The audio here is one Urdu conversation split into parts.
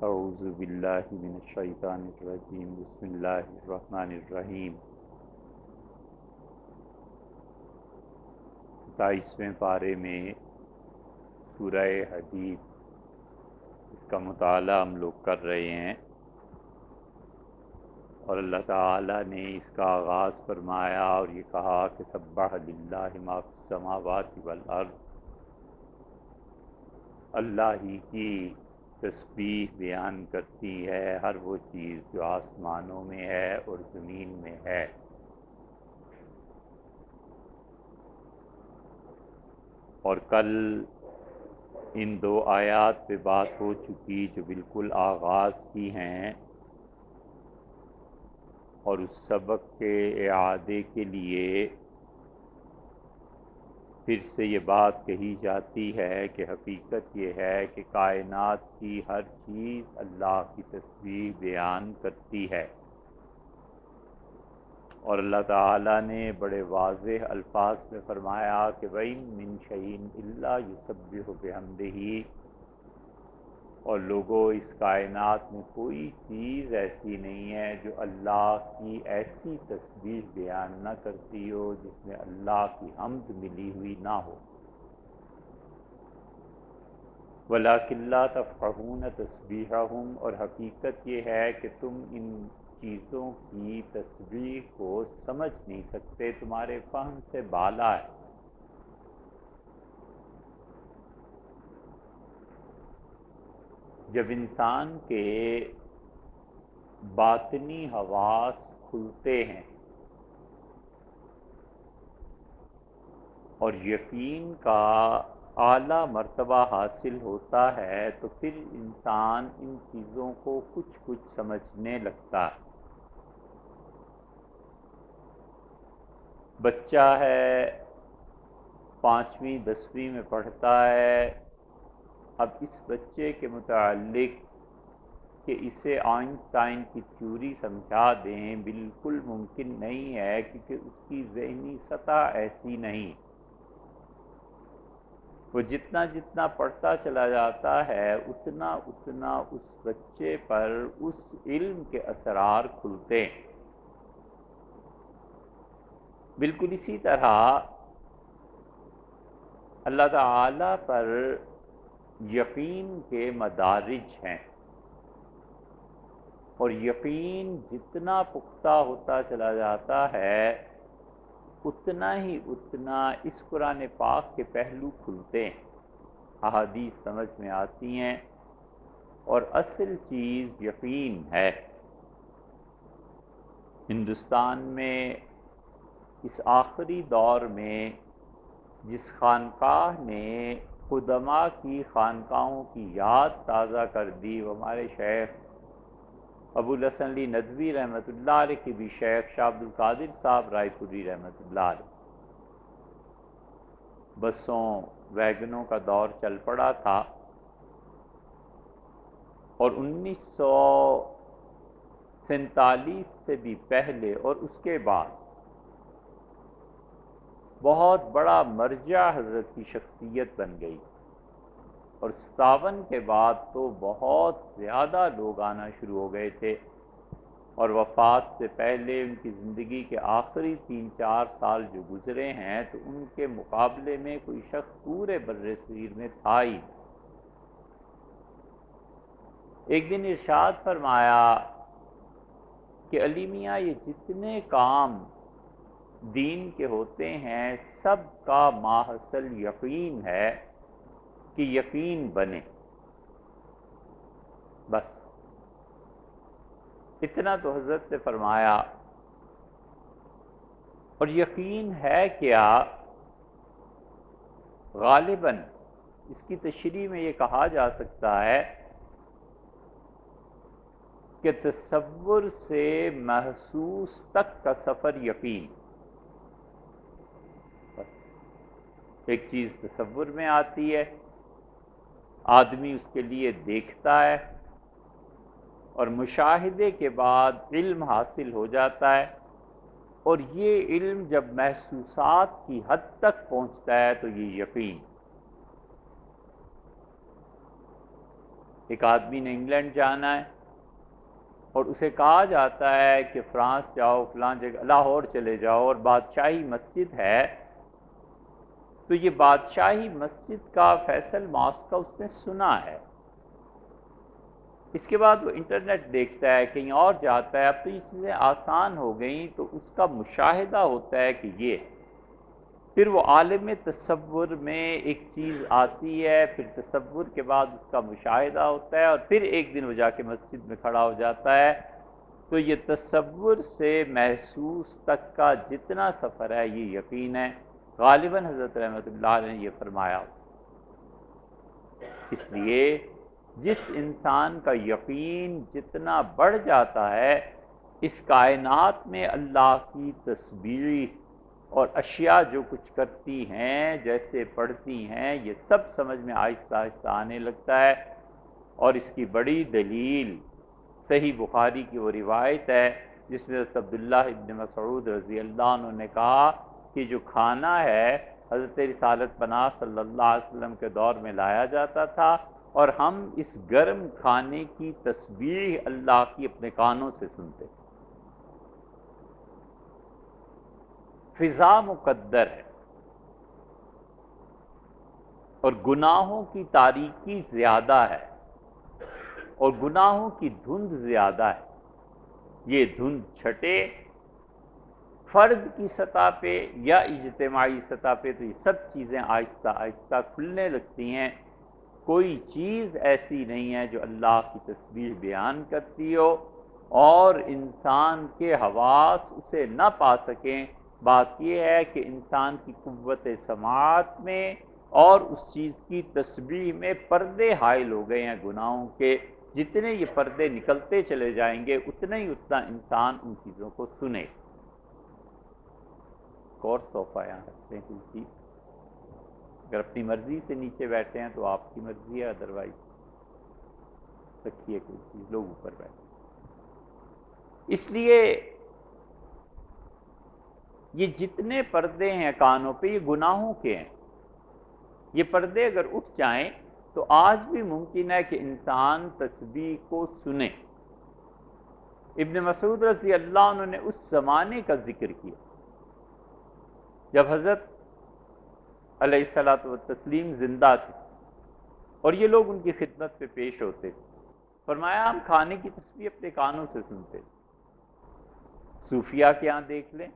اعوذ باللہ من الشیطان الرجیم بسم اللہ الرحمن الرحیم 27ویں پارے میں سورہ حدید اس کا مطالعہ ہم لوگ کر رہے ہیں، اور اللہ تعالیٰ نے اس کا آغاز فرمایا اور یہ کہا کہ سبح للہ ما فی السماوات والارض، اللہ ہی کی تسبیح بیان کرتی ہے ہر وہ چیز جو آسمانوں میں ہے اور زمین میں ہے۔ اور کل ان دو آیات پہ بات ہو چکی جو بالکل آغاز کی ہیں، اور اس سبق کے اعادے کے لیے پھر سے یہ بات کہی جاتی ہے کہ حقیقت یہ ہے کہ کائنات کی ہر چیز اللہ کی تسبیح بیان کرتی ہے، اور اللہ تعالیٰ نے بڑے واضح الفاظ میں فرمایا کہ وَإِن مِّن شَيْءٍ إِلَّا يُسَبِّحُ بِحَمْدِهِ، اور لوگوں اس کائنات میں کوئی چیز ایسی نہیں ہے جو اللہ کی ایسی تسبیح بیان نہ کرتی ہو جس میں اللہ کی حمد ملی ہوئی نہ ہو۔ وَلَٰكِن لَّا تَفْقَهُونَ تَسْبِيحَهُمْ، اور حقیقت یہ ہے کہ تم ان چیزوں کی تسبیح کو سمجھ نہیں سکتے، تمہارے فہم سے بالا ہے۔ جب انسان کے باطنی حواس کھلتے ہیں اور یقین کا اعلیٰ مرتبہ حاصل ہوتا ہے تو پھر انسان ان چیزوں کو کچھ کچھ سمجھنے لگتا ہے۔ بچہ ہے، 5ویں 10ویں میں پڑھتا ہے، اب اس بچے کے متعلق کہ اسے آئنسٹائن کی تھیوری سمجھا دیں بالکل ممکن نہیں ہے، کیونکہ اس کی ذہنی سطح ایسی نہیں۔ وہ جتنا جتنا پڑھتا چلا جاتا ہے اتنا اتنا اس بچے پر اس علم کے اسرار کھلتے ہیں۔ بالکل اسی طرح اللہ تعالیٰ پر یقین کے مدارج ہیں، اور یقین جتنا پختہ ہوتا چلا جاتا ہے اتنا ہی اتنا اس قرآن پاک کے پہلو کھلتے ہیں، احادیث سمجھ میں آتی ہیں، اور اصل چیز یقین ہے۔ ہندوستان میں اس آخری دور میں جس خانقاہ نے قدماء کی خانقاہوں کی یاد تازہ کر دی، وہ ہمارے شیخ ابو الحسن علی ندوی رحمۃ اللہ علیہ کی بھی شیخ شاہ عبد القادر صاحب رائے پوری رحمۃ اللہ علیہ۔ بسوں ویگنوں کا دور چل پڑا تھا، اور 1947 سے بھی پہلے اور اس کے بعد بہت بڑا مرجع حضرت کی شخصیت بن گئی، اور 57 کے بعد تو بہت زیادہ لوگ آنا شروع ہو گئے تھے، اور وفات سے پہلے ان کی زندگی کے آخری 3-4 سال جو گزرے ہیں تو ان کے مقابلے میں کوئی شخص پورے بر صغیر میں تھا ہی نہیں۔ ایک دن ارشاد فرمایا کہ علی میاں یہ جتنے کام دین کے ہوتے ہیں سب کا ماحصل یقین ہے کہ یقین بنے، بس اتنا تو حضرت نے فرمایا۔ اور یقین ہے کیا؟ غالباً اس کی تشریح میں یہ کہا جا سکتا ہے کہ تصور سے محسوس تک کا سفر یقین۔ ایک چیز تصور میں آتی ہے، آدمی اس کے لیے دیکھتا ہے، اور مشاہدے کے بعد علم حاصل ہو جاتا ہے، اور یہ علم جب محسوسات کی حد تک پہنچتا ہے تو یہ یقین۔ ایک آدمی نے انگلینڈ جانا ہے اور اسے کہا جاتا ہے کہ فرانس جاؤ، فلاں جگہ لاہور چلے جاؤ، اور بادشاہی مسجد ہے، تو یہ بادشاہی مسجد کا فیصل ماسک کا اس نے سنا ہے۔ اس کے بعد وہ انٹرنیٹ دیکھتا ہے، کہیں اور جاتا ہے، اب تو یہ چیزیں آسان ہو گئیں، تو اس کا مشاہدہ ہوتا ہے کہ یہ، پھر وہ عالم تصور میں ایک چیز آتی ہے، پھر تصور کے بعد اس کا مشاہدہ ہوتا ہے، اور پھر ایک دن وہ جا کے مسجد میں کھڑا ہو جاتا ہے۔ تو یہ تصور سے محسوس تک کا جتنا سفر ہے یہ یقین ہے، غالباً حضرت رحمۃ اللہ علیہ نے یہ فرمایا۔ اس لیے جس انسان کا یقین جتنا بڑھ جاتا ہے، اس کائنات میں اللہ کی تسبیح اور اشیاء جو کچھ کرتی ہیں، جیسے پڑھتی ہیں، یہ سب سمجھ میں آہستہ آہستہ آنے لگتا ہے۔ اور اس کی بڑی دلیل صحیح بخاری کی وہ روایت ہے جس میں حضرت عبداللہ ابن مسعود رضی اللہ عنہ نے کہا کہ جو کھانا ہے حضرت رسالت پناہ صلی اللہ علیہ وسلم کے دور میں لایا جاتا تھا، اور ہم اس گرم کھانے کی تسبیح اللہ کی اپنے کانوں سے سنتے۔ فضا مقدر ہے اور گناہوں کی تاریکی زیادہ ہے، اور گناہوں کی دھند زیادہ ہے۔ یہ دھند چھٹے فرد کی سطح پہ یا اجتماعی سطح پہ، تو یہ سب چیزیں آہستہ آہستہ کھلنے لگتی ہیں۔ کوئی چیز ایسی نہیں ہے جو اللہ کی تسبیح بیان کرتی ہو اور انسان کے حواس اسے نہ پا سکیں۔ بات یہ ہے کہ انسان کی قوت سماعت میں اور اس چیز کی تسبیح میں پردے حائل ہو گئے ہیں گناہوں کے۔ جتنے یہ پردے نکلتے چلے جائیں گے اتنا انسان ان چیزوں کو سنے۔ ایک اور صوفہ یہاں رکھتے ہیں کوئی چیز، اگر اپنی مرضی سے نیچے بیٹھے ہیں تو آپ کی مرضی ہے، ادروائز رکھیے کوئی چیز، لوگ اوپر بیٹھے۔ اس لیے یہ جتنے پردے ہیں کانوں پہ یہ گناہوں کے ہیں۔ یہ پردے اگر اٹھ جائیں تو آج بھی ممکن ہے کہ انسان تسبیح کو سنے۔ ابن مسعود رضی اللہ عنہ نے اس زمانے کا ذکر کیا جب حضرت علیہ الصلوۃ والتسلیم زندہ تھے اور یہ لوگ ان کی خدمت پہ پیش ہوتے تھے۔ فرمایا ہم کھانے کی تسبیح اپنے کانوں سے سنتے تھے۔ صوفیہ کے یہاں دیکھ لیں،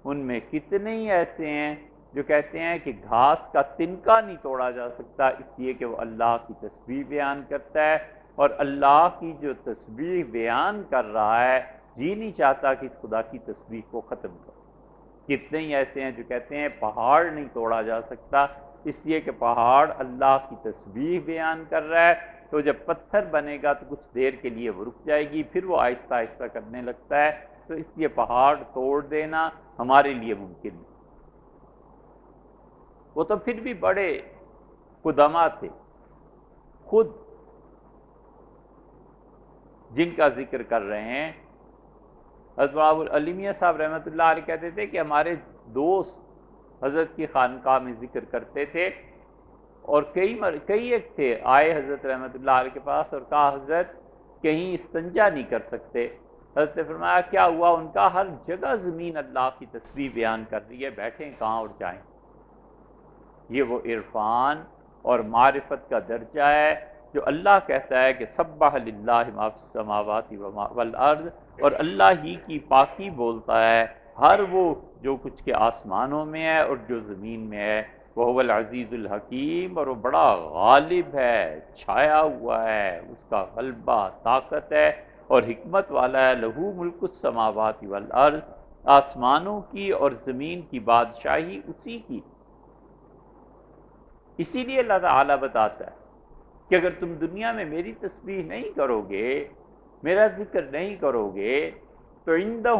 ان میں کتنے ہی ایسے ہیں جو کہتے ہیں کہ گھاس کا تنکا نہیں توڑا جا سکتا، اس لیے کہ وہ اللہ کی تسبیح بیان کرتا ہے، اور اللہ کی جو تسبیح بیان کر رہا ہے جی نہیں چاہتا کہ اس خدا کی تسبیح کو ختم کرو۔ کتنے ہی ایسے ہیں جو کہتے ہیں پہاڑ نہیں توڑا جا سکتا، اس لیے کہ پہاڑ اللہ کی تسبیح بیان کر رہا ہے، تو جب پتھر بنے گا تو کچھ دیر کے لیے وہ رک جائے گی، پھر وہ آہستہ آہستہ کرنے لگتا ہے، تو اس لیے پہاڑ توڑ دینا ہمارے لیے ممکن نہیں۔ وہ تو پھر بھی بڑے قدما تھے، خود جن کا ذکر کر رہے ہیں حضرت باب العلمیہ صاحب رحمۃ اللہ علیہ کہتے تھے کہ ہمارے دوست حضرت کی خانقاہ میں ذکر کرتے تھے، اور کئی ایک تھے آئے حضرت رحمۃ اللہ علیہ کے پاس اور کہا حضرت کہیں استنجا نہیں کر سکتے۔ حضرت نے فرمایا کیا ہوا؟ ان کا ہر جگہ زمین اللہ کی تسبیح بیان کر رہی ہے، بیٹھیں کہاں اور جائیں۔ یہ وہ عرفان اور معرفت کا درجہ ہے جو اللہ کہتا ہے کہ سبح للہ ما فی السماوات والارض، اور اللہ ہی کی پاکی بولتا ہے ہر وہ جو کچھ کے آسمانوں میں ہے اور جو زمین میں ہے۔ وہو العزیز الحکیم، اور وہ بڑا غالب ہے، چھایا ہوا ہے، اس کا غلبہ طاقت ہے اور حکمت والا ہے۔ لہو ملک السماوات والارض، آسمانوں کی اور زمین کی بادشاہی اسی کی۔ اسی لیے اللہ تعالیٰ بتاتا ہے کہ اگر تم دنیا میں میری تسبیح نہیں کرو گے، میرا ذکر نہیں کرو گے، تو عندہ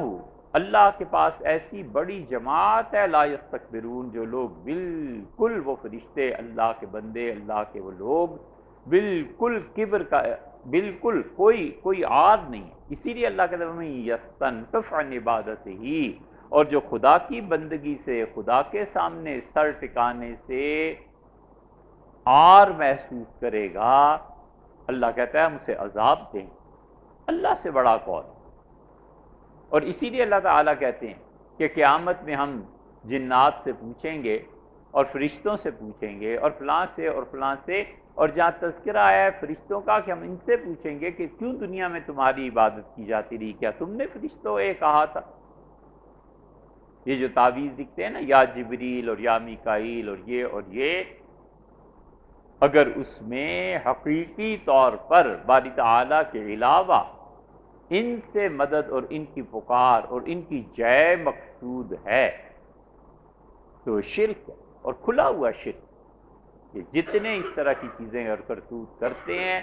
اللہ کے پاس ایسی بڑی جماعت ہے لا یستکبرون، جو لوگ بالکل، وہ فرشتے اللہ کے بندے، اللہ کے وہ لوگ بالکل کبر کا، بالکل کوئی عار نہیں ہے۔ اسی لیے اللہ کہتا ہے وَمَن یستنکف عن عبادتہ، اور جو خدا کی بندگی سے، خدا کے سامنے سر ٹکانے سے عار محسوس کرے گا، اللہ کہتا ہے ہم اسے عذاب دیں، اللہ سے بڑا کون؟ اور اسی لیے اللہ تعالیٰ کہتے ہیں کہ قیامت میں ہم جنات سے پوچھیں گے اور فرشتوں سے پوچھیں گے اور فلاں سے اور فلاں سے، اور جہاں تذکرہ آیا ہے فرشتوں کا کہ ہم ان سے پوچھیں گے کہ کیوں دنیا میں تمہاری عبادت کی جاتی رہی، کیا تم نے فرشتوں کہا تھا؟ یہ جو تعویذ دکھتے ہیں نا، یا جبریل اور یا میکائیل اور یہ اگر اس میں حقیقی طور پر باری تعالیٰ کے علاوہ ان سے مدد اور ان کی پکار اور ان کی جے مقصود ہے تو شرک ہے، اور کھلا ہوا شرک۔ کہ جتنے اس طرح کی چیزیں اور کرتوت کرتے ہیں،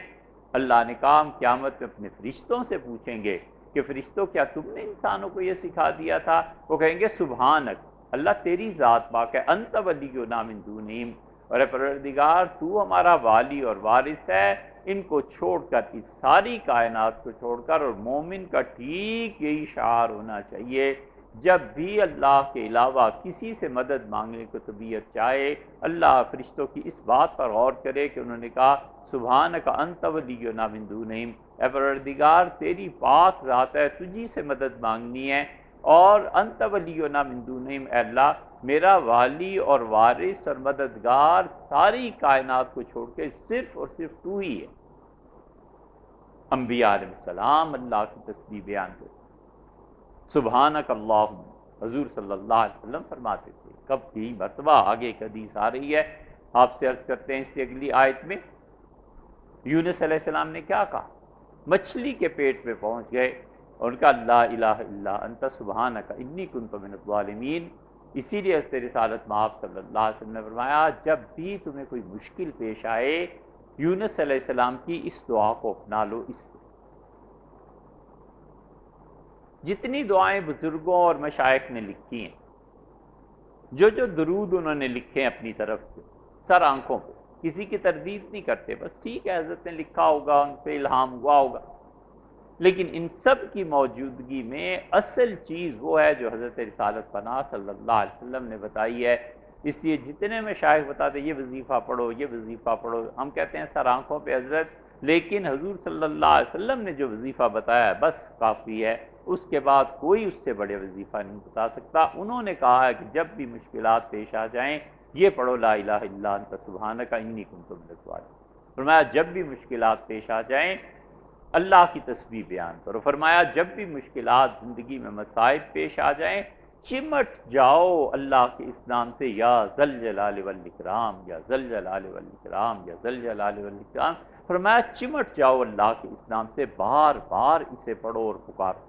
اللہ نے کہا ہم قیامت میں اپنے فرشتوں سے پوچھیں گے کہ فرشتوں کیا تم نے انسانوں کو یہ سکھا دیا تھا؟ وہ کہیں گے سبحانک، اللہ تیری ذات پاک ہے، انت ولینا من دونہم، اور اے پروردگار تو ہمارا والی اور وارث ہے ان کو چھوڑ کر، اس ساری کائنات کو چھوڑ کر۔ اور مومن کا ٹھیک یہی شعار ہونا چاہیے، جب بھی اللہ کے علاوہ کسی سے مدد مانگنے کو طبیعت چاہے، اللہ فرشتوں کی اس بات پر غور کرے کہ انہوں نے کہا سبحانک انت ولینا من دونہم، اے پروردگار تیری پاک ذات ہے، تجھی سے مدد مانگنی ہے، اور انت ولینا من دونہم، اے اللہ میرا والی اور وارث اور مددگار ساری کائنات کو چھوڑ کے صرف اور صرف تو ہی ہے۔ انبیاء علیہ السلام اللہ کی تسبیح بیان کرتے سبحانک اللہم، حضور صلی اللہ علیہ وسلم فرماتے تھے۔ کب کی مرتبہ آگے ایک حدیث آ رہی ہے، آپ سے عرض کرتے ہیں اس سے اگلی آیت میں یونس علیہ السلام نے کیا کہا؟ مچھلی کے پیٹ میں پہنچ گئے اور ان کا لا الہ الا انت سبحانک انی کنت من الظالمین۔ اسی لیے حضرت رسالت مآب صلی اللہ علیہ وسلم نے فرمایا جب بھی تمہیں کوئی مشکل پیش آئے، یونس علیہ السلام کی اس دعا کو اپنا لو۔ اس سے جتنی دعائیں بزرگوں اور مشائخ نے لکھی ہیں، جو درود انہوں نے لکھے ہیں اپنی طرف سے سر آنکھوں پہ، کسی کی تردید نہیں کرتے، بس ٹھیک ہے حضرت نے لکھا ہوگا، ان پہ الہام ہوا ہوگا، لیکن ان سب کی موجودگی میں اصل چیز وہ ہے جو حضرت رسالت پناہ صلی اللہ علیہ وسلم نے بتائی ہے۔ اس لیے جتنے مشائخ بتاتے یہ وظیفہ پڑھو، یہ وظیفہ پڑھو، ہم کہتے ہیں سر آنکھوں پہ حضرت، لیکن حضور صلی اللہ علیہ وسلم نے جو وظیفہ بتایا ہے بس کافی ہے، اس کے بعد کوئی اس سے بڑے وظیفہ نہیں بتا سکتا۔ انہوں نے کہا ہے کہ جب بھی مشکلات پیش آ جائیں یہ پڑھو لا الہ الا انت سبحانک انی کنت من الظالمین۔ فرمایا جب بھی مشکلات پیش آ جائیں اللہ کی تسبیح بیان کرو۔ فرمایا جب بھی مشکلات زندگی میں مصائب پیش آ جائیں چمٹ جاؤ اللہ کے اس نام سے، یا ذل جلال والاکرام، یا ذل جلال والاکرام، یا ذل جلال والاکرام۔ فرمایا چمٹ جاؤ اللہ کے اس نام سے، بار بار اسے پڑھو اور پکارو۔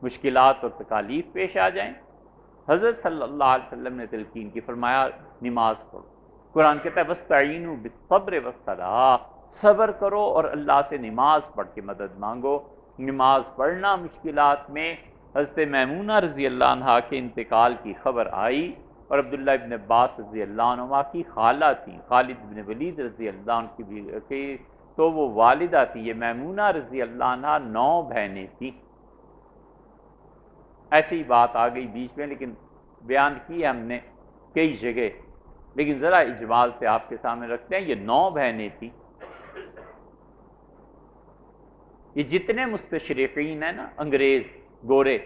مشکلات اور تکالیف پیش آ جائیں، حضرت صلی اللہ علیہ وسلم نے تلقین کی، فرمایا نماز پڑھو۔ قرآن کہتا ہے وَاسْتَعِینُوا بِالصَّبْرِ وَالصَّلَاةِ، صبر کرو اور اللہ سے نماز پڑھ کے مدد مانگو۔ نماز پڑھنا مشکلات میں، حضرت میمونہ رضی اللہ عنہ کے انتقال کی خبر آئی اور عبداللہ ابن عباس رضی اللہ عنہ کی خالہ تھیں، خالد بن ولید رضی اللہ عنہ کی تو وہ والدہ تھی، یہ میمونہ رضی اللہ عنہ 9 بہنیں تھیں۔ ایسی بات آ گئی بیچ میں، لیکن بیان کی ہم نے کئی جگہ، لیکن ذرا اجمال سے آپ کے سامنے رکھتے ہیں۔ یہ 9 بہنیں تھیں۔ یہ جتنے مستشرقین ہیں نا، انگریز گورے،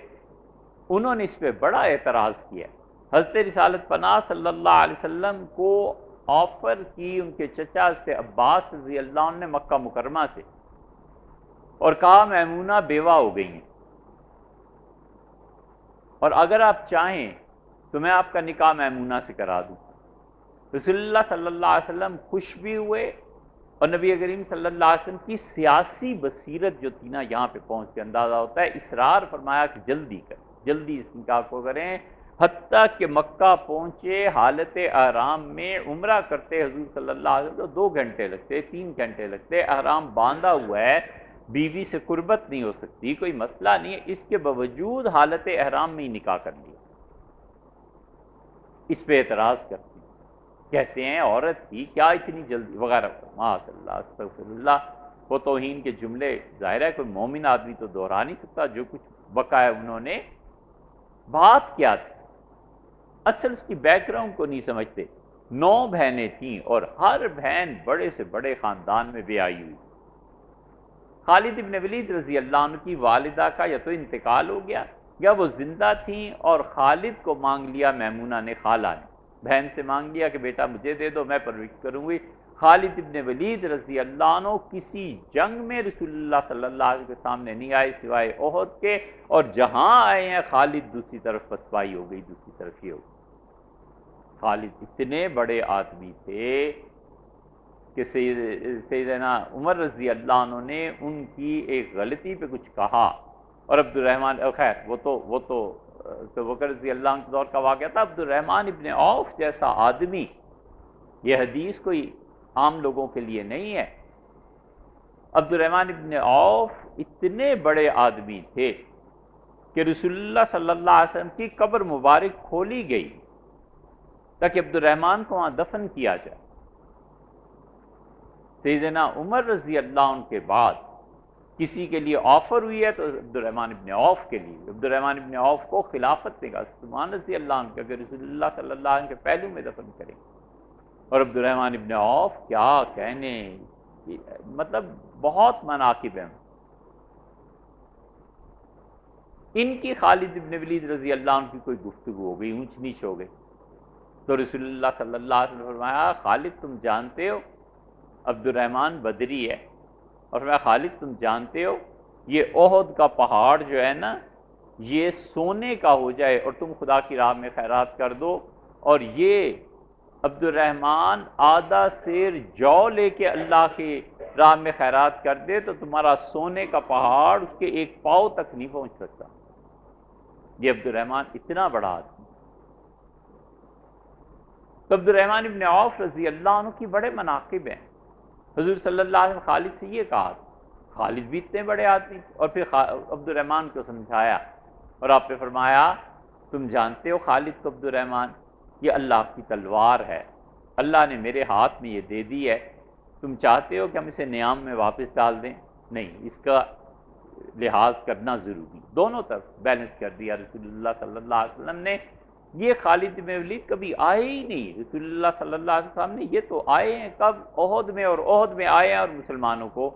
انہوں نے اس پہ بڑا اعتراض کیا۔ حضرت رسالت پناہ صلی اللہ علیہ وسلم کو آفر کی ان کے چچا حضرت عباس رضی اللہ عنہ نے مکہ مکرمہ سے، اور کہا میمونہ بیوہ ہو گئی ہیں، اور اگر آپ چاہیں تو میں آپ کا نکاح میمونہ سے کرا دوں۔ رسول اللہ صلی اللہ علیہ وسلم خوش بھی ہوئے، اور نبی کریم صلی اللہ علیہ وسلم کی سیاسی بصیرت جو تھی نا، یہاں پہ پہنچ کے اندازہ ہوتا ہے، اصرار فرمایا کہ جلدی کریں، جلدی اس نکاح کو کریں۔ حتیٰ کہ مکہ پہنچے حالت احرام میں، عمرہ کرتے حضور صلی اللہ علیہ وسلم 2 گھنٹے لگتے، 3 گھنٹے لگتے، احرام باندھا ہوا ہے، بیوی سے قربت نہیں ہو سکتی، کوئی مسئلہ نہیں ہے، اس کے باوجود حالت احرام میں ہی نکاح کر لیا۔ اس پہ اعتراض کرتے ہیں، کہتے ہیں عورت کی کیا اتنی جلدی وغیرہ، ماشاء اللہ استغفر اللہ۔ وہ توہین کے جملے ظاہر ہے کوئی مومن آدمی تو دہرا نہیں سکتا، جو کچھ بقا ہے انہوں نے۔ بات کیا تھی اصل اس کی بیک گراؤنڈ کو نہیں سمجھتے، 9 بہنیں تھیں اور ہر بہن بڑے سے بڑے خاندان میں بیائی ہوئی۔ خالد ابن ولید رضی اللہ عنہ کی والدہ کا یا تو انتقال ہو گیا یا وہ زندہ تھیں، اور خالد کو مانگ لیا میمونہ نے، خالہ نے، بہن سے مانگ لیا کہ بیٹا مجھے دے دو، میں پرورش کروں گی۔ خالد ابن ولید رضی اللہ عنہ کسی جنگ میں رسول اللہ صلی اللہ علیہ وسلم کے سامنے نہیں آئے سوائے احد کے، اور جہاں آئے ہیں خالد دوسری طرف پسپائی ہو گئی، دوسری طرف یہ ہو گئی۔ خالد اتنے بڑے آدمی تھے کہ سیدنا عمر رضی اللہ عنہ نے ان کی ایک غلطی پہ کچھ کہا، اور عبد الرحمن، خیر وہ تو بکر رضی اللہ عنہ کے دور کا واقعہ تھا۔ عبد الرحمن ابن عوف جیسا آدمی، یہ حدیث کوئی عام لوگوں کے لیے نہیں ہے، عبد الرحمن ابن عوف اتنے بڑے آدمی تھے کہ رسول اللہ صلی اللہ علیہ وسلم کی قبر مبارک کھولی گئی تاکہ عبد الرحمن کو وہاں دفن کیا جائے۔ سیدنا عمر رضی اللہ عنہ کے بعد کسی کے لیے آفر ہوئی ہے تو عبد الرحمن ابن عوف کے لیے، عبد الرحمن ابن عوف کو خلافت دے گا، عثمان رضی اللہ عنہ کے اگر رسول اللہ صلی اللہ علیہ وسلم کے پہلو میں دفن کریں، اور عبد الرحمن ابن عوف کیا کہنے، مطلب بہت مناقب ہیں۔ ان کی خالد ابن ولید رضی اللہ عنہ کی کوئی گفتگو ہو گئی، اونچ نیچ ہو گئی، تو رسول اللہ صلی اللہ علیہ وسلم نے فرمایا خالد تم جانتے ہو عبد الرحمن بدری ہے، اور فرمایا خالد تم جانتے ہو یہ احد کا پہاڑ جو ہے نا یہ سونے کا ہو جائے اور تم خدا کی راہ میں خیرات کر دو، اور یہ عبد الرحمن آدھا سیر جو لے کے اللہ کی راہ میں خیرات کر دے تو تمہارا سونے کا پہاڑ اس کے ایک پاؤں تک نہیں پہنچ سکتا۔ یہ عبد الرحمن اتنا بڑا آدمی۔ تو عبد الرحمن ابن عوف رضی اللہ عنہ کی بڑے مناقب ہیں۔ حضور صلی اللہ علیہ وسلم خالد سے یہ کہا، خالد بھی اتنے بڑے آدمی، اور پھر عبد الرحمن کو سمجھایا اور آپ نے فرمایا تم جانتے ہو خالد کو عبد الرحمن یہ اللہ کی تلوار ہے، اللہ نے میرے ہاتھ میں یہ دے دی ہے، تم چاہتے ہو کہ ہم اسے نیام میں واپس ڈال دیں؟ نہیں، اس کا لحاظ کرنا ضروری، دونوں طرف بیلنس کر دیا رسول اللہ صلی اللہ علیہ وسلم نے۔ یہ خالد بن ولید کبھی آئے ہی نہیں، رسول اللہ صلی اللہ علیہ وسلم نے یہ تو آئے ہیں کب؟ احد میں، اور احد میں آئے ہیں اور مسلمانوں کو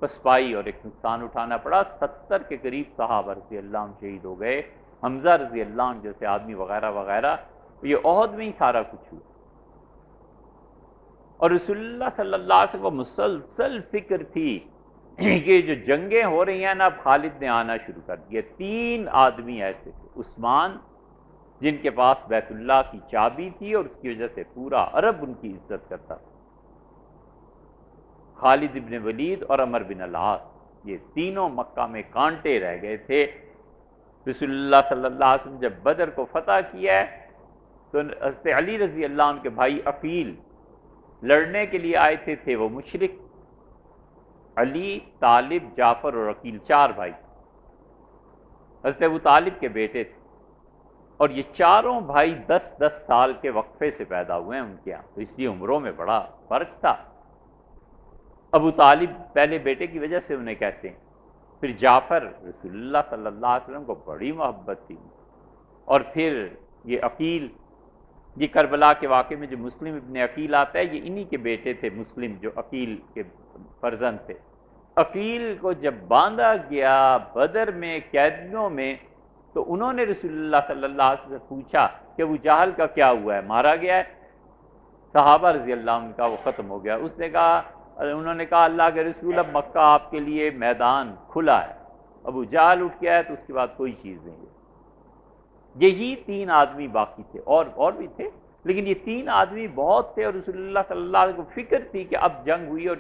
پسپائی اور ایک نقصان اٹھانا پڑا، 70 کے قریب صحابہ رضی اللہ عنہ شہید ہو گئے، حمزہ رضی اللہ عنہ جیسے آدمی وغیرہ وغیرہ، یہ احد میں ہی سارا کچھ ہوا۔ اور رسول اللہ صلی اللہ علیہ وسلم کو مسلسل فکر تھی کہ جو جنگیں ہو رہی ہیں نا اب خالد نے آنا شروع کر دیا۔ 3 آدمی ایسے تھے، عثمان جن کے پاس بیت اللہ کی چابی تھی اور اس کی وجہ سے پورا عرب ان کی عزت کرتا، خالد ابن ولید اور عمر بن العاص، یہ تینوں مکہ میں کانٹے رہ گئے تھے۔ رسول اللہ صلی اللہ علیہ وسلم جب بدر کو فتح کیا ہے تو حضرت علی رضی اللہ عنہ کے بھائی عقیل لڑنے کے لیے آئے تھے وہ مشرک، علی، طالب، جعفر اور عقیل 4 بھائی، حضرت ابو طالب کے بیٹے تھے، اور یہ چاروں بھائی 10-10 سال کے وقفے سے پیدا ہوئے ہیں ان کے یہاں، تو اس لیے عمروں میں بڑا فرق تھا۔ ابو طالب پہلے بیٹے کی وجہ سے انہیں کہتے ہیں، پھر جعفر رسول اللہ صلی اللہ علیہ وسلم کو بڑی محبت تھی، اور پھر یہ عقیل، یہ کربلا کے واقعے میں جو مسلم ابن عقیل آتا ہے یہ انہی کے بیٹے تھے، مسلم جو عقیل کے فرزند تھے۔ عقیل کو جب باندھا گیا بدر میں قیدیوں میں تو انہوں نے رسول اللہ صلی اللہ علیہ وسلم سے پوچھا کہ ابو جہل کا کیا ہوا ہے، مارا گیا ہے؟ صحابہ رضی اللہ عنہ کا وہ ختم ہو گیا۔ اس نے کہا، انہوں نے کہا اللہ کے رسول اب مکہ آپ کے لیے میدان کھلا ہے، ابو جہل اٹھ گیا ہے تو اس کے بعد کوئی چیز نہیں ہے۔ یہی 3 آدمی باقی تھے، اور بھی تھے، لیکن یہ 3 آدمی بہت تھے، اور رسول اللہ صلی اللہ علیہ وسلم کو فکر تھی کہ اب جنگ ہوئی اور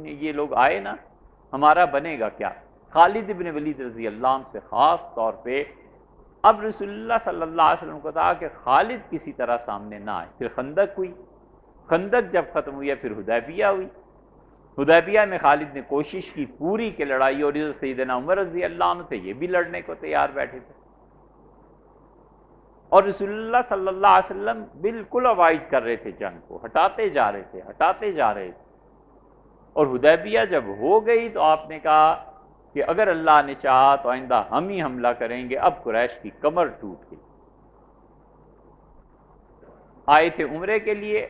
یہ لوگ آئے نا، ہمارا بنے گا کیا؟ خالد ابن ولید رضی اللہ عنہ سے خاص طور پہ اب رسول اللہ صلی اللہ علیہ وسلم کو کہا کہ خالد کسی طرح سامنے نہ آئے۔ پھر خندق ہوئی، خندق جب ختم ہوئی پھر حدیبیہ ہوئی، حدیبیہ میں خالد نے کوشش کی پوری کہ لڑائی، اور سیدنا عمر رضی اللہ عنہ تھے یہ بھی لڑنے کو تیار بیٹھے تھے، اور رسول اللہ صلی اللہ علیہ وسلم بالکل اوائڈ کر رہے تھے جنگ کو، ہٹاتے جا رہے تھے۔ اور حدیبیہ جب ہو گئی تو آپ نے کہا کہ اگر اللہ نے چاہا تو آئندہ ہم ہی حملہ کریں گے۔ اب قریش کی کمر ٹوٹ گئی، آئے تھے عمرے کے لیے،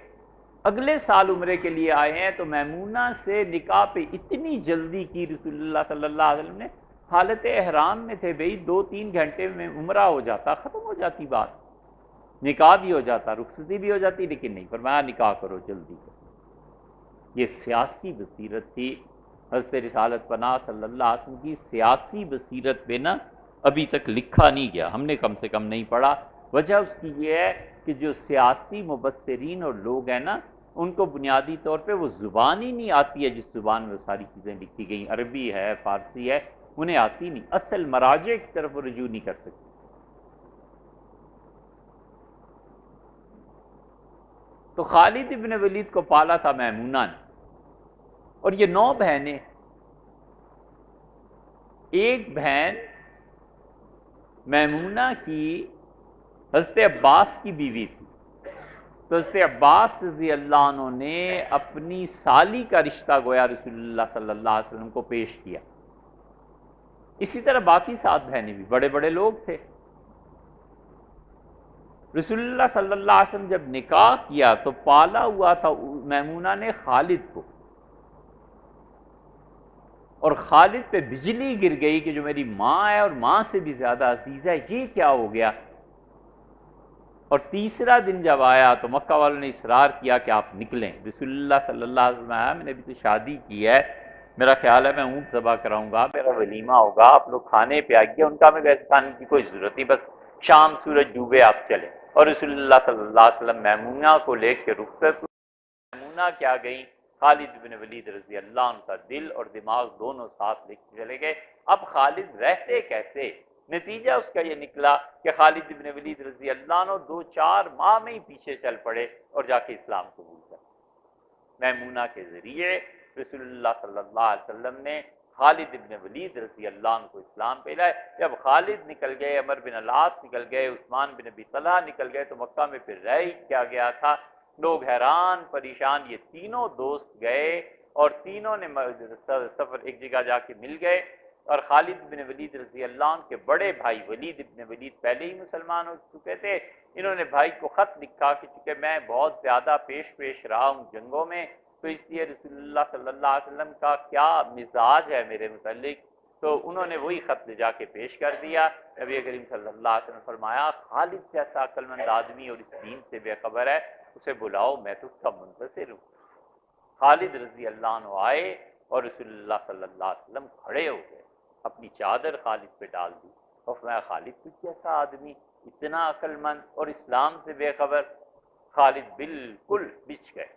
اگلے سال عمرے کے لیے آئے ہیں، تو میمونہ سے نکاح پہ اتنی جلدی کی رسول اللہ صلی اللہ علیہ وسلم نے، حالت احرام میں تھے بھئی، 2-3 گھنٹے میں عمرہ ہو جاتا، ختم ہو جاتی بات، نکاح بھی ہو جاتا، رخصتی بھی ہو جاتی، لیکن نہیں، فرمایا نکاح کرو جلدی کرو۔ یہ سیاسی بصیرت تھی حضرت رسالت پناہ صلی اللہ علیہ وسلم کی۔ سیاسی بصیرت پہ نا ابھی تک لکھا نہیں گیا، ہم نے کم سے کم نہیں پڑھا۔ وجہ اس کی یہ ہے کہ جو سیاسی مبصرین اور لوگ ہیں نا، ان کو بنیادی طور پہ وہ زبان ہی نہیں آتی ہے جس زبان میں وہ ساری چیزیں لکھی گئیں، عربی ہے، فارسی ہے، انہیں آتی نہیں، اصل مراجع کی طرف وہ رجوع نہیں کر سکتے۔ تو خالد ابن ولید کو پالا تھا میمونہ نے، اور یہ 9 بہنیں، ایک بہن میمونہ کی حضرت عباس کی بیوی تھی، تو حضرت عباس رضی اللہ عنہ نے اپنی سالی کا رشتہ گویا رسول اللہ صلی اللہ علیہ وسلم کو پیش کیا۔ اسی طرح باقی 7 بہنیں بھی بڑے بڑے لوگ تھے۔ رسول اللہ صلی اللہ علیہ وسلم جب نکاح کیا تو پالا ہوا تھا میمونہ نے خالد کو، اور خالد پہ بجلی گر گئی کہ جو میری ماں ہے اور ماں سے بھی زیادہ عزیز ہے، یہ کیا ہو گیا؟ اور تیسرا دن جب آیا تو مکہ والوں نے اصرار کیا کہ آپ نکلیں۔ رسول اللہ صلی اللہ علیہ وسلم آیا، میں نے ابھی تو شادی کی ہے، میرا خیال ہے میں اونٹ ذبح کراؤں گا، میرا ولیمہ ہوگا، آپ لوگ کھانے پہ آئیے۔ ان کا میں ویسے کھانے کی کوئی ضرورت نہیں، بس شام سورج ڈوبے آپ چلیں۔ اور رسول اللہ صلی اللہ علیہ وسلم میمونہ کو لے کے رخصت، میمونہ کیا گئی، خالد بن ولید رضی اللہ عنہ کا دل اور دماغ دونوں ساتھ لے کے چلے گئے۔ اب خالد رہتے کیسے؟ نتیجہ اس کا یہ نکلا کہ خالد بن ولید رضی اللہ عنہ 2-4 ماہ میں ہی پیچھے چل پڑے اور جا کے اسلام قبول کر۔ میمونہ کے ذریعے رسول اللہ صلی اللہ علیہ وسلم نے خالد بن ولید رضی اللہ عنہ کو اسلام پہ لائے۔ جب خالد نکل گئے، عمر بن العاص نکل گئے، عثمان بن ابی طلحہ نکل گئے، تو مکہ میں پھر رہ ہی کیا گیا تھا؟ لوگ حیران پریشان، یہ تینوں دوست گئے اور تینوں نے سفر ایک جگہ جا کے مل گئے، اور خالد بن ولید رضی اللہ عنہ کے بڑے بھائی ولید بن ولید پہلے ہی مسلمان ہو چکے تھے، انہوں نے بھائی کو خط لکھا کہ چونکہ میں بہت زیادہ پیش رہا ہوں جنگوں میں، تو اس لیے رسول اللہ صلی اللہ علیہ وسلم کا کیا مزاج ہے میرے متعلق، تو انہوں نے وہی خط لے جا کے پیش کر دیا۔ نبی کریم صلی اللہ علیہ وسلم نے فرمایا خالد جیسا عقل مند آدمی اور اس دین سے بے خبر ہے، اسے بلاؤ، میں تو اس کا منتظر ہوں۔ خالد رضی اللہ عنہ آئے اور رسول اللہ صلی اللہ علیہ وسلم کھڑے ہو گئے، اپنی چادر خالد پہ ڈال دی اور فرمایا خالد تجھ جیسا آدمی، اتنا عقل مند اور اسلام سے بے خبر؟ خالد بالکل بچ گئے۔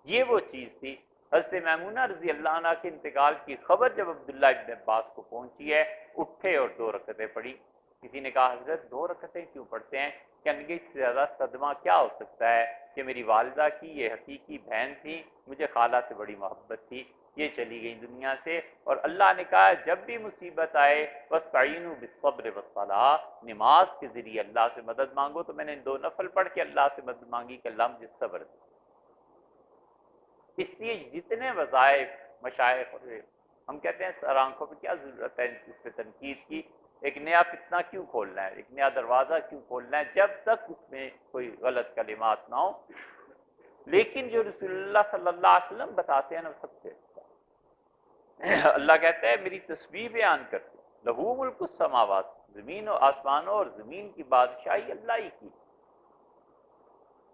یہ وہ چیز تھی۔ حضرت میمونہ رضی اللہ عنہ کے انتقال کی خبر جب عبداللہ ابن عباس کو پہنچی ہے، اٹھے اور 2 رکعتیں پڑھی۔ کسی نے کہا حضرت 2 رکعتیں کیوں پڑھتے ہیں؟ کہنے لگے اس سے زیادہ صدمہ کیا ہو سکتا ہے کہ میری والدہ کی یہ حقیقی بہن تھی، مجھے خالہ سے بڑی محبت تھی، یہ چلی گئی دنیا سے، اور اللہ نے کہا جب بھی مصیبت آئے وَاسْتَعِینُوا بِالصَّبْرِ وَالصَّلَاةِ، نماز کے ذریعے اللہ سے مدد مانگو۔ تو میں نے 2 نفل پڑھ کے اللہ سے مدد مانگی کہ اللہ مجھے صبر دے۔ اس لیے جتنے وظائف مشائخ ہوئے، ہم کہتے ہیں سر آنکھوں پہ کیا ضرورت ہے اس پہ تنقید کی، ایک نیا فتنہ کیوں کھولنا ہے، ایک نیا دروازہ کیوں کھولنا ہے جب تک اس میں کوئی غلط کلمات نہ ہو۔ لیکن جو رسول اللہ صلی اللہ علیہ وسلم بتاتے ہیں نا سب سے اچھا۔ اللہ کہتا ہے میری تسبیح بیان کرتے، لہو ملک السماوات، زمین و آسمانوں اور زمین کی بادشاہی اللہ ہی کی۔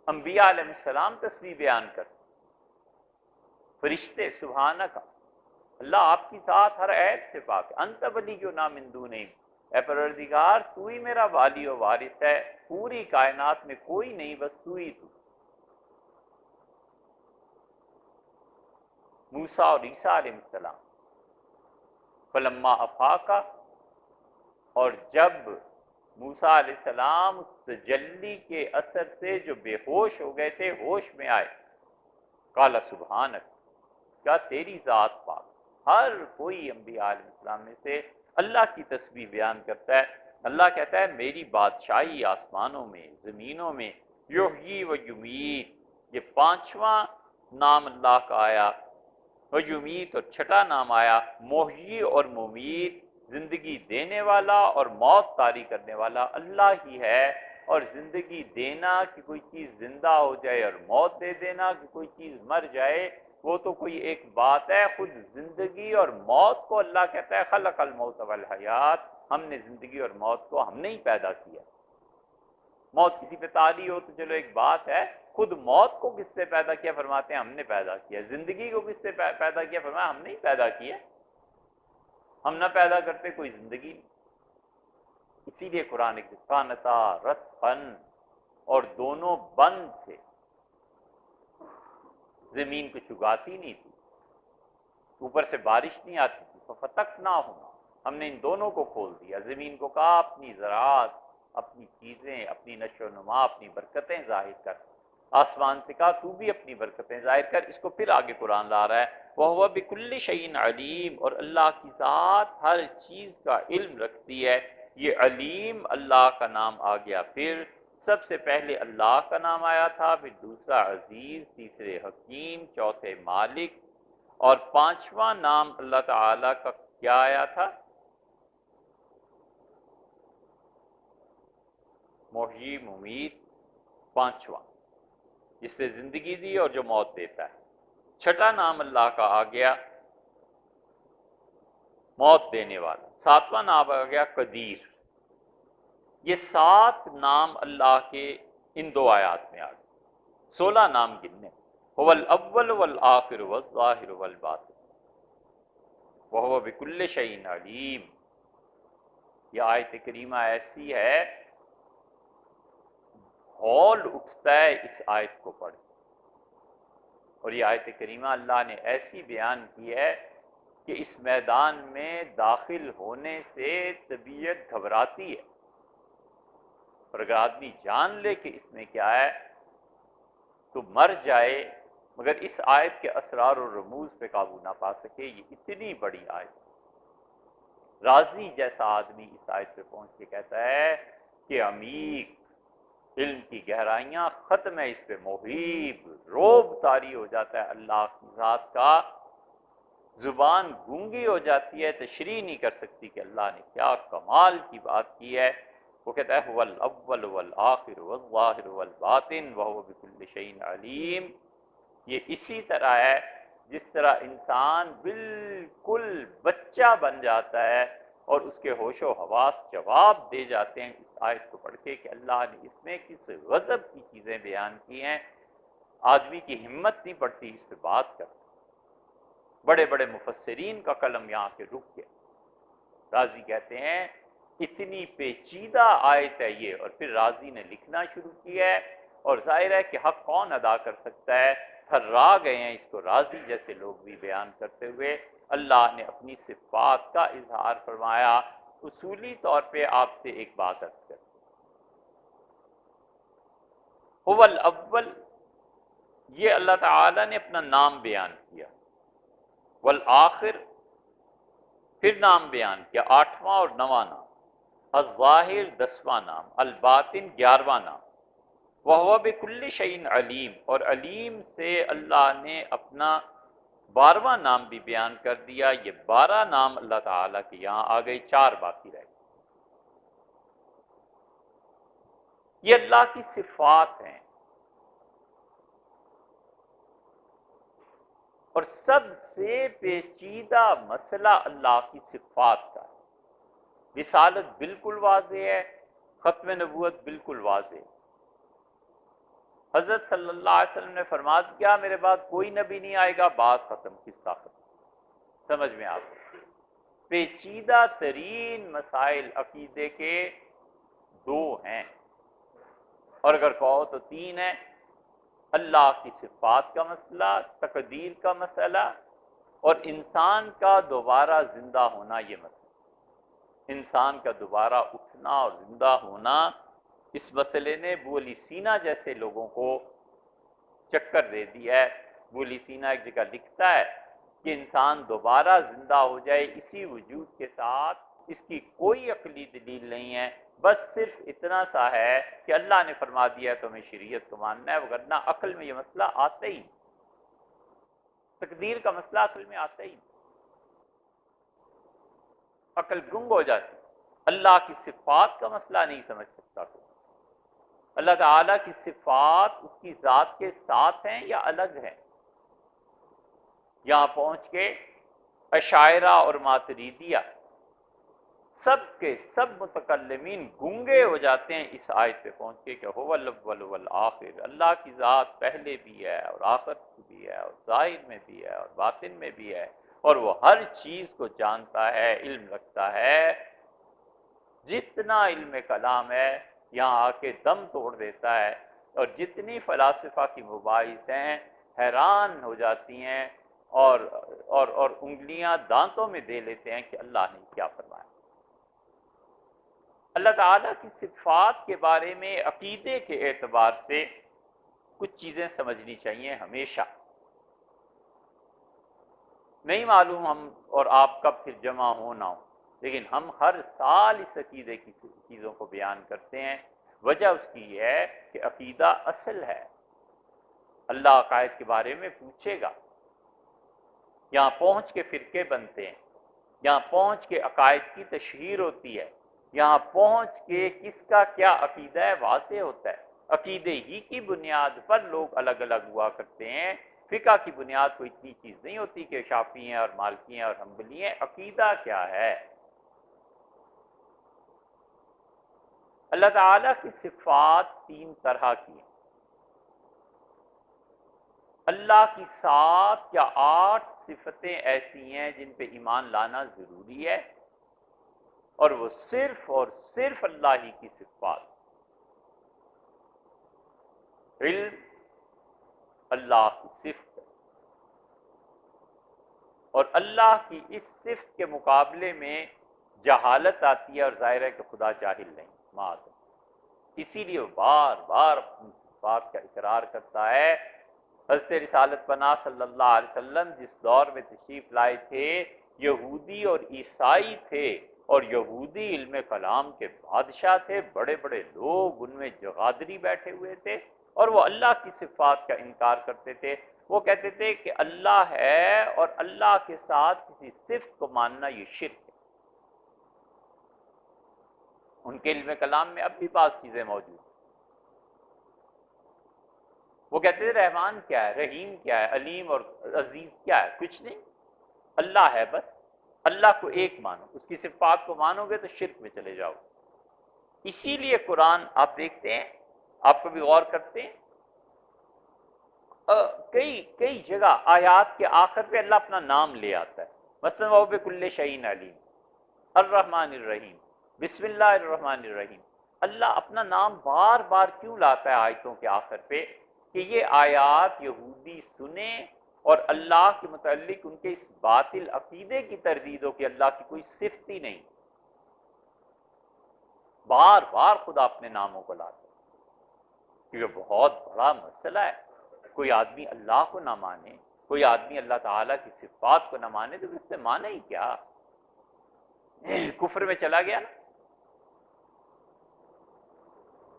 انبیاء علیہ السلام تسبیح بیان کرتے، فرشتے سبحانک، اللہ آپ کی ذات ہر عیب سے پاک ہے، انت ولینا من دونہم، اے پروردگار تو ہی میرا والی و وارث ہے، پوری کائنات میں کوئی نہیں، بس تو ہی تو۔ موسیٰ اور عیسیٰ علیہ السلام، فلما افاقا، اور جب موسیٰ علیہ السلام اس تجلی کے اثر سے جو بے ہوش ہو گئے تھے ہوش میں آئے، قال سبحانک، کیا تیری ذات پاک۔ ہر کوئی انبیاء علیہ السلام میں سے اللہ کی تسبیح بیان کرتا ہے۔ اللہ کہتا ہے میری بادشاہی آسمانوں میں زمینوں میں، یحیی و یمیت، یہ 5واں نام اللہ کا آیا، و یمیت اور 6واں نام آیا، محیی اور ممیت، زندگی دینے والا اور موت طاری کرنے والا اللہ ہی ہے۔ اور زندگی دینا کہ کوئی چیز زندہ ہو جائے اور موت دے دینا کہ کوئی چیز مر جائے، وہ تو کوئی ایک بات ہے۔ خود زندگی اور موت کو اللہ کہتا ہے خلق الموت والحیات، ہم نے زندگی اور موت کو ہم نے ہی پیدا کیا۔ موت کسی پہ تالی ہو تو چلو ایک بات ہے، خود موت کو کس سے پیدا کیا؟ فرماتے ہیں ہم نے پیدا کیا۔ زندگی کو کس سے پیدا کیا؟ فرمایا ہم نے ہی پیدا کیا۔ ہم نہ پیدا کرتے کوئی زندگی نہیں۔ اسی لیے قرآن کانتا رتقن، اور دونوں بند تھے، زمین کو چگاتی نہیں تھی، اوپر سے بارش نہیں آتی تھی، ففتقناہما، ہم نے ان دونوں کو کھول دیا۔ زمین کو کہا اپنی زراعت، اپنی چیزیں، اپنی نشو و نما، اپنی برکتیں ظاہر کر۔ آسمان سے کہا تو بھی اپنی برکتیں ظاہر کر۔ اس کو پھر آگے قرآن لا رہا ہے وَهُوَ بِكُلِّ شَيْءٍ عَلِيمٌ، اور اللہ کی ذات ہر چیز کا علم رکھتی ہے۔ یہ علیم اللہ کا نام آ گیا، پھر سب سے پہلے اللہ کا نام آیا تھا، پھر دوسرا عزیز، تیسرے حکیم، چوتھے مالک، اور پانچواں نام اللہ تعالی کا کیا آیا تھا؟ محیی ممیت، پانچواں، جس سے زندگی دی اور جو موت دیتا ہے۔ چھٹا نام اللہ کا آ گیا موت دینے والا، ساتواں نام آ گیا قدیر۔ یہ 7 نام اللہ کے ان 2 آیات میں آ گئے۔ 16 نام گننے، هو الاول والآخر والظاہر والباطن وهو بكل شيء علیم۔ یہ آیت کریمہ ایسی ہے، ہول اٹھتا ہے اس آیت کو پڑھ، اور یہ آیت کریمہ اللہ نے ایسی بیان کی ہے کہ اس میدان میں داخل ہونے سے طبیعت گھبراتی ہے، اور اگر آدمی جان لے کہ اس میں کیا ہے تو مر جائے، مگر اس آیت کے اسرار و رموز پہ قابو نہ پا سکے۔ یہ اتنی بڑی آیت، راضی جیسا آدمی اس آیت پہ پہنچ کے کہتا ہے کہ عمیق علم کی گہرائیاں ختم ہے اس پہ، محیب روب طاری ہو جاتا ہے اللہ کی ذات کا، زبان گونگی ہو جاتی ہے، تشریح نہیں کر سکتی کہ اللہ نے کیا کمال کی بات کی ہے۔ وہ کہتا ہے هو الاول والآخر والظاہر والباطن وهو بكل شيء علیم۔ یہ اسی طرح ہے جس طرح انسان بالکل بچہ بن جاتا ہے اور اس کے ہوش و حواس جواب دے جاتے ہیں اس آیت کو پڑھ کے کہ اللہ نے اس میں کس غضب کی چیزیں بیان کی ہیں، آدمی کی ہمت نہیں پڑتی اس پہ بات کر۔ بڑے بڑے مفسرین کا قلم یہاں کے رک گیا۔ رازی کہتے ہیں اتنی پیچیدہ آیت ہے یہ، اور پھر رازی نے لکھنا شروع کیا ہے، اور ظاہر ہے کہ حق کون ادا کر سکتا ہے، تھرا گئے ہیں اس کو رازی جیسے لوگ بھی بیان کرتے ہوئے۔ اللہ نے اپنی صفات کا اظہار فرمایا۔ اصولی طور پہ آپ سے ایک بات عرض کر، هو الاول، یہ اللہ تعالی نے اپنا نام بیان کیا، والآخر پھر نام بیان کیا، 8واں اور 9واں نام، الظاہر 10واں نام، الباطن 11واں نام، وَهُوَ بِكُلِّ شَيْءٍ علیم، اور علیم سے اللہ نے اپنا 12واں نام بھی بیان کر دیا۔ یہ 12 نام اللہ تعالیٰ کے یہاں آ گئے، 4 باقی رہ گئے۔ یہ اللہ کی صفات ہیں، اور سب سے پیچیدہ مسئلہ اللہ کی صفات کا ہے۔ رسالت بالکل واضح ہے، ختم نبوت بالکل واضح ہے۔ حضرت صلی اللہ علیہ وسلم نے فرما دیا میرے بعد کوئی نبی نہیں آئے گا، بات ختم، قصہ ختم۔ سمجھ میں آپ پیچیدہ ترین مسائل عقیدے کے 2 ہیں، اور اگر کہو تو 3 ہیں۔ اللہ کی صفات کا مسئلہ، تقدیر کا مسئلہ، اور انسان کا دوبارہ زندہ ہونا، یہ مسئلہ، انسان کا دوبارہ اٹھنا اور زندہ ہونا۔ اس مسئلے نے ابو علی سینا جیسے لوگوں کو چکر دے دیا ہے۔ ابو علی سینا ایک جگہ لکھتا ہے کہ انسان دوبارہ زندہ ہو جائے اسی وجود کے ساتھ، اس کی کوئی عقلی دلیل نہیں ہے، بس صرف اتنا سا ہے کہ اللہ نے فرما دیا تو ہمیں شریعت کو ماننا ہے، وگرنہ عقل میں یہ مسئلہ آتا ہی، تقدیر کا مسئلہ عقل میں آتا ہی، عقل گنگ ہو جاتی۔ اللہ کی صفات کا مسئلہ نہیں سمجھ سکتا تو اللہ تعالیٰ کی صفات اس کی ذات کے ساتھ ہیں یا الگ ہیں؟ یہاں پہنچ کے اشاعرہ اور ماتریدیہ سب کے سب متکلمین گونگے ہو جاتے ہیں اس آیت پہ پہنچ کے کہ هو الاول والآخر، اللہ کی ذات پہلے بھی ہے اور آخر بھی ہے اور ظاہر میں بھی ہے اور باطن میں بھی ہے، اور وہ ہر چیز کو جانتا ہے، علم رکھتا ہے۔ جتنا علم کلام ہے یہاں آ کے دم توڑ دیتا ہے، اور جتنی فلاسفہ کی مباحث ہیں حیران ہو جاتی ہیں اور انگلیاں دانتوں میں دے لیتے ہیں کہ اللہ نے کیا فرمایا۔ اللہ تعالیٰ کی صفات کے بارے میں عقیدے کے اعتبار سے کچھ چیزیں سمجھنی چاہیے ہمیشہ۔ نہیں معلوم ہم اور آپ کب پھر جمع ہو نہ ہو، لیکن ہم ہر سال اس عقیدے کی چیزوں کو بیان کرتے ہیں۔ وجہ اس کی یہ ہے کہ عقیدہ اصل ہے، اللہ عقائد کے بارے میں پوچھے گا۔ یہاں پہنچ کے فرقے بنتے ہیں، یہاں پہنچ کے عقائد کی تشہیر ہوتی ہے، یہاں پہنچ کے کس کا کیا عقیدہ ہے واضح ہوتا ہے۔ عقیدے ہی کی بنیاد پر لوگ الگ الگ ہوا کرتے ہیں۔ فقہ کی بنیاد کوئی اتنی چیز نہیں ہوتی کہ شافعی ہیں اور مالکی ہیں اور حنبلی ہیں۔ عقیدہ کیا ہے؟ اللہ تعالیٰ کی صفات تین طرح کی ہیں۔ اللہ کی 7 یا 8 صفتیں ایسی ہیں جن پہ ایمان لانا ضروری ہے، اور وہ صرف اور صرف اللہ ہی کی صفات۔ علم اللہ کی صفت ہے، اور اللہ کی اس صفت کے مقابلے میں جہالت آتی ہے، اور ظاہر ہے کہ خدا جاہل نہیں، معاذ۔ اسی لیے وہ بار بار اپنی صفات کا اقرار کرتا ہے۔ حضرت رسالت پناہ صلی اللہ علیہ وسلم جس دور میں تشریف لائے تھے، یہودی اور عیسائی تھے، اور یہودی علم کلام کے بادشاہ تھے، بڑے بڑے لوگ، ان میں جغادری بیٹھے ہوئے تھے، اور وہ اللہ کی صفات کا انکار کرتے تھے۔ وہ کہتے تھے کہ اللہ ہے، اور اللہ کے ساتھ کسی صفت کو ماننا یہ شرک ہے۔ ان کے علم کلام میں اب بھی بعض چیزیں موجود ہیں۔ وہ کہتے تھے رحمان کیا ہے، رحیم کیا ہے، علیم اور عزیز کیا ہے؟ کچھ نہیں، اللہ ہے بس۔ اللہ کو ایک مانو، اس کی صفات کو مانو گے تو شرک میں چلے جاؤ۔ اسی لیے قرآن آپ دیکھتے ہیں، آپ کو بھی غور کرتے ہیں، کئی جگہ آیات کے آخر پہ اللہ اپنا نام لے آتا ہے۔ مثلا وہ بکل شیء علیم، الرحمن الرحیم، بسم اللہ الرحمن الرحیم۔ اللہ اپنا نام بار بار کیوں لاتا ہے آیتوں کے آخر پہ؟ کہ یہ آیات یہودی سنیں اور اللہ کے متعلق ان کے اس باطل عقیدے کی تردید ہو کہ اللہ کی کوئی صفت ہی نہیں۔ بار بار خدا اپنے ناموں کو لاتا ہے، کیونکہ بہت بڑا مسئلہ ہے۔ کوئی آدمی اللہ کو نہ مانے، کوئی آدمی اللہ تعالیٰ کی صفات کو نہ مانے، تو اس سے مانے ہی کیا؟ کفر میں چلا گیا نا۔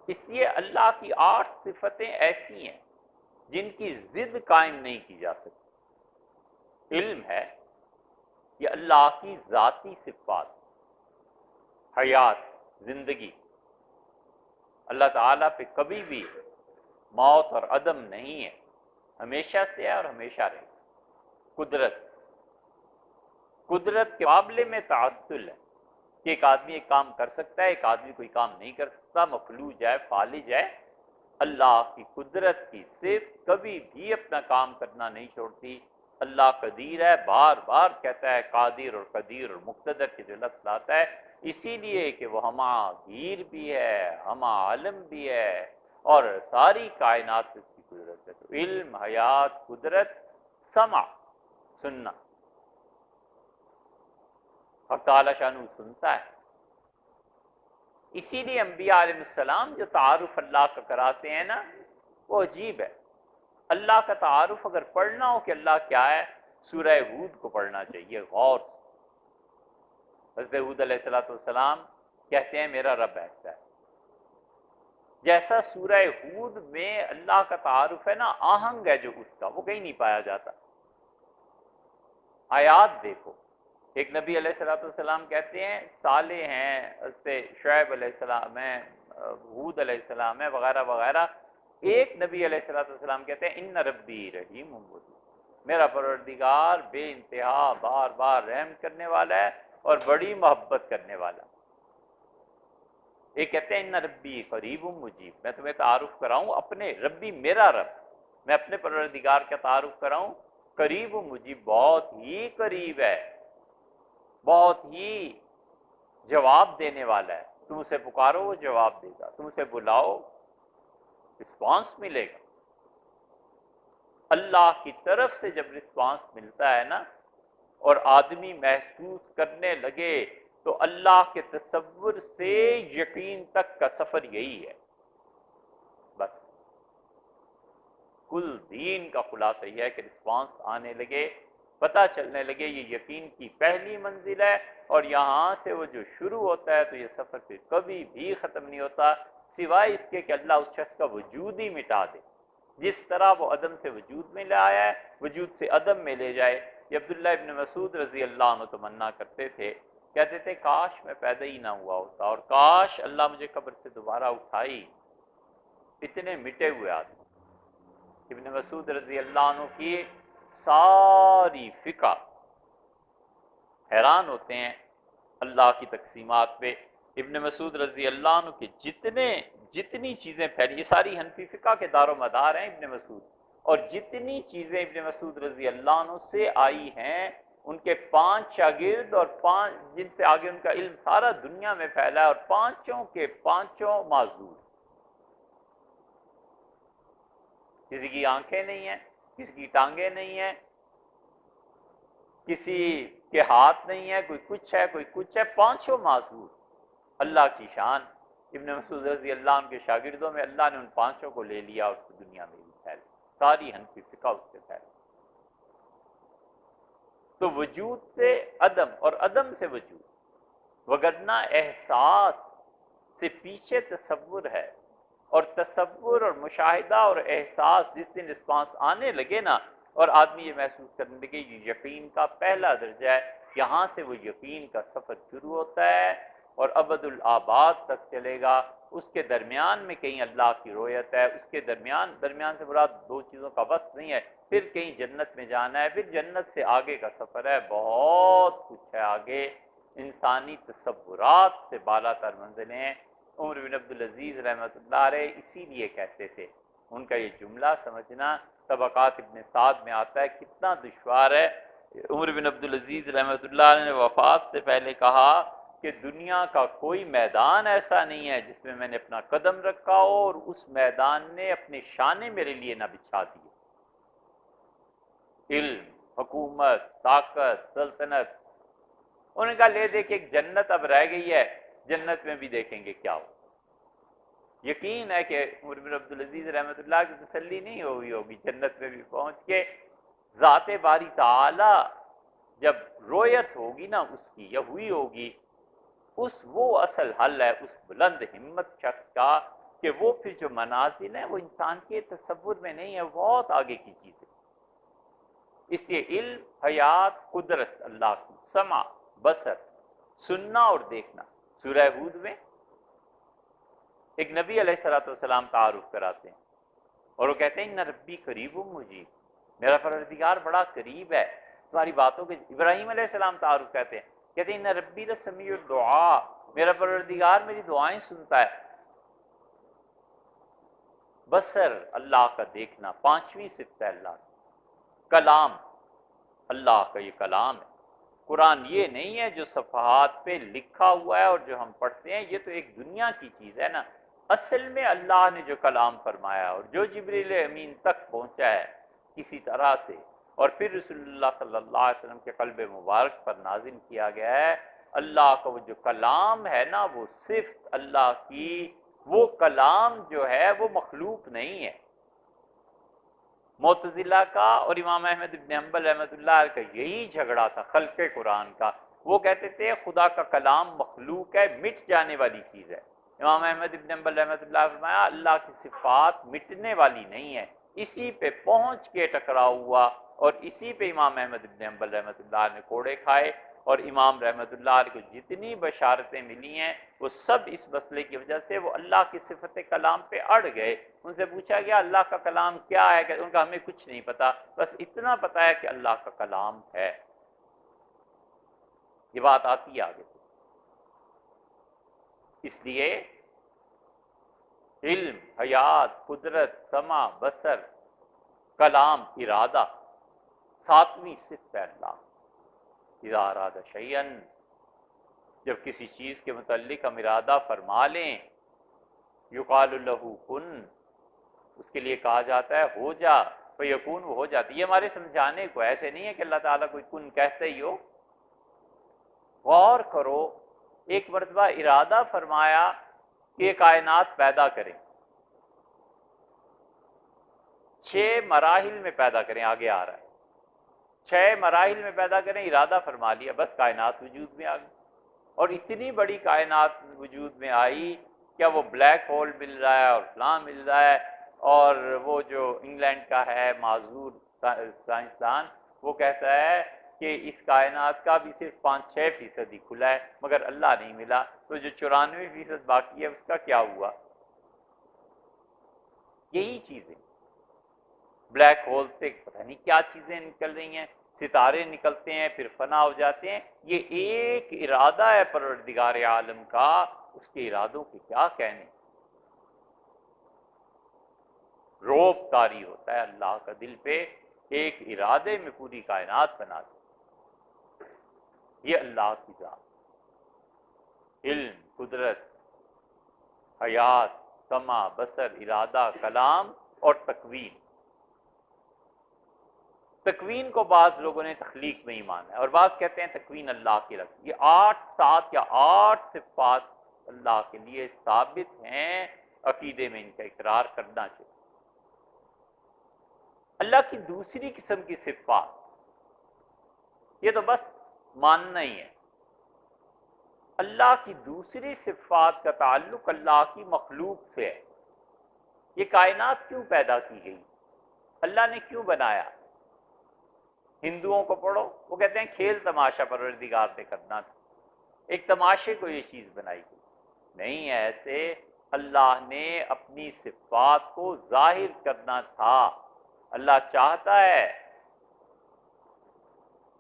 اس لیے اللہ کی 8 صفتیں ایسی ہیں جن کی ضد قائم نہیں کی جا سکتی۔ علم ہے، یہ اللہ کی ذاتی صفات، حیات، زندگی۔ اللہ تعالیٰ پہ کبھی بھی موت اور عدم نہیں ہے، ہمیشہ سے ہے اور ہمیشہ رہے گا۔ قدرت کے معاملے میں تعدل ہے کہ ایک آدمی ایک کام کر سکتا ہے، ایک آدمی کوئی کام نہیں کر سکتا، مفلوج ہے، فالج ہے۔ اللہ کی قدرت کی صفت کبھی بھی اپنا کام کرنا نہیں چھوڑتی۔ اللہ قدیر ہے، بار بار کہتا ہے قادر اور قدیر اور مقتدر کی جو لفظ لاتا ہے، اسی لیے کہ وہ ہما گیر بھی ہے، ہما عالم بھی ہے، اور ساری کائنات اس کی قدرت ہے۔ تو علم، حیات، قدرت، سمع، سننا، حق تعالی شانہ سنتا ہے۔ اسی لیے انبیاء علیہ السلام جو تعارف اللہ کا کراتے ہیں نا، وہ عجیب ہے۔ اللہ کا تعارف اگر پڑھنا ہو کہ اللہ کیا ہے، سورہ ہود کو پڑھنا چاہیے غور سے۔ حضرت ہود علیہ السلام کہتے ہیں میرا رب ایسا ہے، جیسا سورہ ہود میں اللہ کا تعارف ہے نا، آہنگ ہے جو اس کا، وہ کہیں نہیں پایا جاتا۔ آیات دیکھو، ایک نبی علیہ السلام کہتے ہیں صالح ہیں، حضرت شعیب علیہ السلام ہیں، ہود علیہ السلام ہے وغیرہ وغیرہ، ایک نبی علیہ السلام کہتے ہیں ان ربی رحیم ودود، میرا پروردگار بے انتہا بار بار رحم کرنے والا ہے اور بڑی محبت کرنے والا۔ ایک کہتے ہیں ان ربی قریب مجیب، میں تمہیں تعارف کراؤں اپنے ربی میرا رب، میں اپنے پروردگار کا تعارف کراؤں، قریب مجیب بہت ہی قریب ہے، بہت ہی جواب دینے والا ہے، تم اسے پکارو وہ جواب دے گا، تم اسے بلاؤ رسپانس ملے گا۔ اللہ کی طرف سے جب رسپانس ملتا ہے نا اور آدمی محسوس کرنے لگے تو اللہ کے تصور سے یقین تک کا سفر یہی ہے۔ بس کل دین کا خلاصہ یہ ہے کہ رسپانس آنے لگے، پتہ چلنے لگے یہ یقین کی پہلی منزل ہے، اور یہاں سے وہ جو شروع ہوتا ہے تو یہ سفر پھر کبھی بھی ختم نہیں ہوتا سوائے اس کے کہ اللہ اس شخص کا وجود ہی مٹا دے، جس طرح وہ عدم سے وجود میں لے آیا ہے وجود سے عدم میں لے جائے۔ یہ عبداللہ ابن مسعود رضی اللہ عنہ تمنا کرتے تھے، کہتے تھے کاش میں پیدا ہی نہ ہوا ہوتا اور کاش اللہ مجھے قبر سے دوبارہ اٹھائی، اتنے مٹے ہوئے آدمی۔ ابن مسعود رضی اللہ عنہ کی ساری فقہ حیران ہوتے ہیں اللہ کی تقسیمات پہ۔ ابن مسعود رضی اللہ عنہ کی جتنی چیزیں پھیلی، یہ ساری حنفی فقہ کے دار و مدار ہیں ابن مسعود، اور جتنی چیزیں ابن مسعود رضی اللہ عنہ سے آئی ہیں ان کے 5 شاگرد اور 5 جن سے آگے ان کا علم سارا دنیا میں پھیلا ہے، اور 5 کے 5 معذور، کسی کی آنکھیں نہیں ہیں، کسی کی ٹانگیں نہیں ہیں، کسی کے ہاتھ نہیں ہے، کوئی کچھ ہے کوئی کچھ ہے، 5 معذور۔ اللہ کی شان، ابن مسعود رضی اللہ عنہ کے شاگردوں میں اللہ نے ان 5 کو لے لیا اور اس کی دنیا میں بھی پھیل، ساری حنفی فقہ اس سے پھیل۔ تو وجود سے عدم اور عدم سے وجود، وگرنہ احساس سے پیچھے تصور ہے، اور تصور اور مشاہدہ اور احساس جس دن رسپانس آنے لگے نا اور آدمی یہ محسوس کرنے لگے یہ یقین کا پہلا درجہ ہے، یہاں سے وہ یقین کا سفر شروع ہوتا ہے اور ابد الآباد تک چلے گا۔ اس کے درمیان میں کہیں اللہ کی رویت ہے، اس کے درمیان سے مراد 2 چیزوں کا وسط نہیں ہے، پھر کہیں جنت میں جانا ہے، پھر جنت سے آگے کا سفر ہے، بہت کچھ ہے آگے، انسانی تصورات سے بالا تر منزلیں ہیں۔ عمر بن عبدالعزیز رحمۃ اللہ علیہ اسی لیے کہتے تھے، ان کا یہ جملہ سمجھنا طبقات ابن سعد میں آتا ہے، کتنا دشوار ہے۔ عمر بن عبدالعزیز رحمۃ اللہ علیہ نے وفات سے پہلے کہا کہ دنیا کا کوئی میدان ایسا نہیں ہے جس میں نے اپنا قدم رکھا ہو اور اس میدان نے اپنے شانے میرے لیے نہ بچھا دیے، علم، حکومت، طاقت، سلطنت۔ انہوں نے کہا لے دیکھ ایک جنت اب رہ گئی ہے، جنت میں بھی دیکھیں گے کیا ہو۔ یقین ہے کہ عمر بن عبدالعزیز رحمۃ اللہ کی تسلی نہیں ہوئی ہوگی جنت میں بھی پہنچ کے، ذات باری تعالی جب رویت ہوگی نا اس کی یا ہوئی ہوگی، وہ اصل حل ہے اس بلند ہمت شخص کا کہ وہ پھر جو منازل ہیں وہ انسان کے تصور میں نہیں ہے، بہت آگے کی چیز ہے۔ اس لیے علم، حیات، قدرت اللہ کی، سمع، بصر، سننا اور دیکھنا۔ سورہ ہود میں ایک نبی علیہ السلام تعارف کراتے ہیں اور وہ کہتے ہیں ان ربی قریب مجیب، میرا پروردگار بڑا قریب ہے تمہاری باتوں کے۔ ابراہیم علیہ السلام تعارف کہتے ہیں ان ربی لسمیع الدعاء، میرا پروردگار میری دعائیں سنتا ہے۔ بصر، اللہ کا دیکھنا، 5ویں صفت ہے اللہ کی۔ کلام، اللہ کا یہ کلام ہے، قرآن یہ نہیں ہے جو صفحات پہ لکھا ہوا ہے اور جو ہم پڑھتے ہیں، یہ تو ایک دنیا کی چیز ہے نا۔ اصل میں اللہ نے جو کلام فرمایا اور جو جبریل امین تک پہنچا ہے کسی طرح سے، اور پھر رسول اللہ صلی اللہ علیہ وسلم کے قلب مبارک پر نازل کیا گیا ہے، اللہ کا وہ جو کلام ہے نا، وہ صفت اللہ کی، وہ کلام جو ہے وہ مخلوق نہیں ہے۔ معتزلہ کا اور امام احمد بن حنبل رحمۃ اللہ علیہ کا یہی جھگڑا تھا خلق قرآن کا۔ وہ کہتے تھے خدا کا کلام مخلوق ہے، مٹ جانے والی چیز ہے۔ امام احمد بن حنبل رحمۃ اللہ علیہ فرمایا اللہ کی صفات مٹنے والی نہیں ہے، اسی پہ پہنچ کے ٹکراؤ ہوا، اور اسی پہ امام احمد بن حنبل رحمۃ اللہ نے کوڑے کھائے۔ اور امام رحمۃ اللہ علیہ کو جتنی بشارتیں ملی ہیں وہ سب اس مسئلے کی وجہ سے وہ اللہ کی صفت کلام پہ اڑ گئے. ان سے پوچھا گیا اللہ کا کلام کیا ہے، کہ ان کا ہمیں کچھ نہیں پتا، بس اتنا پتا ہے کہ اللہ کا کلام ہے. یہ بات آتی ہے آگے. اس لیے علم، حیات، قدرت، سمع، بصر، کلام، ارادہ، ساتویں صفت ہے اللہ. اذا اراد شیئا، جب کسی چیز کے متعلق ہم ارادہ فرما لیں، یقال لہ کن، اس کے لیے کہا جاتا ہے ہو جا، فیکون، وہ ہو جاتی. یہ ہمارے سمجھانے کو، ایسے نہیں ہے کہ اللہ تعالیٰ کوئی کن کہتے ہی ہو. غور کرو، ایک مرتبہ ارادہ فرمایا کہ یہ کائنات پیدا کریں، 6 مراحل میں پیدا کریں، آگے آ رہا ہے 6 مراحل میں پیدا کریں، ارادہ فرما لیا، بس کائنات وجود میں آ گئی. اور اتنی بڑی کائنات وجود میں آئی، کیا وہ بلیک ہول مل رہا ہے اور فلاں مل رہا ہے، اور وہ جو انگلینڈ کا ہے معذور سائنسدان، وہ کہتا ہے کہ اس کائنات کا بھی صرف 5-6% ہی کھلا ہے، مگر اللہ نہیں ملا، تو جو 94% باقی ہے اس کا کیا ہوا؟ یہی چیزیں بلیک ہول سے پتہ نہیں کیا چیزیں نکل رہی ہیں، ستارے نکلتے ہیں پھر فنا ہو جاتے ہیں. یہ ایک ارادہ ہے پروردگار عالم کا، اس کے ارادوں کے کیا کہنے. روب طاری ہوتا ہے اللہ کا دل پہ، ایک ارادے میں پوری کائنات بنا دی. یہ اللہ کی ذات، علم، قدرت، حیات، سمع، بصر، ارادہ، کلام اور تکوین. تکوین کو بعض لوگوں نے تخلیق میں ہی مانا ہے، اور بعض کہتے ہیں تکوین اللہ کی رکھ. یہ 8 صفات اللہ کے لیے ثابت ہیں، عقیدے میں ان کا اقرار کرنا چاہیے. اللہ کی دوسری قسم کی صفات، یہ تو بس ماننا ہی ہے. اللہ کی دوسری صفات کا تعلق اللہ کی مخلوق سے ہے. یہ کائنات کیوں پیدا کی گئی، اللہ نے کیوں بنایا؟ ہندوؤں کو پڑھو، وہ کہتے ہیں کھیل تماشا پروردگار نے کرنا تھا، ایک تماشے کو یہ چیز بنائی گئی. نہیں ہے ایسے، اللہ نے اپنی صفات کو ظاہر کرنا تھا. اللہ چاہتا ہے،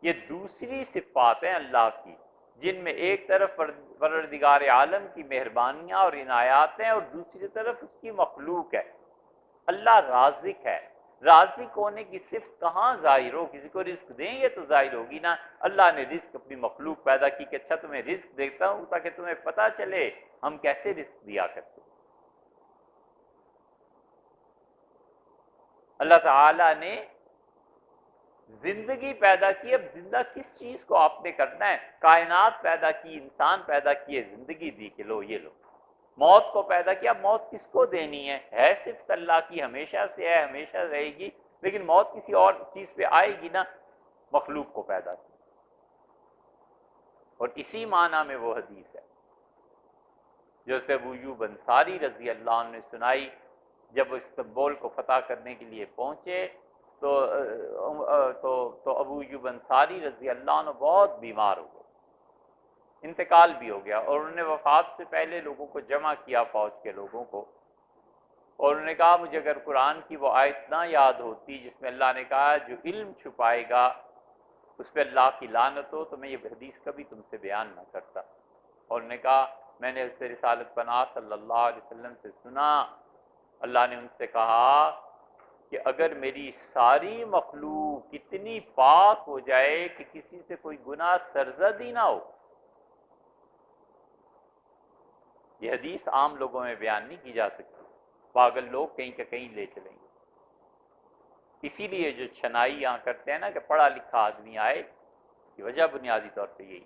یہ دوسری صفات ہیں اللہ کی، جن میں ایک طرف پروردگار عالم کی مہربانیاں اور عنایات ہیں، اور دوسری طرف اس کی مخلوق ہے. اللہ رازق ہے. رازق ہونے کی صفت کہاں ظاہر ہو؟ کسی کو رزق دیں گے تو ظاہر ہوگی نا. اللہ نے رزق اپنی مخلوق پیدا کی کہ اچھا تمہیں رزق دیتا ہوں تاکہ تمہیں پتہ چلے ہم کیسے رزق دیا کرتے. اللہ تعالی نے زندگی پیدا کی، اب زندہ کس چیز کو آپ نے کرنا ہے؟ کائنات پیدا کی، انسان پیدا کیے، زندگی دی کہ لو یہ لو. موت کو پیدا کیا، موت کس کو دینی ہے صفت اللہ کی، ہمیشہ سے ہے، ہمیشہ رہے گی، لیکن موت کسی اور چیز پہ آئے گی نا. مخلوق کو پیدا کیا. اور اسی معنی میں وہ حدیث ہے جو حضرت ابو ایوب انصاری رضی اللہ عنہ نے سنائی، جب وہ استنبول کو فتح کرنے کے لیے پہنچے تو ابو ایوب انصاری رضی اللہ عنہ بہت بیمار ہو گئے، انتقال بھی ہو گیا، اور انہوں نے وفات سے پہلے لوگوں کو جمع کیا، فوج کے لوگوں کو، اور انہوں نے کہا مجھے اگر قرآن کی وہ آیت نہ یاد ہوتی جس میں اللہ نے کہا جو علم چھپائے گا اس پہ اللہ کی لعنت ہو، تو میں یہ حدیث کبھی تم سے بیان نہ کرتا. اور انہوں نے کہا میں نے حضرت رسالت پناہ صلی اللہ علیہ وسلم سے سنا، اللہ نے ان سے کہا کہ اگر میری ساری مخلوق اتنی پاک ہو جائے کہ کسی سے کوئی گناہ سرزد ہی نہ ہو. یہ حدیث عام لوگوں میں بیان نہیں کی جا سکتی، پاگل لوگ کہیں کہ کہیں لے چلیں گے. اسی لیے جو چھنائی یہاں کرتے ہیں نا کہ پڑھا لکھا آدمی آئے، کی وجہ بنیادی طور پہ یہی.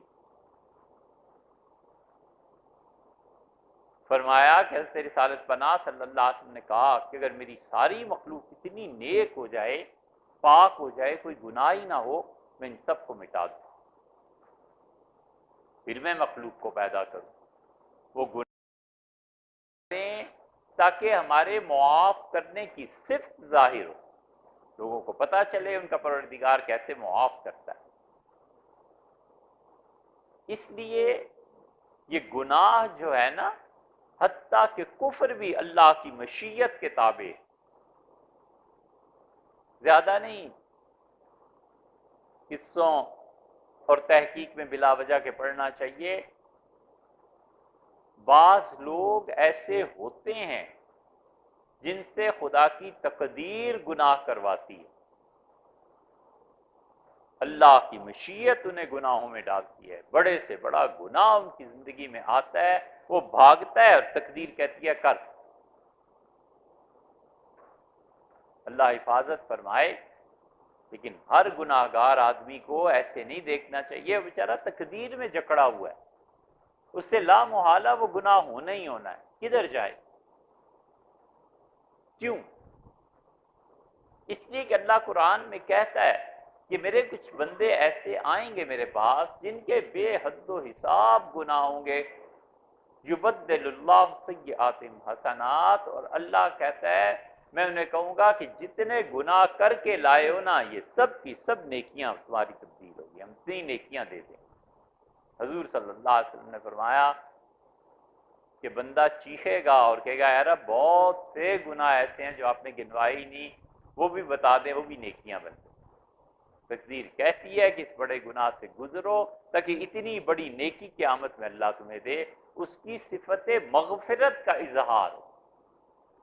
فرمایا کہ حضرت رسالت پناہ صلی اللہ علیہ وسلم نے کہا کہ اگر میری ساری مخلوق اتنی نیک ہو جائے، پاک ہو جائے، کوئی گناہ ہی نہ ہو، میں ان سب کو مٹا دوں، پھر میں مخلوق کو پیدا کروں. وہ گناہ تاکہ ہمارے معاف کرنے کی صفت ظاہر ہو، لوگوں کو پتہ چلے ان کا پروردگار کیسے معاف کرتا ہے. اس لیے یہ گناہ جو ہے نا، حتیٰ کہ کفر بھی اللہ کی مشیت کے تابع، زیادہ نہیں۔ قصوں اور تحقیق میں بلا وجہ کے پڑھنا چاہیے۔ بعض لوگ ایسے ہوتے ہیں جن سے خدا کی تقدیر گناہ کرواتی ہے، اللہ کی مشیت انہیں گناہوں میں ڈالتی ہے، بڑے سے بڑا گناہ ان کی زندگی میں آتا ہے، وہ بھاگتا ہے اور تقدیر کہتی ہے کر۔ اللہ حفاظت فرمائے۔ لیکن ہر گناہ گار آدمی کو ایسے نہیں دیکھنا چاہیے، وہ بیچارہ تقدیر میں جکڑا ہوا ہے، اس سے لا محالہ وہ گناہ ہونا ہی ہونا ہے، کدھر جائے؟ کیوں؟ اس لیے کہ اللہ قرآن میں کہتا ہے کہ میرے کچھ بندے ایسے آئیں گے میرے پاس جن کے بے حد و حساب گناہ ہوں گے، یبدل اللہ سیئاتہم حسنات، اور اللہ کہتا ہے میں انہیں کہوں گا کہ جتنے گناہ کر کے لائے ہو نا، یہ سب کی سب نیکیاں تمہاری تبدیل ہوگی، ہم اتنی نیکیاں دے دیں۔ حضور صلی اللہ علیہ وسلم نے فرمایا کہ بندہ چیخے گا اور کہے گا یار بہت سے گناہ ایسے ہیں جو آپ نے گنوائے ہی نہیں، وہ بھی بتا دیں، وہ بھی نیکیاں بن جائیں۔ تقدیر کہتی ہے کہ اس بڑے گناہ سے گزرو تاکہ اتنی بڑی نیکی قیامت میں اللہ تمہیں دے، اس کی صفت مغفرت کا اظہار ہو،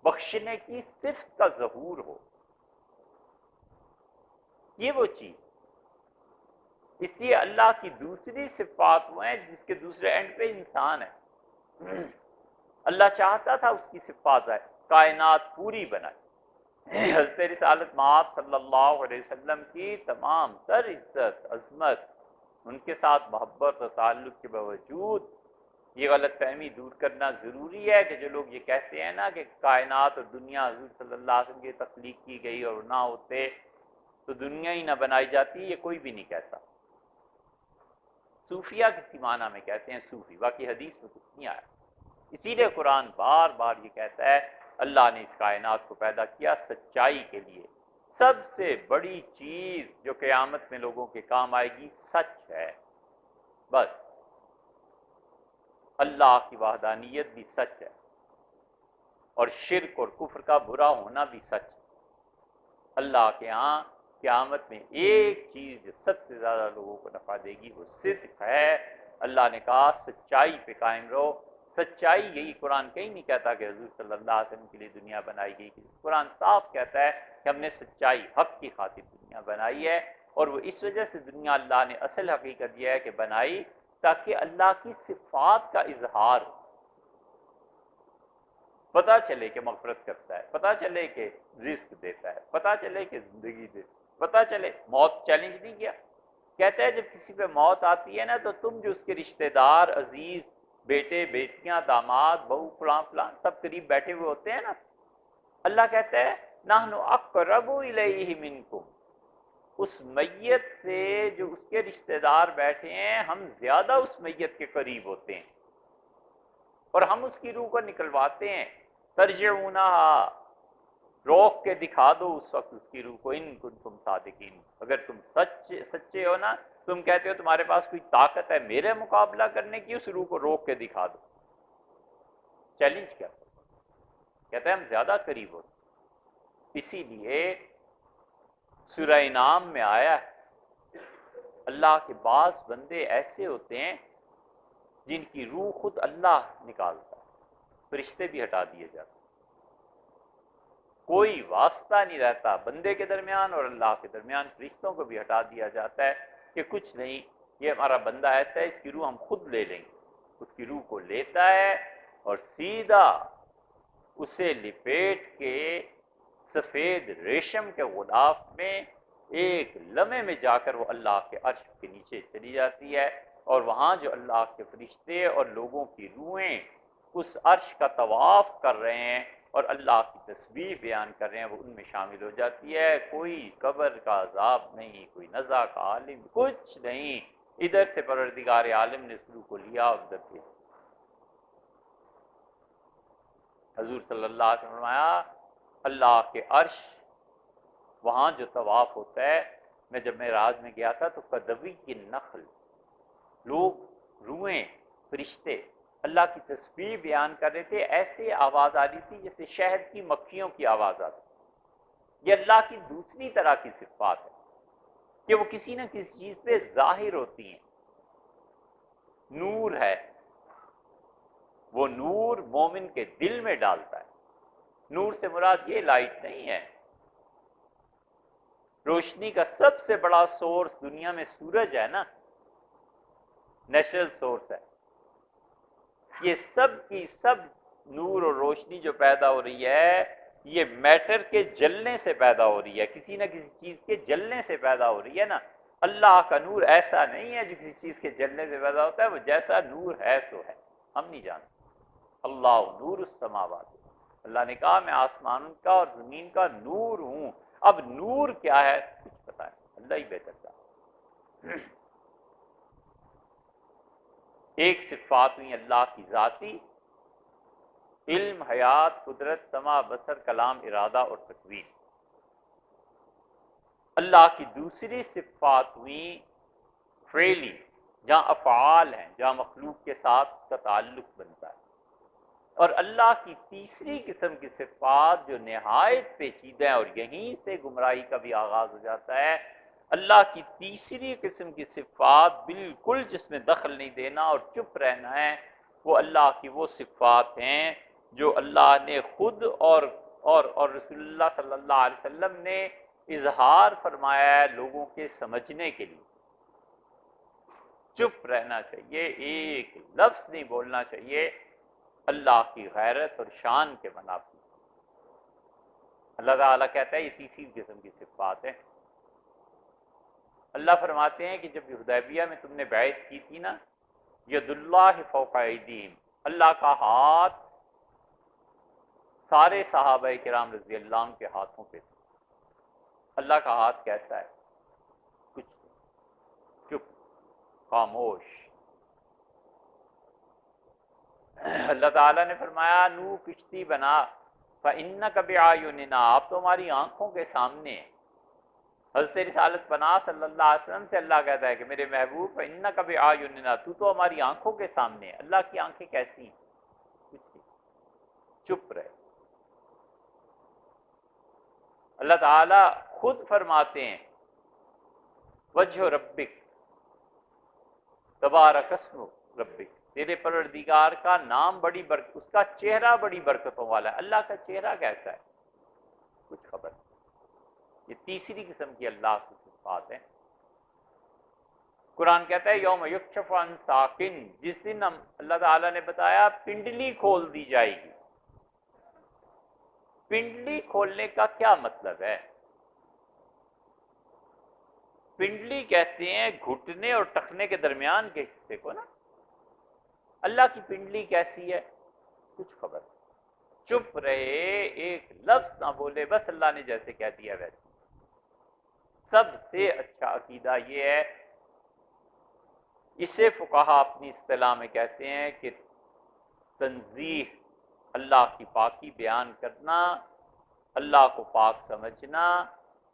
بخشنے کی صفت کا ظہور ہو، یہ وہ چیز۔ اس لیے اللہ کی دوسری صفات وہ ہیں جس کے دوسرے اینڈ پہ انسان ہے۔ اللہ چاہتا تھا اس کی صفات ہے، کائنات پوری بنائی۔ حضرت رسالت مآب صلی اللہ علیہ وسلم کی تمام تر عزت عظمت، ان کے ساتھ محبت اور تعلق کے باوجود یہ غلط فہمی دور کرنا ضروری ہے کہ جو لوگ یہ کہتے ہیں نا کہ کائنات اور دنیا حضور صلی اللہ علیہ وسلم کی تخلیق کی گئی اور نہ ہوتے تو دنیا ہی نہ بنائی جاتی، یہ کوئی بھی نہیں کہتا۔ صوفیہ کسی معنی میں کہتے ہیں صوفی، باقی حدیث میں کچھ نہیں آیا۔ اسی لیے قرآن بار بار یہ کہتا ہے اللہ نے اس کائنات کو پیدا کیا سچائی کے لیے۔ سب سے بڑی چیز جو قیامت میں لوگوں کے کام آئے گی سچ ہے، بس۔ اللہ کی وحدانیت بھی سچ ہے، اور شرک اور کفر کا برا ہونا بھی سچ ہے۔ اللہ کے ہاں قیامت میں ایک چیز جو سب سے زیادہ لوگوں کو نفع دے گی وہ صدق ہے۔ اللہ نے کہا سچائی پہ قائم رہو۔ سچائی یہی قرآن کہیں نہیں کہتا کہ حضور صلی اللہ علیہ وسلم کے لیے دنیا بنائی گئی، قرآن صاف کہتا ہے کہ ہم نے سچائی حق کی خاطر دنیا بنائی ہے، اور وہ اس وجہ سے دنیا اللہ نے اصل حقیقت یہ ہے کہ بنائی تاکہ اللہ کی صفات کا اظہار ہو، پتہ چلے کہ مغفرت کرتا ہے، پتہ چلے کہ رزق دیتا ہے، پتہ چلے کہ زندگی دیتا ہے، پتہ چلے۔ موت چیلنج نہیں کیا، کہتا ہے جب کسی پہ موت آتی ہے نا تو تم جو اس کے رشتہ دار عزیز بیٹے بیٹیاں داماد بہو فلاں فلاں سب قریب بیٹھے ہوئے ہوتے ہیں نا، اللہ کہتا ہے نحن اقرب الیہ منکم، اس میت سے جو اس کے رشتہ دار بیٹھے ہیں ہم زیادہ اس میت کے قریب ہوتے ہیں، اور ہم اس کی روح کو نکلواتے ہیں۔ ترجعونہا، روک کے دکھا دو اس وقت اس کی روح کو، ان کنتم صادقین، اگر تم سچے ہو نا، تم کہتے ہو تمہارے پاس کوئی طاقت ہے میرے مقابلہ کرنے کی، اس روح کو روک کے دکھا دو۔ چیلنج کیا کہتا ہے ہم زیادہ قریب ہوتے۔ اسی لیے سورہ انعام میں آیا ہے اللہ کے بعض بندے ایسے ہوتے ہیں جن کی روح خود اللہ نکالتا ہے، فرشتے بھی ہٹا دیے جاتے ہیں، کوئی واسطہ نہیں رہتا بندے کے درمیان اور اللہ کے درمیان، فرشتوں کو بھی ہٹا دیا جاتا ہے کہ کچھ نہیں، یہ ہمارا بندہ ایسا ہے، اس کی روح ہم خود لے لیں گے۔ اس کی روح کو لیتا ہے اور سیدھا اسے لپیٹ کے سفید ریشم کے غلاف میں ایک لمحے میں جا کر وہ اللہ کے عرش کے نیچے چلی جاتی ہے، اور وہاں جو اللہ کے فرشتے اور لوگوں کی روحیں اس عرش کا طواف کر رہے ہیں اور اللہ کی تسبیح بیان کر رہے ہیں، وہ ان میں شامل ہو جاتی ہے۔ کوئی قبر کا عذاب نہیں، کوئی نزع کا عالم، کچھ نہیں، ادھر سے پروردگار عالم نے اس روح کو لیا اور ادھر سے حضور صلی اللہ علیہ وسلم فرمایا اللہ کے عرش وہاں جو طواف ہوتا ہے، میں جب معراج میں گیا تھا تو کدوی کی نخل، لوگ روحیں، فرشتے اللہ کی تسبیح بیان کر رہے تھے، ایسے آواز آ رہی تھی جیسے شہد کی مکھیوں کی آواز آتی۔ یہ اللہ کی دوسری طرح کی صفات ہے کہ وہ کسی نہ کسی چیز پہ ظاہر ہوتی ہیں۔ نور ہے، وہ نور مومن کے دل میں ڈالتا ہے۔ نور سے مراد یہ لائٹ نہیں ہے۔ روشنی کا سب سے بڑا سورس دنیا میں سورج ہے نا، نیچرل سورس ہے۔ یہ سب کی سب نور اور روشنی جو پیدا ہو رہی ہے، یہ میٹر کے جلنے سے پیدا ہو رہی ہے، کسی نہ کسی چیز کے جلنے سے پیدا ہو رہی ہے نا۔ اللہ کا نور ایسا نہیں ہے جو کسی چیز کے جلنے سے پیدا ہوتا ہے، وہ جیسا نور ہے سو ہے، ہم نہیں جانتے۔ اللہ نور السماوات، اللہ نے کہا میں آسمان کا اور زمین کا نور ہوں۔ اب نور کیا ہے کچھ پتا ہے، اللہ ہی بہتر جانتا۔ ایک صفات ہوئی اللہ کی ذاتی، علم، حیات، قدرت، سمع، بصر، کلام، ارادہ اور تقویر۔ اللہ کی دوسری صفات ہوئی فعلی، جہاں افعال ہیں، جہاں مخلوق کے ساتھ کا تعلق بنتا ہے۔ اور اللہ کی تیسری قسم کی صفات جو نہایت پیچیدہ ہیں، اور یہیں سے گمراہی کا بھی آغاز ہو جاتا ہے، اللہ کی تیسری قسم کی صفات بالکل جس میں دخل نہیں دینا اور چپ رہنا ہے، وہ اللہ کی وہ صفات ہیں جو اللہ نے خود اور رسول اللہ صلی اللہ علیہ وسلم نے اظہار فرمایا ہے لوگوں کے سمجھنے کے لیے۔ چپ رہنا چاہیے، ایک لفظ نہیں بولنا چاہیے اللہ کی غیرت اور شان کے منافی۔ اللہ تعالیٰ کہتا ہے یہ تیسری قسم کی صفات ہے۔ اللہ فرماتے ہیں کہ جب حدیبیہ میں تم نے بیعت کی تھی نا، ید اللہ فوق ایدیہم، اللہ کا ہاتھ سارے صحابہ کرام رضی اللہ عنہ کے ہاتھوں پہ تھا۔ اللہ کا ہاتھ کیسا ہے؟ کچھ چپ، خاموش۔ اللہ تعالیٰ نے فرمایا نو کشتی بنا، فَإِنَّكَ بِأَعْيُنِنَا، آپ تو ہماری آنکھوں کے سامنے ہیں۔ حضرت رسالت پناہ صلی اللہ علیہ وسلم سے اللہ کہتا ہے کہ میرے محبوب فَإِنَّكَ بِأَعْيُنِنَا، تو ہماری آنکھوں کے سامنے ہے۔ اللہ کی آنکھیں کیسی ہیں؟ کچھ نہیں، چپ رہے۔ اللہ تعالیٰ خود فرماتے ہیں وجہ ربک تبارک اسم ربک، تیرے پروردگار کا نام بڑی برکت، اس کا چہرہ بڑی برکتوں والا ہے۔ اللہ کا چہرہ کیسا ہے؟ کچھ خبر نہیں۔ یہ تیسری قسم کی اللہ کی صفات ہے۔ قرآن کہتا ہے یوم یکشف عن ساقن، جس دن اللہ تعالیٰ نے بتایا پنڈلی کھول دی جائے گی۔ پنڈلی کھولنے کا کیا مطلب ہے؟ پنڈلی کہتے ہیں گھٹنے اور ٹخنے کے درمیان کے حصے کو نا۔ اللہ کی پنڈلی کیسی ہے؟ کچھ خبر نہیں۔ چپ رہے، ایک لفظ نہ بولے، بس اللہ نے جیسے کہہ دیا ویسے۔ سب سے اچھا عقیدہ یہ ہے، اسے فقہا اپنی اصطلاح میں کہتے ہیں کہ تنزیہ، اللہ کی پاکی بیان کرنا، اللہ کو پاک سمجھنا،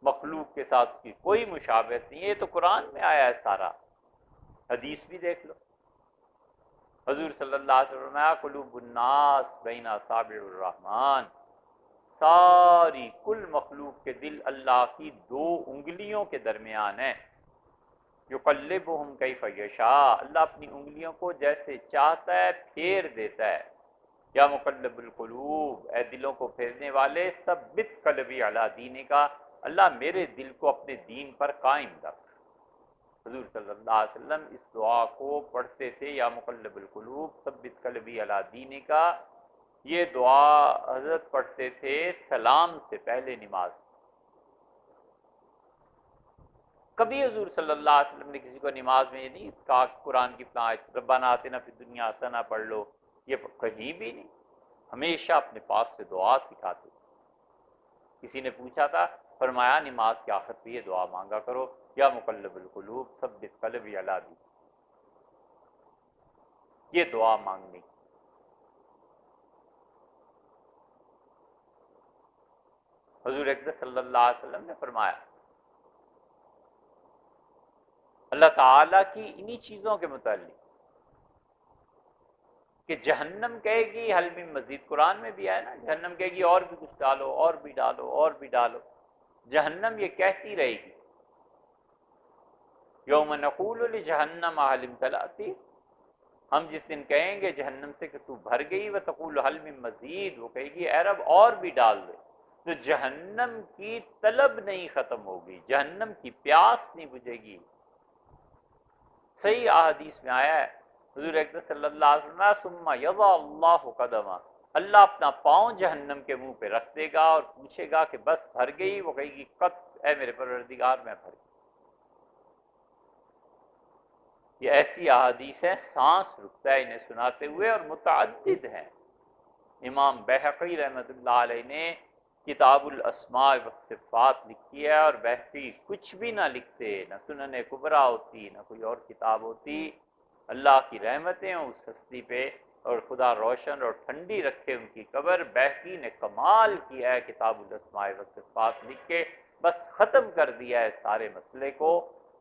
مخلوق کے ساتھ اس کی کوئی مشابہت نہیں ہے۔ یہ تو قرآن میں آیا ہے سارا، حدیث بھی دیکھ لو۔ حضور صلی اللہ علیہ وسلم نے قلوب الناس بین اصابع الرحمن، ساری کل مخلوق کے دل اللہ کی دو انگلیوں کے درمیان ہیں۔ یقلبہم کیف یشاء، اللہ اپنی انگلیوں کو جیسے چاہتا ہے پھیر دیتا ہے۔ یا مقلب القلوب، اے دلوں کو پھیرنے والے، ثبت قلبی علی دینک، اللہ میرے دل کو اپنے دین پر قائم رکھ۔ حضور صلی اللہ علیہ وسلم اس دعا کو پڑھتے تھے، یا مقلب القلوب ثبت قلبی علی دینک۔ یہ دعا حضرت پڑھتے تھے سلام سے پہلے نماز۔ کبھی حضور صلی اللہ علیہ وسلم نے کسی کو نماز میں یہ نہیں کہا قرآن کی آیت ربنا آتنا فی الدنیا حسنہ پڑھ لو، یہ کہیں بھی نہیں۔ ہمیشہ اپنے پاس سے دعا سکھاتے۔ کسی نے پوچھا تھا، فرمایا نماز کے آخر پہ یہ دعا مانگا کرو، یا مقلب القلوب ثبت قلبی علی دینک، یہ دعا مانگنی۔ حضور اکرم صلی اللہ علیہ وسلم نے فرمایا اللہ تعالیٰ کی انہی چیزوں کے متعلق کہ جہنم کہے گی حل من مزید، قرآن میں بھی آیا نا، جہنم کہے گی اور بھی کچھ ڈالو، اور بھی ڈالو، اور بھی ڈالو. جہنم یہ کہتی رہے گی یوم نقول لجہنم حل امتلأت، ہم جس دن کہیں گے جہنم سے کہ تو بھر گئی، وتقول حل من مزید، وہ کہے گی اے رب اور بھی ڈال دے. تو جہنم کی طلب نہیں ختم ہوگی، جہنم کی پیاس نہیں بجھے گی. صحیح احادیث میں آیا ہے، حضور اکرم صلی اللہ علیہ وسلم ثم یضع اللہ قدما، اللہ اپنا پاؤں جہنم کے منہ پہ رکھ دے گا اور پوچھے گا کہ بس بھر گئی، وہ کہے گی قط اے میرے پروردگار میں بھر گئی. یہ ایسی احادیث ہیں سانس رکتا ہے انہیں سناتے ہوئے، اور متعدد ہیں. امام بیہقی رحمۃ اللہ علیہ نے کتاب الاسماء والصفات لکھی ہے، اور بیہقی کچھ بھی نہ لکھتے، نہ سنن کبریٰ ہوتی، نہ کوئی اور کتاب ہوتی. اللہ کی رحمتیں ہوں اس ہستی پہ، اور خدا روشن اور ٹھنڈی رکھے ان کی قبر. بیہقی نے کمال کیا ہے کتاب الاسماء والصفات لکھ کے، بس ختم کر دیا ہے سارے مسئلے کو،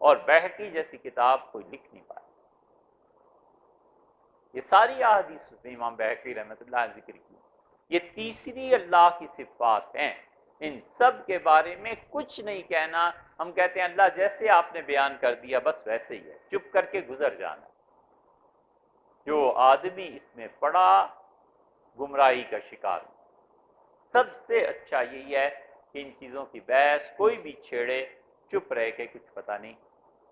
اور بیہقی جیسی کتاب کوئی لکھ نہیں پایا. یہ ساری احادیث اس نے امام بیہقی رحمۃ اللہ علیہ ذکر کی. یہ تیسری اللہ کی صفات ہیں، ان سب کے بارے میں کچھ نہیں کہنا. ہم کہتے ہیں اللہ جیسے آپ نے بیان کر دیا بس ویسے ہی ہے، چپ کر کے گزر جانا. جو آدمی اس میں پڑا گمراہی کا شکار. سب سے اچھا یہی ہے کہ ان چیزوں کی بحث کوئی بھی چھیڑے چپ رہ کے کچھ پتہ نہیں.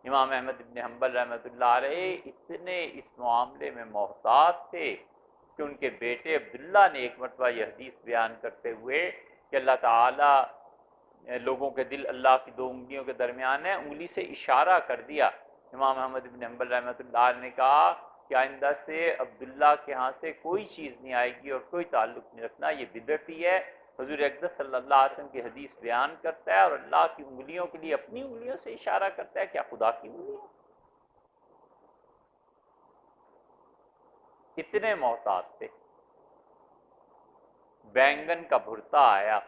امام احمد بن حنبل رحمۃ اللہ علیہ اتنے اس معاملے میں محتاط تھے کہ ان کے بیٹے عبداللہ نے ایک مرتبہ یہ حدیث بیان کرتے ہوئے کہ اللہ تعالیٰ لوگوں کے دل اللہ کی دو انگلیوں کے درمیان ہے، انگلی سے اشارہ کر دیا. امام احمد بن حنبل رحمۃ اللہ علیہ نے کہا کہ آئندہ سے عبداللہ کے ہاں سے کوئی چیز نہیں آئے گی اور کوئی تعلق نہیں رکھنا، یہ بدعتی ہے. حضور اقدس صلی اللہ علیہ وسلم کی حدیث بیان کرتا ہے اور اللہ کی انگلیوں کے لیے اپنی انگلیوں سے اشارہ کرتا ہے، کیا خدا کی انگلیاں؟ اتنے محتاط تھے. بینگن کا بھرتا آیا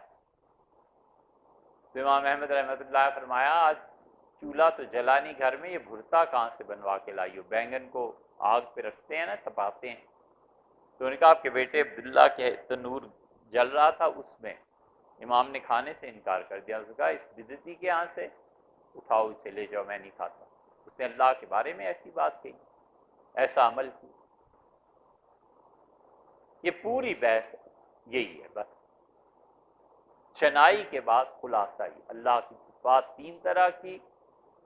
تو امام احمد رحمۃ اللہ نے فرمایا آج چولہا تو جلا نہیں گھر میں، یہ بھرتا کہاں سے بنوا کے لائی ہو؟ بینگن کو آگ پہ رکھتے ہیں نا، تپاتے ہیں. تو انہوں نے کہا آپ کے بیٹے عبداللہ کے تنور جل رہا تھا اس میں. امام نے کھانے سے انکار کر دیا. اس نے کہا اس بدعتی کے ہاں سے اٹھاؤ، اسے لے جاؤ، میں نہیں کھاتا. اس نے اللہ کے بارے میں ایسی بات کہی، ایسا عمل کی. یہ پوری بحث یہی ہے. بس شنائی کے بعد خلاصہ ہی اللہ کی صفات تین طرح کی.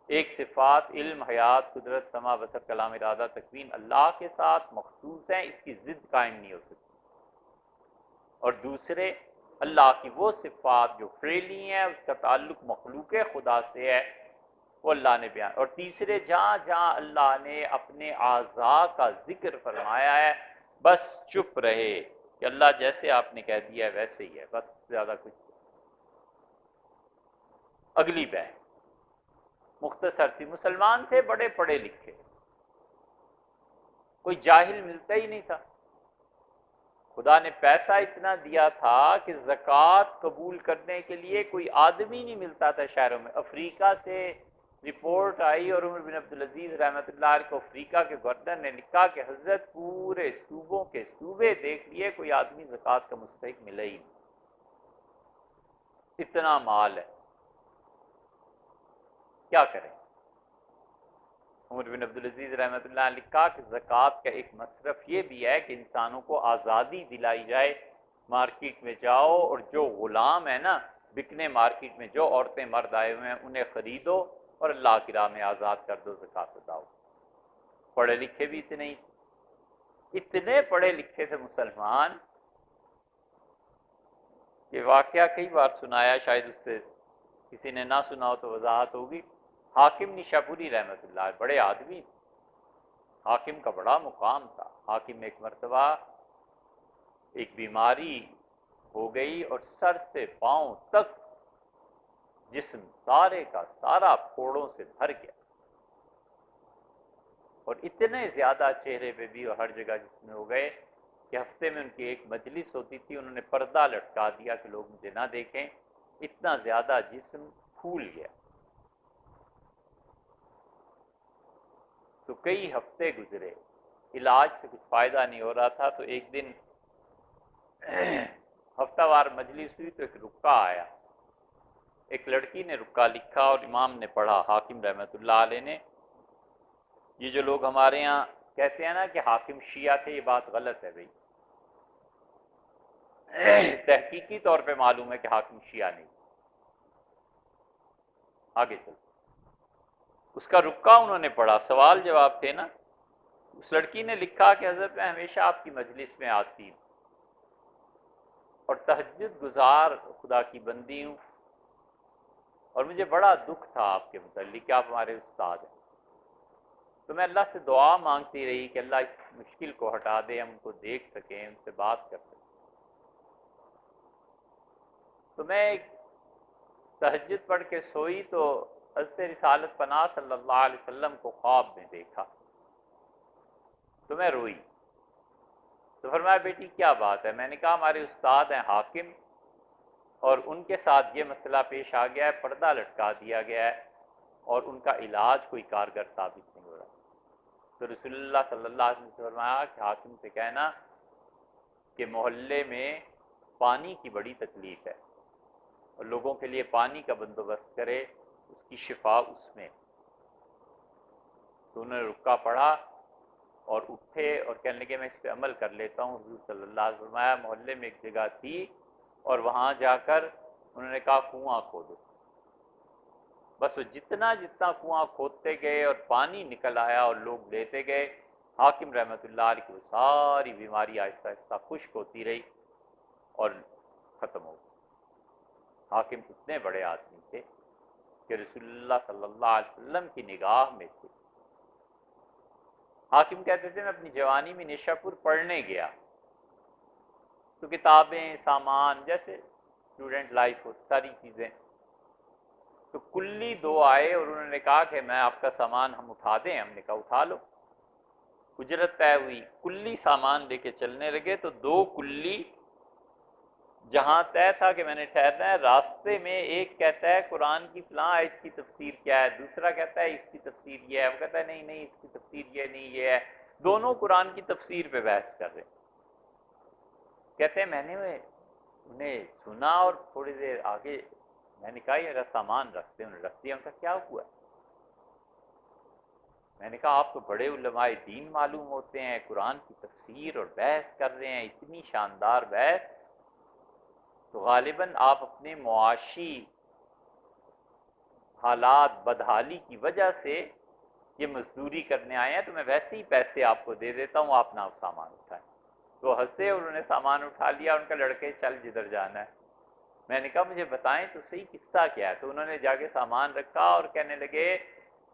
ایک صفات علم، حیات، قدرت، سمع، بصر، کلام، ارادہ، تکوین اللہ کے ساتھ مخصوص ہیں، اس کی ضد قائم نہیں ہو سکتی. اور دوسرے اللہ کی وہ صفات جو فعلی ہیں، اس کا تعلق مخلوق خدا سے ہے، وہ اللہ نے بیان. اور تیسرے جہاں جہاں اللہ نے اپنے اعضاء کا ذکر فرمایا ہے بس چپ رہے کہ اللہ جیسے آپ نے کہہ دیا ہے ویسے ہی ہے، بس زیادہ کچھ. اگلی بحث مختصر سی. مسلمان تھے بڑے پڑھے لکھے، کوئی جاہل ملتا ہی نہیں تھا. خدا نے پیسہ اتنا دیا تھا کہ زکوٰۃ قبول کرنے کے لیے کوئی آدمی نہیں ملتا تھا شہروں میں. افریقہ سے رپورٹ آئی اور عمر بن عبدالعزیز رحمۃ اللہ علیہ کو افریقہ کے گورنر نے لکھا کہ حضرت پورے صوبوں کے صوبے دیکھ لیے کوئی آدمی زکوٰۃ کا مستحق ملا ہی نہیں، اتنا مال ہے، کیا کریں. عمر بن عبدالعزیز رحمۃ اللہ نے لکھا کہ زکوٰۃ کا ایک مصرف یہ بھی ہے کہ انسانوں کو آزادی دلائی جائے. مارکیٹ میں جاؤ اور جو غلام ہے نا بکنے مارکیٹ میں، جو عورتیں مرد آئے ہوئے ہیں انہیں خریدو اور اللہ کی راہ میں آزاد کر دو، زکوٰۃ اٹھاؤ. پڑھے لکھے بھی اتنے پڑھے لکھے تھے مسلمان کہ واقعہ کئی بار سنایا، شاید اس سے کسی نے نہ سنا ہو تو وضاحت ہوگی. حاکم نیشاپوری رحمۃ اللہ بڑے آدمی تھے، حاکم کا بڑا مقام تھا. حاکم میں ایک مرتبہ ایک بیماری ہو گئی اور سر سے پاؤں تک جسم سارے کا سارا پھوڑوں سے بھر گیا، اور اتنے زیادہ چہرے پہ بھی اور ہر جگہ جسم میں ہو گئے کہ ہفتے میں ان کی ایک مجلس ہوتی تھی، انہوں نے پردہ لٹکا دیا کہ لوگ مجھے نہ دیکھیں. اتنا زیادہ جسم پھول گیا. تو کئی ہفتے گزرے علاج سے کچھ فائدہ نہیں ہو رہا تھا، تو ایک دن ہفتہ وار مجلس ہوئی تو ایک رکا آیا، ایک لڑکی نے رکا لکھا اور امام نے پڑھا، حاکم رحمۃ اللہ علیہ نے۔ یہ جو لوگ ہمارے ہاں کہتے ہیں نا کہ حاکم شیعہ تھے، یہ بات غلط ہے بھائی، تحقیقی طور پہ معلوم ہے کہ حاکم شیعہ نہیں۔ آگے چل، اس کا رکا انہوں نے پڑھا، سوال جواب تھے نا۔ اس لڑکی نے لکھا کہ حضرت میں ہمیشہ آپ کی مجلس میں آتی ہوں اور تہجد گزار خدا کی بندی ہوں، اور مجھے بڑا دکھ تھا آپ کے متعلق کہ آپ ہمارے استاد ہیں، تو میں اللہ سے دعا مانگتی رہی کہ اللہ اس مشکل کو ہٹا دے، ہم ان کو دیکھ سکیں، ان سے بات کر سکیں۔ تو میں ایک تہجد پڑھ کے سوئی تو حضرت رسالت پناہ صلی اللہ علیہ وسلم کو خواب میں دیکھا، تو میں روئی۔ تو فرمایا بیٹی کیا بات ہے؟ میں نے کہا ہمارے استاد ہیں حاکم، اور ان کے ساتھ یہ مسئلہ پیش آ گیا ہے، پردہ لٹکا دیا گیا ہے اور ان کا علاج کوئی کارگر ثابت نہیں ہو رہا۔ تو رسول اللہ صلی اللہ علیہ وسلم نے فرمایا کہ حاکم سے کہنا کہ محلے میں پانی کی بڑی تکلیف ہے اور لوگوں کے لیے پانی کا بندوبست کرے، اس کی شفا اس میں۔ تو انہوں نے رکا پڑھا اور اٹھے اور کہنے لگے میں اس پہ عمل کر لیتا ہوں۔ حضور صلی اللہ علیہ وسلم فرمایا محلے میں ایک جگہ تھی اور وہاں جا کر انہوں نے کہا کنواں کھودو۔ بس وہ جتنا جتنا کنواں کھودتے گئے اور پانی نکل آیا اور لوگ لیتے گئے، حاکم رحمۃ اللہ علیہ کی وہ ساری بیماری آہستہ آہستہ خشک ہوتی رہی اور ختم ہو گئی۔ حاکم اتنے بڑے آدمی تھے کہ رسول اللہ صلی اللہ علیہ وسلم کی نگاہ میں تھے۔ حاکم کہتے تھے میں اپنی جوانی میں نیشا پور پڑھنے گیا تو کتابیں، سامان، جیسے اسٹوڈنٹ لائف ہو، ساری چیزیں، تو کلی دو آئے اور انہوں نے کہا کہ میں آپ کا سامان ہم اٹھا دیں؟ ہم نے کہا اٹھا لو۔ اجرت طے ہوئی، کلی سامان لے کے چلنے لگے تو دو کلی جہاں طے تھا کہ میں نے ٹھہرنا ہے، راستے میں ایک کہتا ہے قرآن کی فلاں آیت کی تفسیر کیا ہے، دوسرا کہتا ہے اس کی تفسیر یہ ہے، وہ کہتا ہے نہیں نہیں اس کی تفسیر یہ نہیں یہ ہے، دونوں قرآن کی تفسیر پہ بحث کر رہے۔ کہتے ہیں میں نے انہیں سنا اور تھوڑی دیر آگے میں نے کہا یہ میرا سامان رکھتے، انہوں نے رکھ دیا۔ ان کا کیا ہوا؟ میں نے کہا آپ تو بڑے علماء دین معلوم ہوتے ہیں، قرآن کی تفسیر اور بحث کر رہے ہیں، اتنی شاندار بحث، تو غالباً آپ اپنے معاشی حالات بدحالی کی وجہ سے یہ مزدوری کرنے آئے ہیں، تو میں ویسے ہی پیسے آپ کو دے دیتا ہوں، آپ نہ سامان اٹھائیں۔ تو ہنسے، انہوں نے سامان اٹھا لیا، ان کا لڑکے چل جدھر جانا ہے۔ میں نے کہا مجھے بتائیں تو صحیح قصہ کیا ہے؟ تو انہوں نے جا کے سامان رکھا اور کہنے لگے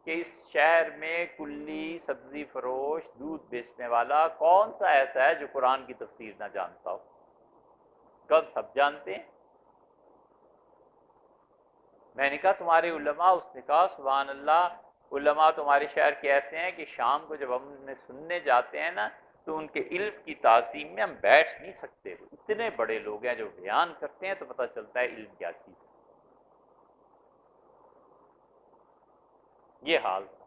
کہ اس شہر میں کلی، سبزی فروش، دودھ بیچنے والا کون سا ایسا ہے جو قرآن کی تفسیر نہ جانتا ہو؟ کب سب جانتے ہیں۔ میں نے کہا تمہارے علماء؟ اس نے کہا سبحان اللہ، علماء تمہارے شہر کے ایسے ہیں کہ شام کو جب ہم انہیں سننے جاتے ہیں نا تو ان کے علم کی تعظیم میں ہم بیٹھ نہیں سکتے، اتنے بڑے لوگ ہیں، جو بیان کرتے ہیں تو پتہ چلتا ہے علم کیا چیز ہے۔ یہ حال تھا،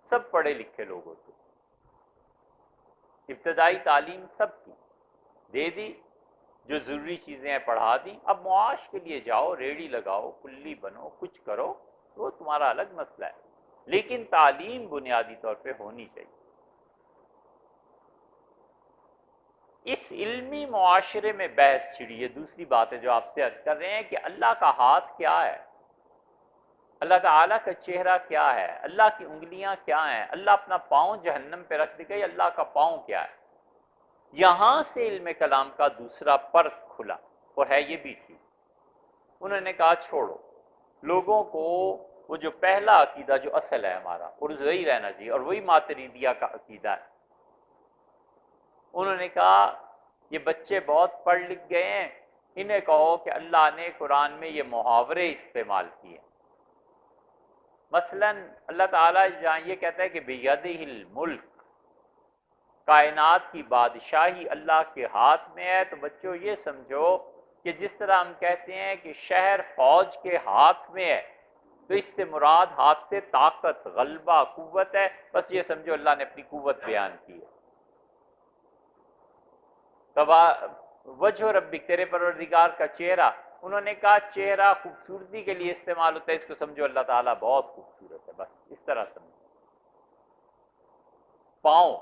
سب پڑھے لکھے لوگ ہوتے، ابتدائی تعلیم سب کی دے دی، جو ضروری چیزیں ہیں پڑھا دی، اب معاش کے لیے جاؤ، ریڑھی لگاؤ، کلی بنو، کچھ کرو، وہ تمہارا الگ مسئلہ ہے، لیکن تعلیم بنیادی طور پہ ہونی چاہیے۔ اس علمی معاشرے میں بحث چھڑی ہے۔ دوسری بات ہے جو آپ سے عرض کر رہے ہیں کہ اللہ کا ہاتھ کیا ہے، اللہ تعالیٰ کا چہرہ کیا ہے، اللہ کی انگلیاں کیا ہیں، اللہ اپنا پاؤں جہنم پہ رکھ دے گا، اللہ کا پاؤں کیا ہے۔ یہاں سے علم کلام کا دوسرا پرت کھلا، اور ہے یہ بھی ٹھیک۔ انہوں نے کہا چھوڑو لوگوں کو وہ جو پہلا عقیدہ جو اصل ہے ہمارا، اور وہی رہنا چاہیے، اور وہی ماتریدیہ کا عقیدہ ہے۔ انہوں نے کہا یہ بچے بہت پڑھ لکھ گئے ہیں، انہیں کہو کہ اللہ نے قرآن میں یہ محاورے استعمال کیے، مثلا اللہ تعالیٰ جہاں یہ کہتا ہے کہ بیدہ الملک، کائنات کی بادشاہی اللہ کے ہاتھ میں ہے، تو بچوں یہ سمجھو کہ جس طرح ہم کہتے ہیں کہ شہر فوج کے ہاتھ میں ہے، تو اس سے مراد ہاتھ سے طاقت، غلبہ، قوت ہے. بس یہ سمجھو اللہ نے اپنی قوت بیان کی ہے. وجہ ربک، تیرے پروردگار کا چہرہ. انہوں نے کہا چہرہ خوبصورتی کے لیے استعمال ہوتا ہے، اس کو سمجھو اللہ تعالیٰ بہت خوبصورت ہے، بس اس طرح سمجھو. پاؤں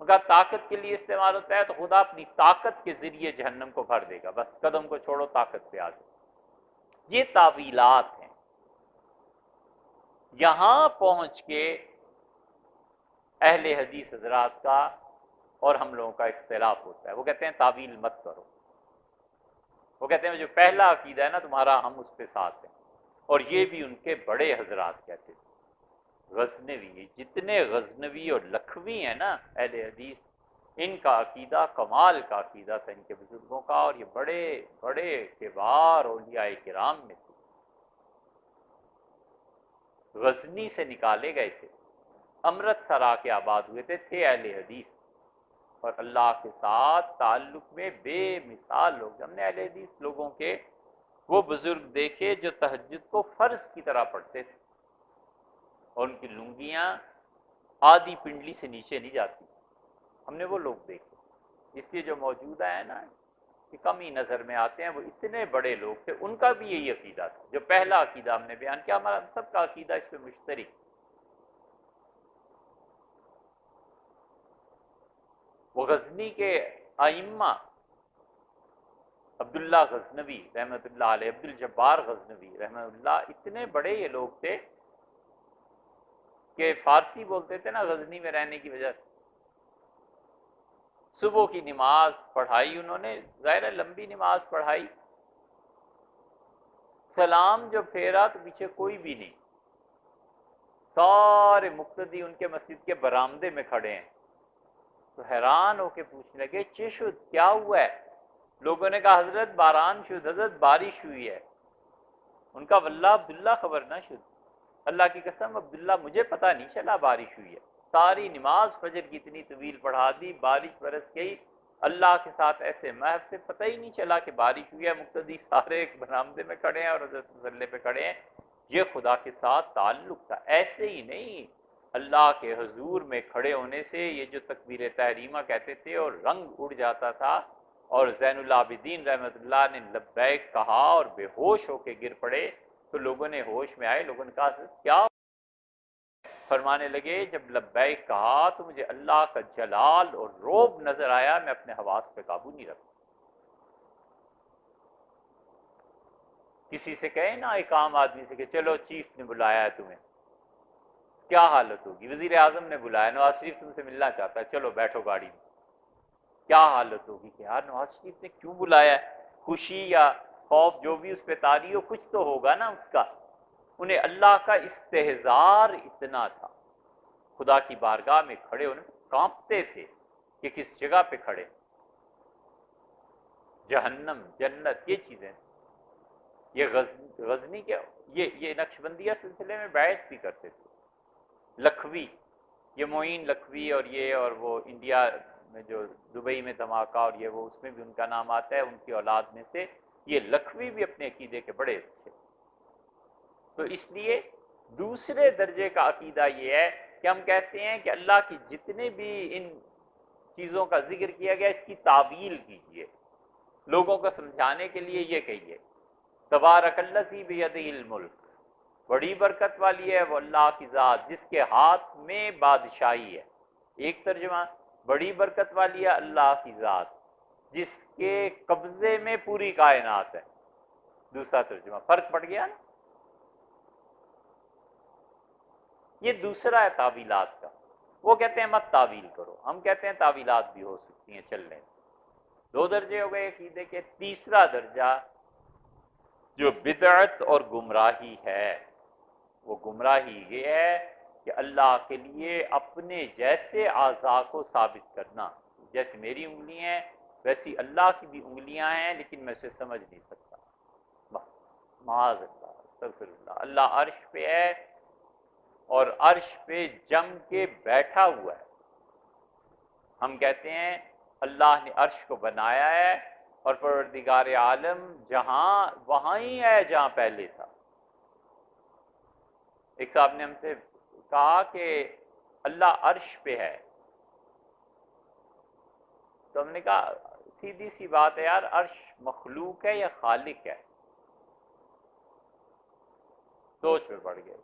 مگر طاقت کے لیے استعمال ہوتا ہے، تو خدا اپنی طاقت کے ذریعے جہنم کو بھر دے گا. بس قدم کو چھوڑو، طاقت پہ آ جاؤ. یہ تعویلات ہیں. یہاں پہنچ کے اہل حدیث حضرات کا اور ہم لوگوں کا اختلاف ہوتا ہے. وہ کہتے ہیں تعویل مت کرو. وہ کہتے ہیں جو پہلا عقیدہ ہے نا تمہارا، ہم اس پہ ساتھ ہیں. اور یہ بھی ان کے بڑے حضرات کہتے تھے. غزنوی، جتنے غزنوی اور لکھوی ہیں نا اہل حدیث، ان کا عقیدہ کمال کا عقیدہ تھا ان کے بزرگوں کا. اور یہ بڑے بڑے کبار اولیاء کرام میں تھے. غزنی سے نکالے گئے تھے، امرتسر آ کے آباد ہوئے تھے اہل حدیث. اور اللہ کے ساتھ تعلق میں بے مثال لوگ. ہم نے اہل حدیث لوگوں کے وہ بزرگ دیکھے جو تہجد کو فرض کی طرح پڑھتے تھے، اور ان کی لنگیاں آدھی پنڈلی سے نیچے نہیں جاتی. ہم نے وہ لوگ دیکھے. اس لیے جو موجودہ ہے نا کہ کم ہی نظر میں آتے ہیں، وہ اتنے بڑے لوگ تھے. ان کا بھی یہی عقیدہ تھا جو پہلا عقیدہ ہم نے بیان کیا. ہمارا سب کا عقیدہ اس پہ مشترک. وہ غزنی کے ائمہ، عبداللہ غزنوی رحمۃ اللہ علیہ، عبد الجبار غزنوی رحمۃ اللہ، اتنے بڑے یہ لوگ تھے کہ فارسی بولتے تھے نا غزنی میں رہنے کی وجہ سے. صبح کی نماز پڑھائی انہوں نے، ظاہر لمبی نماز پڑھائی. سلام جو پھیرا تو پیچھے کوئی بھی نہیں، سارے مقتدی ان کے مسجد کے برآمدے میں کھڑے ہیں. تو حیران ہو کے پوچھنے لگے چشد کیا ہوا ہے؟ لوگوں نے کہا حضرت باران شد، حضرت بارش ہوئی ہے. ان کا واللہ عبداللہ خبر نہ شد، اللہ کی قسم عبداللہ مجھے پتہ نہیں چلا بارش ہوئی ہے. ساری نماز فجر کی اتنی طویل پڑھا دی، بارش برس گئی. اللہ کے ساتھ ایسے محض سے پتہ ہی نہیں چلا کہ بارش ہوئی ہے. مقتدی سارے ایک برآمدے میں کھڑے ہیں اور حضرت مصلے پہ کھڑے ہیں. یہ خدا کے ساتھ تعلق تھا. ایسے ہی نہیں، اللہ کے حضور میں کھڑے ہونے سے یہ جو تکبیر تحریمہ کہتے تھے اور رنگ اڑ جاتا تھا. اور زین العابدین رحمۃ اللہ نے لبیک کہا اور بے ہوش ہو کے گر پڑے. تو لوگوں نے ہوش میں آئے، لوگوں نے کہا کیا؟ فرمانے لگے جب لبیک کہا تو مجھے اللہ کا جلال اور رعب نظر آیا، میں اپنے حواس پہ قابو نہیں رکھا. کسی سے کہے نا ایک عام آدمی سے کہ چلو چیف نے بلایا ہے تمہیں، کیا حالت ہوگی؟ وزیر اعظم نے بلایا، نواز شریف تم سے ملنا چاہتا ہے، چلو بیٹھو گاڑی میں. کیا حالت ہوگی کہ یار نواز شریف نے کیوں بلایا ہے؟ خوشی یا خوف جو بھی اس پہ طاری ہو، کچھ تو ہوگا نا اس کا. انہیں اللہ کا استحضار اتنا تھا، خدا کی بارگاہ میں کھڑے ہونے کانپتے تھے کہ کس جگہ پہ کھڑے. جہنم، جنت، یہ چیزیں. یہ غزنی کے یہ نقشبندیہ سلسلے میں بیعت بھی کرتے تھے. لکھوی، یہ معین لکھوی اور یہ اور وہ انڈیا میں جو دبئی میں دھماکہ اور یہ وہ اس میں بھی ان کا نام آتا ہے. ان کی اولاد میں سے یہ لکھوی بھی اپنے عقیدے کے بڑے تھے. تو اس لیے دوسرے درجے کا عقیدہ یہ ہے کہ ہم کہتے ہیں کہ اللہ کی جتنے بھی ان چیزوں کا ذکر کیا گیا اس کی تعویل کیجیے، لوگوں کو سمجھانے کے لیے یہ کہیے تبارک الذی بیدہ الملک، بڑی برکت والی ہے وہ اللہ کی ذات جس کے ہاتھ میں بادشاہی ہے. ایک ترجمہ بڑی برکت والی ہے اللہ کی ذات جس کے قبضے میں پوری کائنات ہے. دوسرا ترجمہ فرق پڑ گیا نا. یہ دوسرا ہے تعویلات کا. وہ کہتے ہیں مت تعویل کرو، ہم کہتے ہیں تعویلات بھی ہو سکتی ہیں، چل رہے ہیں. دو درجے ہو گئے عقیدے کے. تیسرا درجہ جو بدعت اور گمراہی ہے، وہ گمراہی یہ ہے کہ اللہ کے لیے اپنے جیسے اعضاء کو ثابت کرنا. جیسے میری انگلیاں ہیں ویسی اللہ کی بھی انگلیاں ہیں، لیکن میں اسے سمجھ نہیں سکتا. معاذ اللہ، استغفر اللہ. اللہ عرش پہ ہے اور عرش پہ جم کے بیٹھا ہوا ہے. ہم کہتے ہیں اللہ نے عرش کو بنایا ہے اور پروردگار عالم جہاں وہاں ہی ہے جہاں پہلے تھا. ایک صاحب نے ہم سے کہا کہ اللہ عرش پہ ہے، تو ہم نے کہا سیدھی سی بات ہے یار، عرش مخلوق ہے یا خالق ہے؟ سوچ پہ پڑ گئے.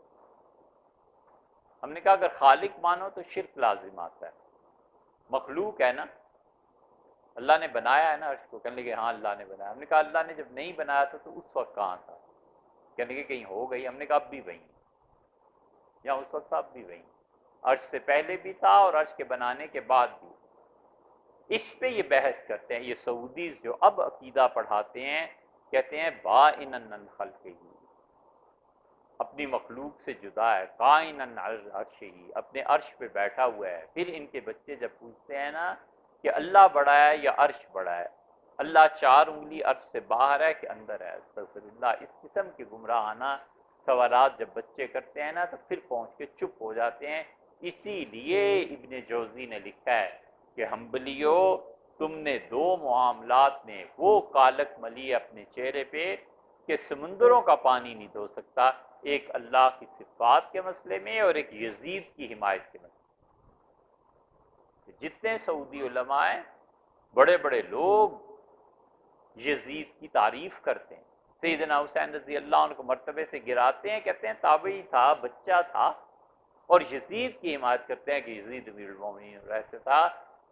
ہم نے کہا اگر خالق مانو تو شرک لازم آتا ہے. مخلوق ہے نا، اللہ نے بنایا ہے نا عرش کو. کہنے لگے ہاں اللہ نے بنایا. ہم نے کہا اللہ نے جب نہیں بنایا تھا تو اس وقت کہاں تھا؟ کہنے لگے کہیں ہو گئی. ہم نے کہا اب بھی وہیں، یا اس وقت اب بھی وہیں، عرش سے پہلے بھی تھا اور عرش کے بنانے کے بعد بھی. اس پہ یہ بحث کرتے ہیں یہ سعودیز جو اب عقیدہ پڑھاتے ہیں، کہتے ہیں بائن عن خلقہ، اپنی مخلوق سے جدا ہے، قائن عن عرشہ، اپنے عرش پہ بیٹھا ہوا ہے. پھر ان کے بچے جب پوچھتے ہیں نا کہ اللہ بڑا ہے یا عرش بڑا ہے، اللہ 4 انگلی عرش سے باہر ہے کہ اندر ہے، استغفر اللہ، اس قسم کے گمراہانہ سوالات جب بچے کرتے ہیں نا تو پھر پہنچ کے چپ ہو جاتے ہیں. اسی لیے ابن جوزی نے لکھا ہے کہ حنبلیو، تم نے 2 معاملات میں وہ کالک ملی اپنے چہرے پہ کہ سمندروں کا پانی نہیں دھو سکتا، ایک اللہ کی صفات کے مسئلے میں اور ایک یزید کی حمایت کے مسئلے میں. جتنے سعودی علماء ہیں بڑے بڑے لوگ یزید کی تعریف کرتے ہیں، سیدنا حسین رضی اللہ عنہ کو مرتبے سے گراتے ہیں، کہتے ہیں تابعی تھا، بچہ تھا، اور یزید کی حمایت کرتے ہیں کہ یزید امیر المومنین. اور ایسے تھا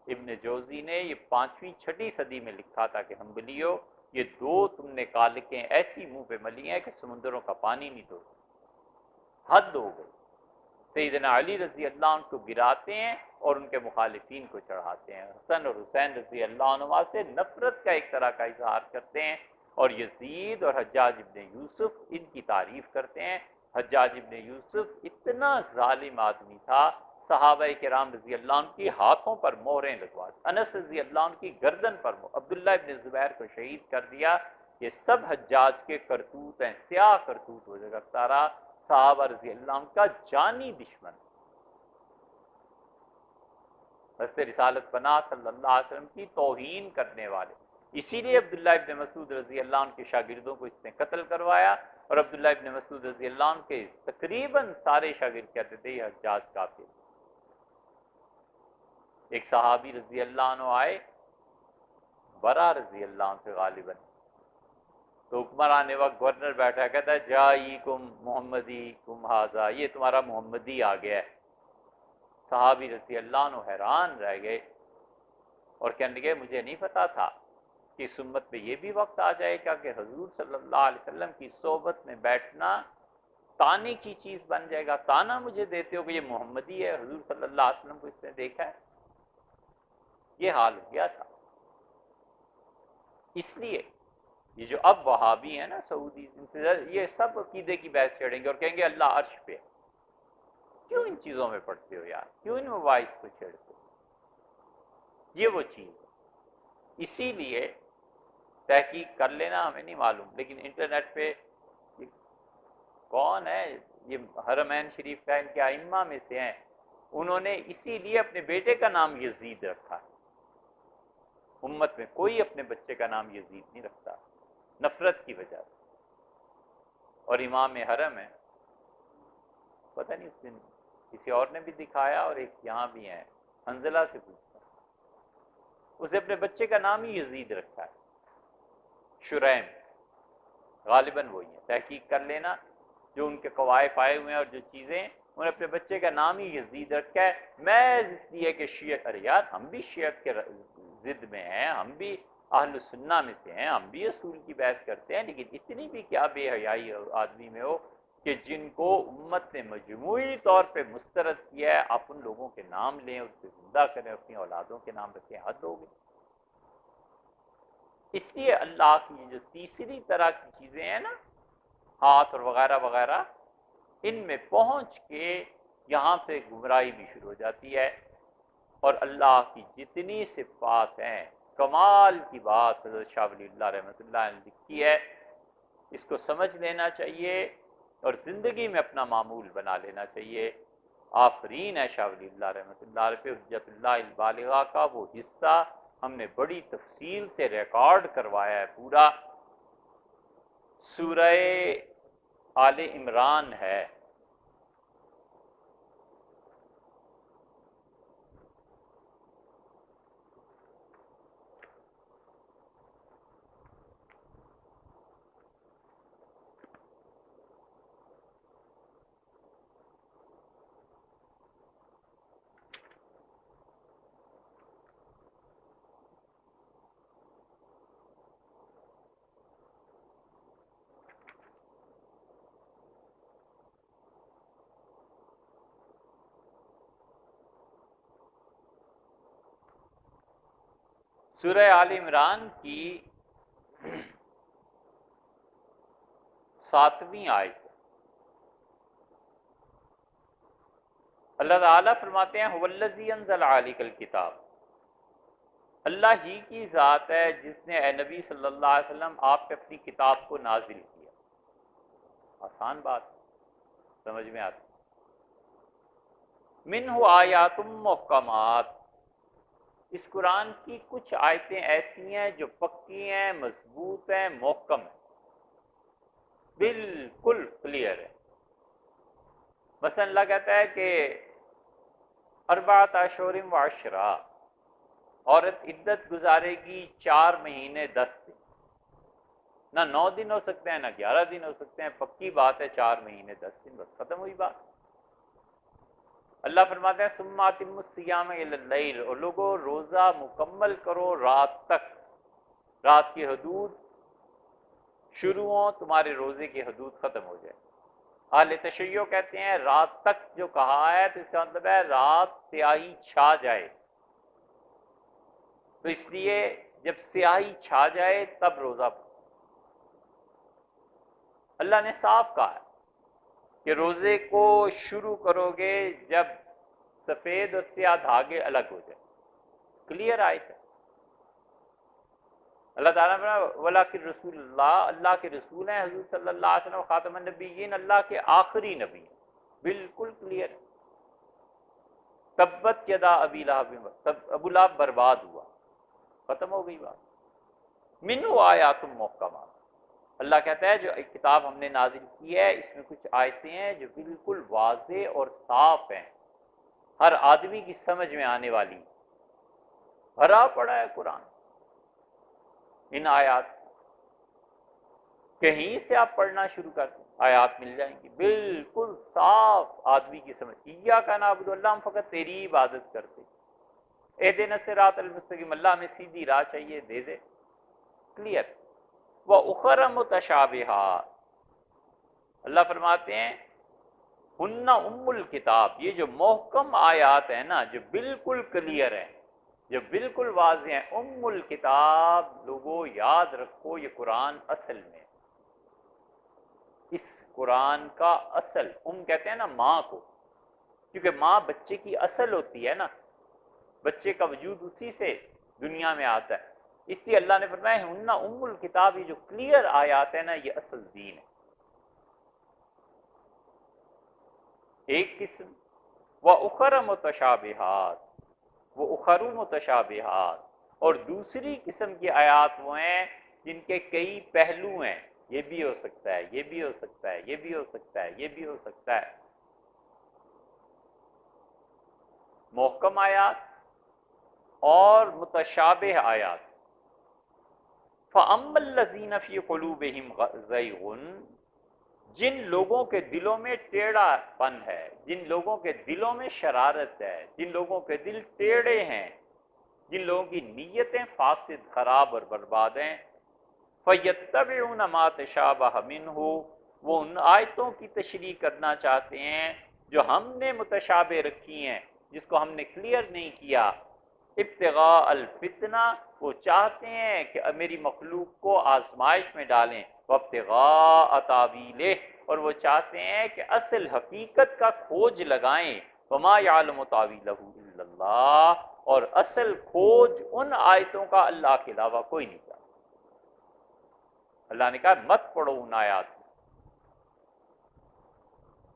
ابن جوزی نے یہ 5ویں 6ٹھی صدی میں لکھا تھا کہ حنبلیو، یہ 2 تم نے کالکیں ایسی منہ پہ ملی ہیں کہ سمندروں کا پانی نہیں دھو. حد ہو گئی. سیدنا علی رضی اللہ عنہ کو گراتے ہیں اور ان کے مخالفین کو چڑھاتے ہیں. حسن اور حسین رضی اللہ عنہ سے نفرت کا ایک طرح کا اظہار کرتے ہیں، اور یزید اور حجاج ابن یوسف ان کی تعریف کرتے ہیں. حجاج ابن یوسف اتنا ظالم آدمی تھا، صحابہ کرام رضی اللہ عنہ کی ہاتھوں پر مہریں لگوا دی، انس رضی اللہ عنہ کی گردن پر عبداللہ ابن زبیر کو شہید کر دیا. یہ سب حجاج کے کرتوت ہیں، سیاہ کرتوت ہو جگہ سارا. صحابہ رضی اللہ عنہ کا جانی دشمن، حضرت رسالت پناہ صلی اللہ علیہ وسلم کی توہین کرنے والے. اسی لیے عبداللہ ابن مسعود رضی اللہ عنہ کے شاگردوں کو اس نے قتل کروایا، اور عبداللہ ابن مسعود رضی اللہ عنہ کے تقریباً سارے شاگرد کہتے تھے یہ حجاج کافر. ایک صحابی رضی اللہ عنہ آئے برا رضی اللہ عنہ سے غالباً، تو حکمران وقت گورنر بیٹھا، کہتا ہے جائیکم محمدی کم ھذا، یہ تمہارا محمدی آ گیا ہے. صحابی رضی اللہ عنہ حیران رہ گئے اور کہنے لگے مجھے نہیں پتا تھا کہ اس امت پہ یہ بھی وقت آ جائے گا کہ حضور صلی اللہ علیہ وسلم کی صحبت میں بیٹھنا تانے کی چیز بن جائے گا. تانا مجھے دیتے ہو کہ یہ محمدی ہے، حضور صلی اللہ علیہ وسلم کو اس نے دیکھا ہے. یہ حال ہو گیا تھا. اس لیے یہ جو اب وہابی ہیں نا سعودی، یہ سب عقیدے کی بحث چھیڑیں گے اور کہیں گے اللہ عرش پہ. کیوں ان چیزوں میں پڑھتے ہو یار؟ کیوں ان مباحث کو چھیڑتے ہو؟ یہ وہ چیز ہے. اسی لیے تحقیق کر لینا، ہمیں نہیں معلوم، لیکن انٹرنیٹ پہ کون ہے یہ حرمین شریف کا ان کے ائمہ میں سے ہیں، انہوں نے اسی لیے اپنے بیٹے کا نام یزید رکھا. امت میں کوئی اپنے بچے کا نام یزید نہیں رکھتا، نفرت کی وجہ سے. اور امام حرم ہے، پتہ نہیں اس دن کسی اور نے بھی دکھایا اور ایک یہاں بھی ہے، حنزلہ سے پوچھتا، اسے اپنے بچے کا نام ہی یزید رکھا ہے. شریم غالباً وہی ہے، تحقیق کر لینا. جو ان کے قوائف آئے ہوئے ہیں اور جو چیزیں، انہوں نے اپنے بچے کا نام ہی یزید رکھا ہے، محض اس لیے کہ شیعہ. ارے یار ہم بھی شیعت کے ضد میں ہیں، ہم بھی اہل سنہ میں سے ہیں، ہم بھی اصول کی بحث کرتے ہیں، لیکن اتنی بھی کیا بے حیائی آدمی میں ہو کہ جن کو امت نے مجموعی طور پہ مسترد کیا ہے آپ ان لوگوں کے نام لیں، اس کو زندہ کریں، اپنی اولادوں کے نام رکھیں. حد ہو گئی. اس لیے اللہ کی جو تیسری طرح کی چیزیں ہیں نا، ہاتھ اور وغیرہ وغیرہ، ان میں پہنچ کے یہاں پہ گمراہی بھی شروع ہو جاتی ہے. اور اللہ کی جتنی صفات ہیں، کمال کی بات حضرت شاہ ولی اللہ رحمۃ اللہ نے لکھی ہے، اس کو سمجھ لینا چاہیے اور زندگی میں اپنا معمول بنا لینا چاہیے. آفرین ہے شاہ ولی اللہ رحمۃ اللہ علیہ پہ. حجت اللہ البالغہ کا وہ حصہ ہم نے بڑی تفصیل سے ریکارڈ کروایا ہے پورا. سورہ آل عمران ہے، سورہ آل عمران کی 7ویں آیت اللہ تعالیٰ فرماتے ہیں هو الذی انزل علیک الکتاب، اللہ ہی کی ذات ہے جس نے اے نبی صلی اللہ علیہ وسلم آپ پہ اپنی کتاب کو نازل کیا۔ آسان بات سمجھ میں آتی۔ منہ آیات محکمات، اس قرآن کی کچھ آیتیں ایسی ہیں جو پکی ہیں، مضبوط ہیں، محکم ہیں، بالکل کلیئر ہے۔ مثلا اللہ کہتا ہے کہ اربعۃ اشہر و عشرہ، عورت عدت گزارے گی 4 مہینے 10 دن، نہ 9 دن ہو سکتے ہیں نہ 11 دن ہو سکتے ہیں، پکی بات ہے 4 مہینے 10 دن، بس ختم ہوئی بات۔ اللہ فرماتے ہیں ثم اتموا الصیام الی اللیل، اور لوگوں روزہ مکمل کرو رات تک، رات کی حدود شروع ہوں، تمہارے روزے کی حدود ختم ہو جائے۔ اہل تشیع کہتے ہیں رات تک جو کہا ہے تو اس کا مطلب ہے رات سیاہی چھا جائے، تو اس لیے جب سیاہی چھا جائے تب روزہ۔ اللہ نے صاف کہا ہے کہ روزے کو شروع کرو گے جب سفید اور سیاہ دھاگے الگ ہو جائے، کلیئر آیت ہے۔ اللہ تعالیٰ نے ولیکن رسول اللہ، اللہ کے رسول ہیں حضور صلی اللہ علیہ وسلم خاتم النبیین، اللہ کے آخری نبی ہیں، بالکل کلیئر ہے۔ تبت یدا ابی لہب، ابو لہب برباد ہوا، ختم ہو گئی بات۔ منہ آیات محکمات، اللہ کہتا ہے جو کتاب ہم نے نازل کی ہے اس میں کچھ آیتیں ہیں جو بالکل واضح اور صاف ہیں، ہر آدمی کی سمجھ میں آنے والی، بھرا پڑا ہے قرآن ان آیات۔ کہیں سے آپ پڑھنا شروع کر دیں آیات مل جائیں گی بالکل صاف آدمی کی سمجھ۔ ایاک نعبد، اللہ ہم فقط تیری عبادت کرتے، اہدنا الصراط المستقیم، اللہ ہمیں سیدھی راہ چاہیے، دے دے، کلیئر۔ وَأُخَرَ مُتَشَابِهَاتٌ، اللہ فرماتے ہیں ہن ام الکتاب، یہ جو محکم آیات ہیں نا، جو بالکل کلیئر ہیں، جو بالکل واضح ہیں، ام الکتاب، لوگوں یاد رکھو یہ قرآن اصل میں، اس قرآن کا اصل، کہتے ہیں نا ماں کو، کیونکہ ماں بچے کی اصل ہوتی ہے نا، بچے کا وجود اسی سے دنیا میں آتا ہے، اس لیے اللہ نے فرمایا ہن ام الکتاب، یہ جو کلیئر آیات ہے نا یہ اصل دین ہے۔ ایک قسم وَأُخَرَ مُتَشَابِهَاتٌ، وَأُخَرُ مُتَشَابِهَاتٌ، اور دوسری قسم کی آیات وہ ہیں جن کے کئی پہلو ہیں، یہ بھی ہو سکتا ہے، یہ بھی ہو سکتا ہے، یہ بھی ہو سکتا ہے، یہ بھی ہو سکتا ہے، محکم آیات اور متشابہ آیات۔ فَأَمَّا الَّذِينَ فِي قُلُوبِهِمْ زَيْغٌ، جن لوگوں کے دلوں میں ٹیڑھا پن ہے، جن لوگوں کے دلوں میں شرارت ہے، جن لوگوں کے دل ٹیڑھے ہیں، جن لوگوں کی نیتیں فاسد، خراب اور برباد ہیں، فَيَتَّبِعُونَ مَا تَشَابَهَ مِنْهُ، وہ ان آیتوں کی تشریح کرنا چاہتے ہیں جو ہم نے متشابہ رکھی ہیں، جس کو ہم نے کلیئر نہیں کیا، ابتغاء الفتنہ، وہ چاہتے ہیں کہ میری مخلوق کو آزمائش میں ڈالیں، وابتغاء تاویلہ، اور وہ چاہتے ہیں کہ اصل حقیقت کا کھوج لگائیں، وما یعلم تاویلہ الا اللہ، اور اصل کھوج ان آیتوں کا اللہ کے علاوہ کوئی نہیں جانتا۔ اللہ نے کہا مت پڑھو ان آیات،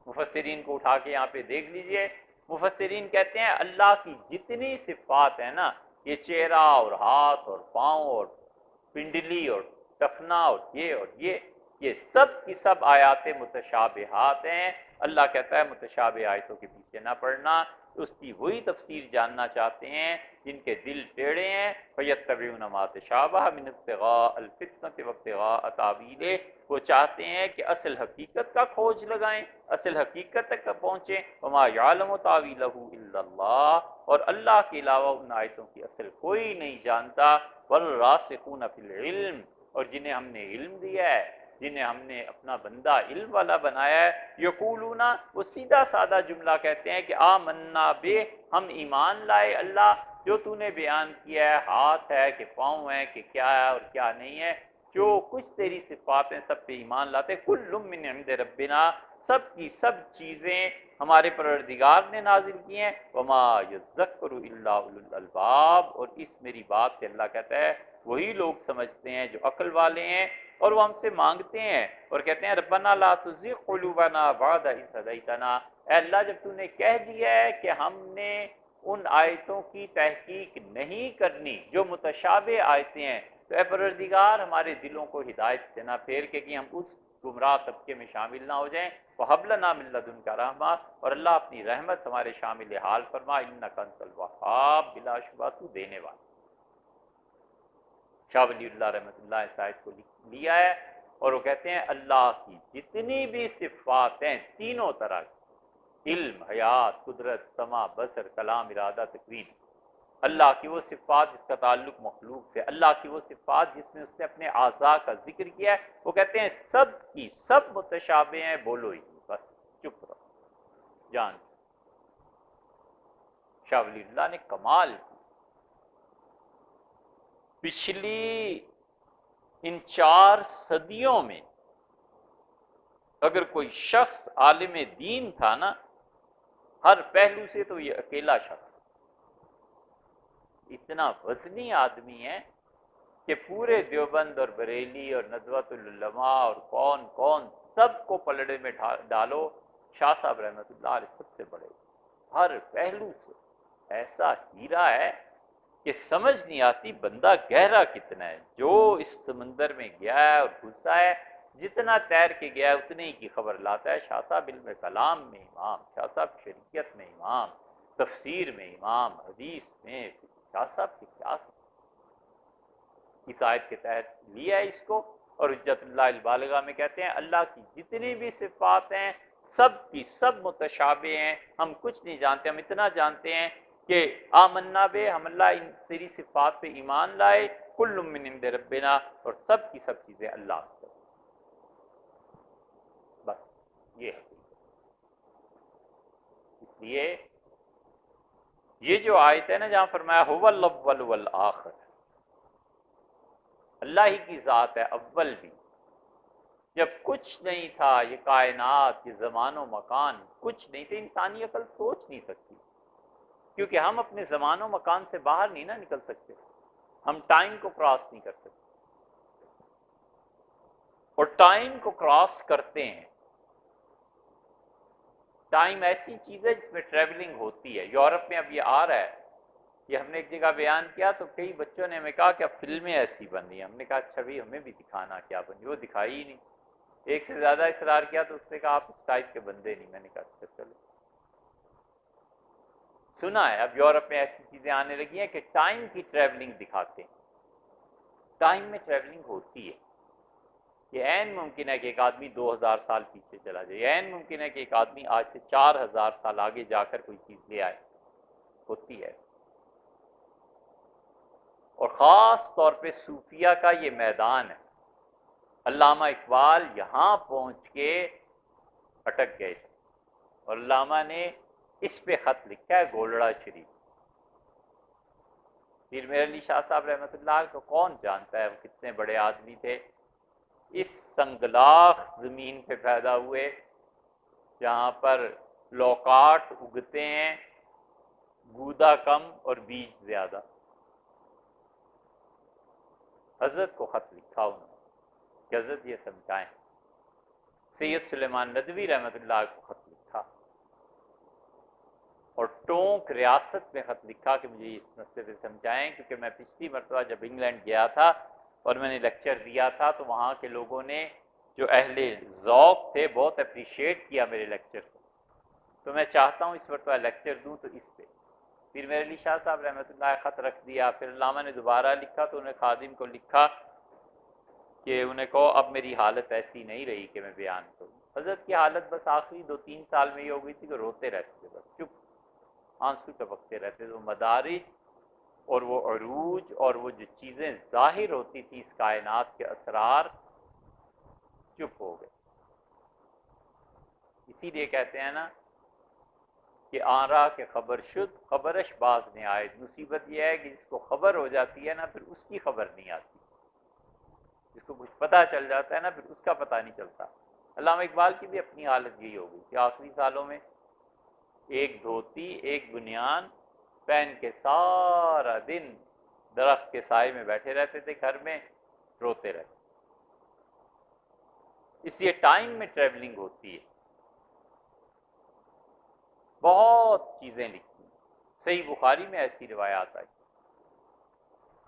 مفسرین کو اٹھا کے یہاں پہ دیکھ لیجئے، مفسرین کہتے ہیں اللہ کی جتنی صفات ہیں نا، یہ چہرہ اور ہاتھ اور پاؤں اور پنڈلی اور ٹخنا اور یہ سب کی سب آیات متشابہات ہیں۔ اللہ کہتا ہے متشابہ آیتوں کے پیچھے نہ پڑنا، اس کی وہی تفسیر جاننا چاہتے ہیں جن کے دل ٹیڑھے ہیں، فَيَتَّبِعُونَ مَا تَشَابَهَ مِنْ ابْتِغَاءِ الْفِتْنَةِ وَابْتِغَاءَ تَأْوِيلِهِ، وہ چاہتے ہیں کہ اصل حقیقت کا کھوج لگائیں، اصل حقیقت تک پہنچیں، وما یعلم تاویلہ الا اللہ، اور اللہ کے علاوہ ان آیتوں کی اصل کوئی نہیں جانتا، والراسخون فی العلم، اور جنہیں ہم نے علم دیا ہے، جنہیں ہم نے اپنا بندہ علم والا بنایا ہے، یقولون، وہ سیدھا سادہ جملہ کہتے ہیں کہ آمنا بہ، ہم ایمان لائے اللہ، جو تو نے بیان کیا ہے، ہاتھ ہے کہ پاؤں ہے کہ کیا ہے اور کیا نہیں ہے، جو کچھ تیری صفات ہیں سب پہ ایمان لاتے، کل من عند ربنا، سب کی سب چیزیں ہمارے پروردگار نے نازل کی ہیں، وما یذکر الا اولو الالباب، اور اس میری بات سے اللہ کہتا ہے وہی لوگ سمجھتے ہیں جو عقل والے ہیں، اور وہ ہم سے مانگتے ہیں اور کہتے ہیں ربنا لا تزغ قلوبنا بعد اذ ہدیتنا، اے اللہ جب تو نے کہہ دیا ہے کہ ہم نے ان آیتوں کی تحقیق نہیں کرنی جو متشابہ آیتیں ہیں، تو اے پروردگار ہمارے دلوں کو ہدایت سے نہ پھیر کے کہ ہم اس گمراہ طبقے میں شامل نہ ہو جائیں، وَهَبْ لَنَا مِن لَّدُنكَ رَحْمَةً، اور اللہ اپنی رحمت ہمارے شامل حال فرما، إِنَّكَ أَنتَ الْوَهَّابُ، بلا شبہ تو دینے والا۔ شاہ ولی اللہ رحمۃ اللہ اس آیت کو لیا ہے اور وہ کہتے ہیں اللہ کی جتنی بھی صفات ہیں تینوں طرح کی، علم، حیات، قدرت، سمع، بصر، کلام، ارادہ، تقویم، اللہ کی وہ صفات جس کا تعلق مخلوق سے، اللہ کی وہ صفات جس میں اس نے اپنے اعضاء کا ذکر کیا ہے، وہ کہتے ہیں سب کی سب متشابہ ہیں، بولو ہی بس چپ رہو جان۔ شاہ ولی اللہ نے کمال کی، پچھلی ان 4 صدیوں میں اگر کوئی شخص عالم دین تھا نا ہر پہلو سے، تو یہ اکیلا شخص، اتنا وزنی آدمی ہے کہ پورے دیوبند اور بریلی اور ندوۃ العلماء اور کون کون سب کو پلڑے میں ڈالو، شاہ صاحب رحمۃ اللہ علیہ سب سے بڑے، ہر پہلو سے ایسا ہیرا ہے کہ سمجھ نہیں آتی بندہ گہرا کتنا ہے، جو اس سمندر میں گیا ہے اور گھسا ہے، جتنا تیر کے گیا ہے اتنے ہی کی خبر لاتا ہے۔ شاہ صاحب علم کلام میں امام، شاہ صاحب شریعت میں امام، تفسیر میں امام، حدیث میں، شاہ صاحب کی کیا اس آیت کے تحت لیا ہے اس کو، اور حجت اللہ البالغہ میں کہتے ہیں اللہ کی جتنی بھی صفات ہیں سب کی سب متشابہ ہیں، ہم کچھ نہیں جانتے، ہم اتنا جانتے ہیں کہ آمنا بے، ہم اللہ ان تیری صفات پہ ایمان لائے، کل من عند ربنا، اور سب کی سب چیزیں اللہ سے، بس یہ ہے۔ اس لیے یہ جو آیت ہے نا جہاں فرمایا هو الاول والآخر، اللہ ہی کی ذات ہے اول بھی، جب کچھ نہیں تھا، یہ کائنات، یہ زمان و مکان کچھ نہیں تھے، انسانی عقل سوچ نہیں سکتی، کیونکہ ہم اپنے زمان و مکان سے باہر نہیں نا نکل سکتے، ہم ٹائم کو کراس نہیں کر سکتے، اور ٹائم کو کراس کرتے ہیں۔ ٹائم ایسی چیز ہے جس میں ٹریولنگ ہوتی ہے، یورپ میں اب یہ آ رہا ہے، یہ ہم نے ایک جگہ بیان کیا تو کئی بچوں نے ہمیں کہا کہ اب فلمیں ایسی بن رہی ہیں، ہم نے کہا اچھا بھی ہمیں بھی دکھانا کیا بنی، وہ دکھائی ہی نہیں، ایک سے زیادہ اصرار کیا تو اس نے کہا آپ اس ٹائپ کے بندے نہیں، میں نے کہا اچھا چلو، سنا ہے اب یورپ میں ایسی چیزیں آنے لگی ہیں کہ ٹائم کی ٹریولنگ دکھاتے ہیں، ٹائم میں ٹریولنگ ہوتی ہے، یہ عین ممکن ہے کہ ایک آدمی 2000 سال پیچھے چلا جائے، عین ممکن ہے کہ ایک آدمی آج سے 4000 سال آگے جا کر کوئی چیز لے آئے، ہوتی ہے۔ اور خاص طور پہ صوفیہ کا یہ میدان ہے، علامہ اقبال یہاں پہنچ کے اٹک گئے تھے، اور علامہ نے اس پہ خط لکھا ہے گولڑا شریف۔ پیر میر علی شاہ صاحب رحمۃ اللہ کو کون جانتا ہے، وہ کتنے بڑے آدمی تھے، اس سنگلاخ زمین پہ پیدا ہوئے جہاں پر لوکاٹ اگتے ہیں، گودا کم اور بیج زیادہ۔ حضرت کو خط لکھا انہوں نے کہ حضرت یہ سمجھائیں، سید سلیمان ندوی رحمۃ اللہ کو خط لکھا، اور ٹونک ریاست میں خط لکھا کہ مجھے اس مسئلے پہ سمجھائیں، کیونکہ میں پچھلی مرتبہ جب انگلینڈ گیا تھا اور میں نے لیکچر دیا تھا تو وہاں کے لوگوں نے جو اہل ذوق تھے بہت اپریشیٹ کیا میرے لیکچر کو، تو میں چاہتا ہوں اس مرتبہ لیکچر دوں تو اس پہ۔ پھر میرے علی شاہ صاحب رحمۃ اللہ خط رکھ دیا، پھر علامہ نے دوبارہ لکھا تو انہیں خادم کو لکھا کہ انہیں کہو اب میری حالت ایسی نہیں رہی کہ میں بیان کروں۔ حضرت کی حالت بس آخری 2-3 سال میں یہ ہو گئی تھی کہ روتے رہتے تھے، بس چپ آنسو ٹپکتے رہتے تھے، وہ مدارج اور وہ عروج اور وہ جو چیزیں ظاہر ہوتی تھی اس کائنات کے اسرار، چپ ہو گئے۔ اسی لیے کہتے ہیں نا کہ آرا کے خبر شد خبرش باز نہیں آئے. مصیبت یہ ہے کہ جس کو خبر ہو جاتی ہے نا پھر اس کی خبر نہیں آتی، جس کو کچھ پتہ چل جاتا ہے نا پھر اس کا پتہ نہیں چلتا. علامہ اقبال کی بھی اپنی حالت یہی ہو گئی کہ آخری سالوں میں ایک دھوتی ایک بنیان پہن کے سارا دن درخت کے سائے میں بیٹھے رہتے تھے، گھر میں روتے رہتے. اس لیے ٹائم میں ٹریولنگ ہوتی ہے. بہت چیزیں لکھی، صحیح بخاری میں ایسی روایات آئی.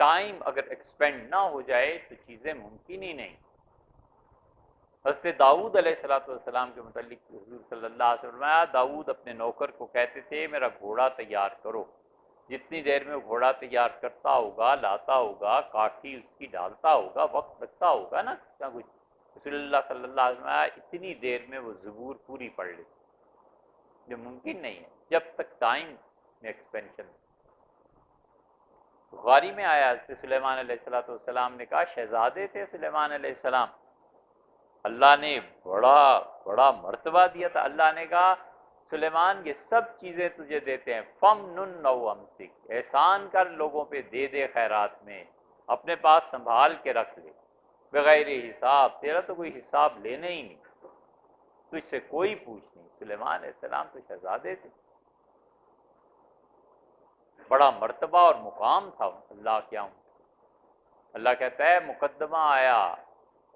ٹائم اگر ایکسپینڈ نہ ہو جائے تو چیزیں ممکن ہی نہیں. حضرت داؤد علیہ السلام کے متعلق حضور صلی اللہ علیہ وسلم فرمایا، داؤد اپنے نوکر کو کہتے تھے میرا گھوڑا تیار کرو. جتنی دیر میں وہ گھوڑا تیار کرتا ہوگا، لاتا ہوگا، کاٹھی اس کی ڈالتا ہوگا، وقت لگتا ہوگا نا کیا کچھ. رسول اللہ صلی اللہ علیہ وسلم اتنی دیر میں وہ زبور پوری پڑھ لی، جو ممکن نہیں ہے جب تک ٹائم میں ایکسپینشن. بخاری میں آیا حضرت سلیمان علیہ السلام نے کہا، شہزادے تھے سلیمان علیہ السلام، اللہ نے بڑا مرتبہ دیا تھا. اللہ نے کہا سلیمان یہ سب چیزیں تجھے دیتے ہیں، فمنن او امسک، احسان کر لوگوں پہ، دے دے خیرات میں، اپنے پاس سنبھال کے رکھ لے بغیر حساب، تیرا تو کوئی حساب لینا ہی نہیں، تجھ سے کوئی پوچھ نہیں. سلیمان علیہ السلام تو شہزادے تھے، بڑا مرتبہ اور مقام تھا اللہ کے یہاں. اللہ کہتا ہے مقدمہ آیا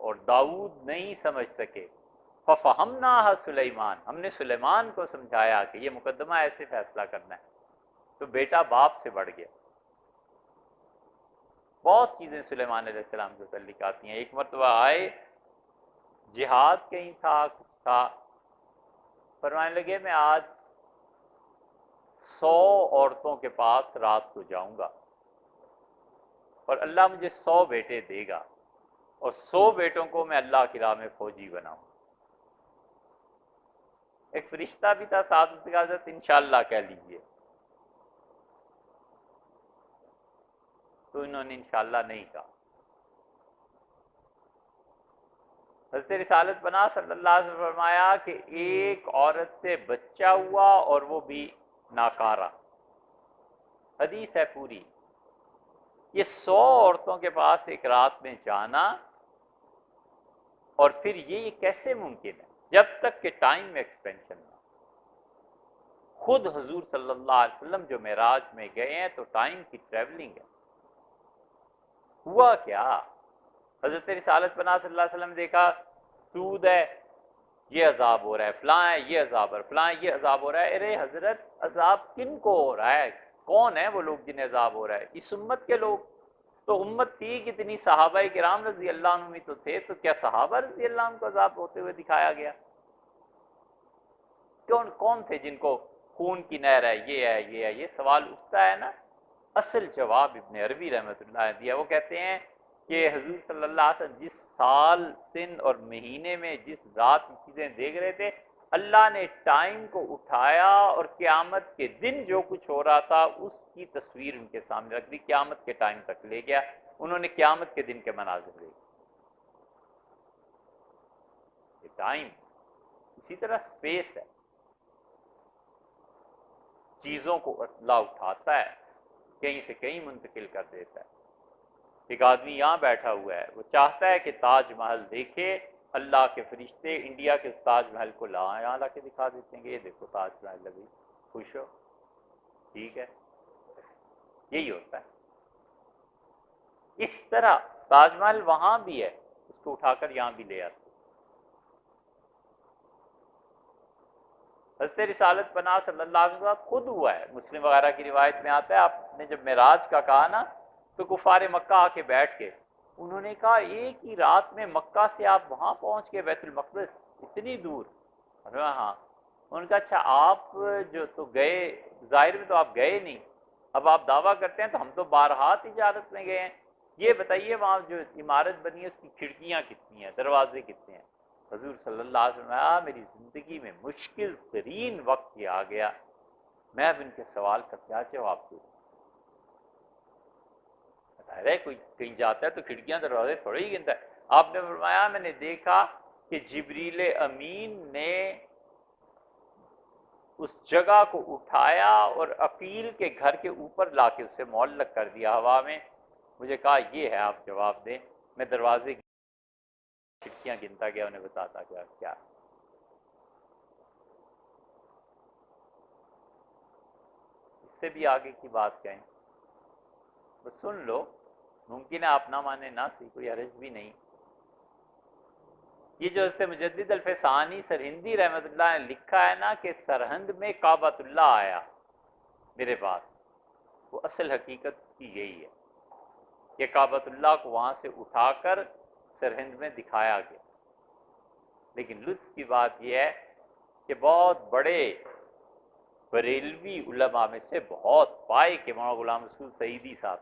اور داؤد نہیں سمجھ سکے، فَفَهَمْنَاهَا سلیمان، ہم نے سلیمان کو سمجھایا کہ یہ مقدمہ ایسے فیصلہ کرنا ہے، تو بیٹا باپ سے بڑھ گیا. بہت چیزیں سلیمان علیہ السلام کے متعلق آتی ہیں. ایک مرتبہ آئے، جہاد کہیں تھا، کچھ تھا، فرمانے لگے میں آج 100 عورتوں کے پاس رات کو جاؤں گا اور اللہ مجھے 100 بیٹے دے گا اور 100 بیٹوں کو میں اللہ کی راہ میں فوجی بناؤں. ایک فرشتہ بھی تھا ساتھ، اس کا حضرت انشاءاللہ کہہ لیجیے، تو انہوں نے انشاءاللہ نہیں کہا. حضرت رسالت پناہ صلی اللہ علیہ وسلم فرمایا کہ ایک عورت سے بچہ ہوا اور وہ بھی ناکارہ. حدیث ہے پوری. یہ 100 عورتوں کے پاس ایک رات میں جانا، اور پھر یہ کیسے ممکن ہے جب تک کہ ٹائم میں ایکسپینشن نہ. خود حضور صلی اللہ علیہ وسلم جو معراج میں گئے ہیں تو ٹائم کی ٹریولنگ ہے. ہوا کیا؟ حضرت رسالت پناہ صلی اللہ علیہ وسلم دیکھا سود ہے، یہ عذاب ہو رہا ہے، فلاں ہے یہ عذاب ہے، فلاں یہ عذاب ہو رہا ہے. ارے حضرت عذاب کن کو ہو رہا ہے؟ کون ہے وہ لوگ جنہیں عذاب ہو رہا ہے؟ اس امت کے لوگ. تو امت تھی کتنی، صحابہ کرام رضی اللہ عنہ بھی تو تھے، تو کیا صحابہ رضی اللہ عنہ کو عذاب ہوتے ہوئے دکھایا گیا؟ کون تھے جن کو خون کی نہر ہے، یہ ہے یہ ہے؟ یہ سوال اٹھتا ہے نا. اصل جواب ابن عربی رحمۃ اللہ نے دیا. وہ کہتے ہیں کہ حضور صلی اللہ علیہ وسلم جس سال سن اور مہینے میں جس رات میں چیزیں دیکھ رہے تھے، اللہ نے ٹائم کو اٹھایا اور قیامت کے دن جو کچھ ہو رہا تھا اس کی تصویر ان کے سامنے رکھ دی، قیامت کے ٹائم تک لے گیا. انہوں نے قیامت کے دن کے مناظر لے. ٹائم اسی طرح اسپیس ہے، چیزوں کو اللہ اٹھاتا ہے، کہیں سے کہیں منتقل کر دیتا ہے. ایک آدمی یہاں بیٹھا ہوا ہے، وہ چاہتا ہے کہ تاج محل دیکھے، اللہ کے فرشتے انڈیا کے تاج محل کو یہاں لا کے دکھا دیتے ہیں کہ یہ دیکھو تاج محل لگی، خوش ہو، ٹھیک ہے. یہی ہوتا ہے. اس طرح تاج محل وہاں بھی ہے، اس کو اٹھا کر یہاں بھی لے آتے. حضرت رسالت پناہ صلی اللہ علیہ وسلم خود ہوا ہے، مسلم وغیرہ کی روایت میں آتا ہے. آپ نے جب معراج کا کہا نا تو کفار مکہ آ کے بیٹھ کے انہوں نے کہا ایک ہی رات میں مکہ سے آپ وہاں پہنچ کے بیت المقدس، اتنی دور؟ ہاں. ان کا اچھا آپ جو تو گئے، ظاہر میں تو آپ گئے نہیں، اب آپ دعویٰ کرتے ہیں تو ہم تو بارہا تجارت میں گئے ہیں، یہ بتائیے وہاں جو عمارت بنی ہے اس کی کھڑکیاں کتنی ہیں، دروازے کتنے ہیں؟ حضور صلی اللہ علیہ وسلم میری زندگی میں مشکل ترین وقت یہ آ گیا، میں اب ان کے سوال کا کیا جواب دوں؟ کوئی کہیں جاتا ہے تو کھڑکیاں دروازے تھوڑے ہی گنتا ہے. آپ نے فرمایا میں نے دیکھا کہ جبریل امین نے اس جگہ کو اٹھایا اور عقیل کے گھر کے اوپر لا کے اسے معلق کر دیا ہوا میں. مجھے کہا یہ ہے آپ جواب دیں. میں دروازے کی کھڑکیاں گنتا گیا, انہیں بتاتا گیا کیا. اس سے بھی آگے کی بات کہیں بس سن لو, ممکن ہے آپ نہ مانے نہ سی, کوئی حرج بھی نہیں. یہ جو حضرت مجدد الفسانی سرہندی رحمۃ اللہ نے لکھا ہے نا کہ سرہند میں کعبۃ اللہ آیا میرے بعد, وہ اصل حقیقت کی یہی ہے کہ کعبۃ اللہ کو وہاں سے اٹھا کر سرہند میں دکھایا گیا. لیکن لطف کی بات یہ ہے کہ بہت بڑے بریلوی علماء میں سے بہت پائے کہ مولانا غلام رسول سعیدی صاحب,